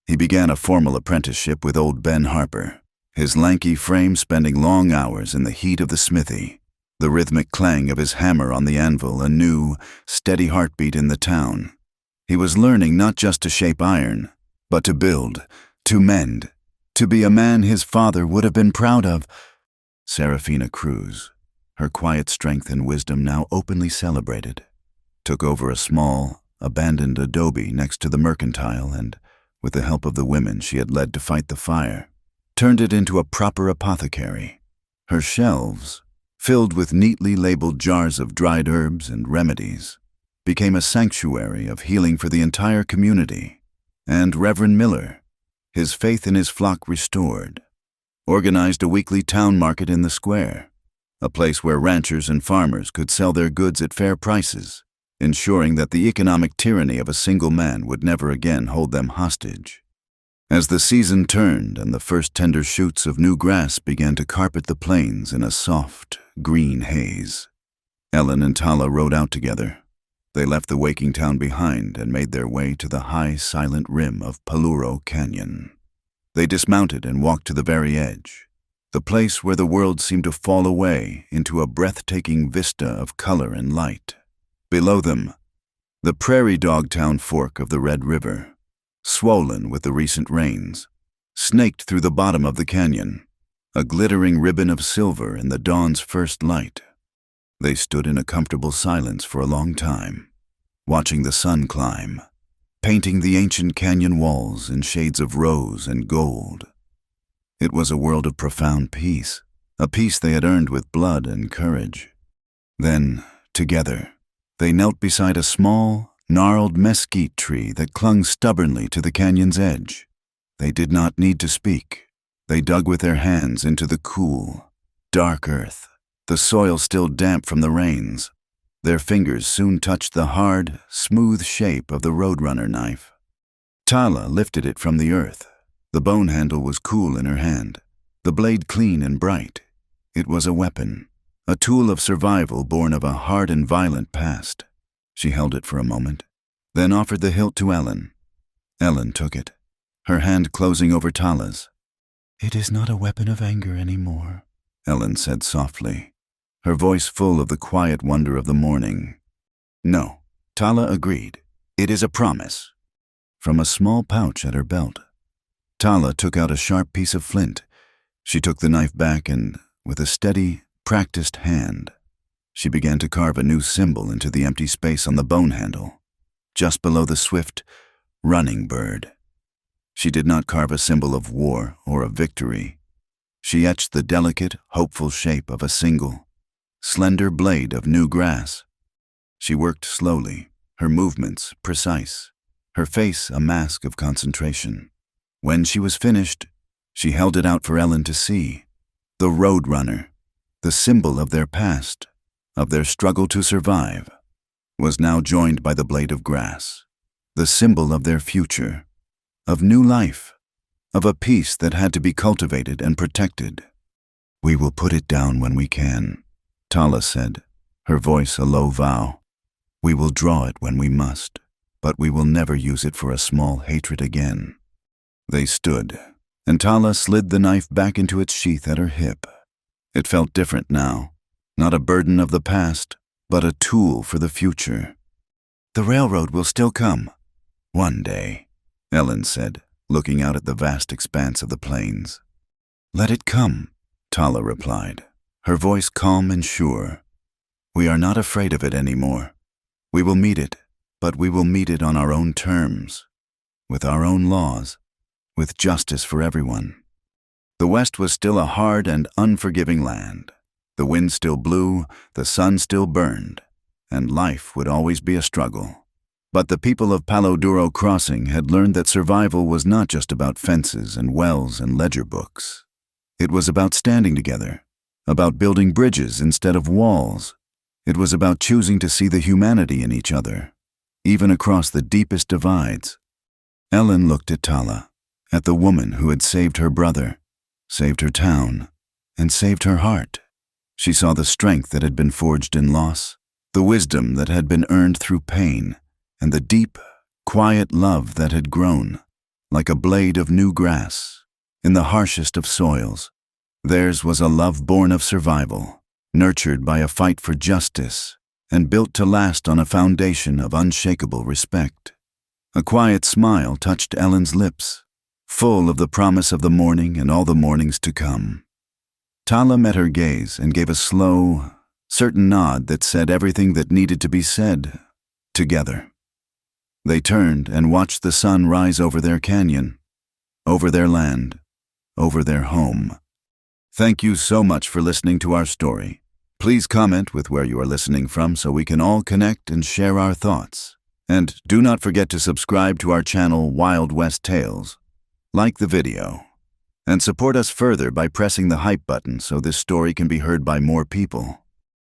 He began a formal apprenticeship with old Ben Harper, his lanky frame spending long hours in the heat of the smithy, the rhythmic clang of his hammer on the anvil a new, steady heartbeat in the town. He was learning not just to shape iron, but to build, to mend, to be a man his father would have been proud of. Serafina Cruz, her quiet strength and wisdom now openly celebrated, took over a small, abandoned adobe next to the mercantile and, with the help of the women she had led to fight the fire, turned it into a proper apothecary. Her shelves, filled with neatly labeled jars of dried herbs and remedies, became a sanctuary of healing for the entire community. And Reverend Miller, his faith in his flock restored, organized a weekly town market in the square, a place where ranchers and farmers could sell their goods at fair prices, ensuring that the economic tyranny of a single man would never again hold them hostage. As the season turned and the first tender shoots of new grass began to carpet the plains in a soft, green haze, Ellen and Tala rode out together. They left the waking town behind and made their way to the high, silent rim of Paluro Canyon. They dismounted and walked to the very edge, the place where the world seemed to fall away into a breathtaking vista of color and light. Below them, the prairie dog town fork of the Red River, swollen with the recent rains, snaked through the bottom of the canyon, a glittering ribbon of silver in the dawn's first light. They stood in a comfortable silence for a long time, watching the sun climb, painting the ancient canyon walls in shades of rose and gold. It was a world of profound peace, a peace they had earned with blood and courage. Then, together, they knelt beside a small, gnarled mesquite tree that clung stubbornly to the canyon's edge. They did not need to speak. They dug with their hands into the cool, dark earth, the soil still damp from the rains. Their fingers soon touched the hard, smooth shape of the roadrunner knife. Tala lifted it from the earth. The bone handle was cool in her hand, the blade clean and bright. It was a weapon, a tool of survival born of a hard and violent past. She held it for a moment, then offered the hilt to Ellen. Ellen took it, her hand closing over Tala's. "It is not a weapon of anger anymore," Ellen said softly, her voice full of the quiet wonder of the morning. "No," Tala agreed. "It is a promise." From a small pouch at her belt, Tala took out a sharp piece of flint. She took the knife back and, with a steady, practiced hand, she began to carve a new symbol into the empty space on the bone handle, just below the swift, running bird. She did not carve a symbol of war or of victory. She etched the delicate, hopeful shape of a single, slender blade of new grass. She worked slowly, her movements precise, her face a mask of concentration. When she was finished, she held it out for Ellen to see. The roadrunner, the symbol of their past, of their struggle to survive, was now joined by the blade of grass, the symbol of their future, of new life, of a peace that had to be cultivated and protected. "We will put it down when we can," Tala said, her voice a low vow. "We will draw it when we must, but we will never use it for a small hatred again." They stood, and Tala slid the knife back into its sheath at her hip. It felt different now, not a burden of the past, but a tool for the future. "The railroad will still come, one day," Ellen said, looking out at the vast expanse of the plains. "Let it come," Tala replied, her voice calm and sure. "We are not afraid of it anymore. We will meet it, but we will meet it on our own terms, with our own laws, with justice for everyone." The West was still a hard and unforgiving land. The wind still blew, the sun still burned, and life would always be a struggle. But the people of Palo Duro Crossing had learned that survival was not just about fences and wells and ledger books. It was about standing together, about building bridges instead of walls. It was about choosing to see the humanity in each other, even across the deepest divides. Ellen looked at Tala, at the woman who had saved her brother, saved her town, and saved her heart. She saw the strength that had been forged in loss, the wisdom that had been earned through pain, and the deep, quiet love that had grown, like a blade of new grass, in the harshest of soils. Theirs was a love born of survival, nurtured by a fight for justice, and built to last on a foundation of unshakable respect. A quiet smile touched Ellen's lips, full of the promise of the morning and all the mornings to come. Tala met her gaze and gave a slow, certain nod that said everything that needed to be said, together. They turned and watched the sun rise over their canyon, over their land, over their home. Thank you so much for listening to our story. Please comment with where you are listening from so we can all connect and share our thoughts. And do not forget to subscribe to our channel Wild West Tales, like the video, and support us further by pressing the hype button so this story can be heard by more people.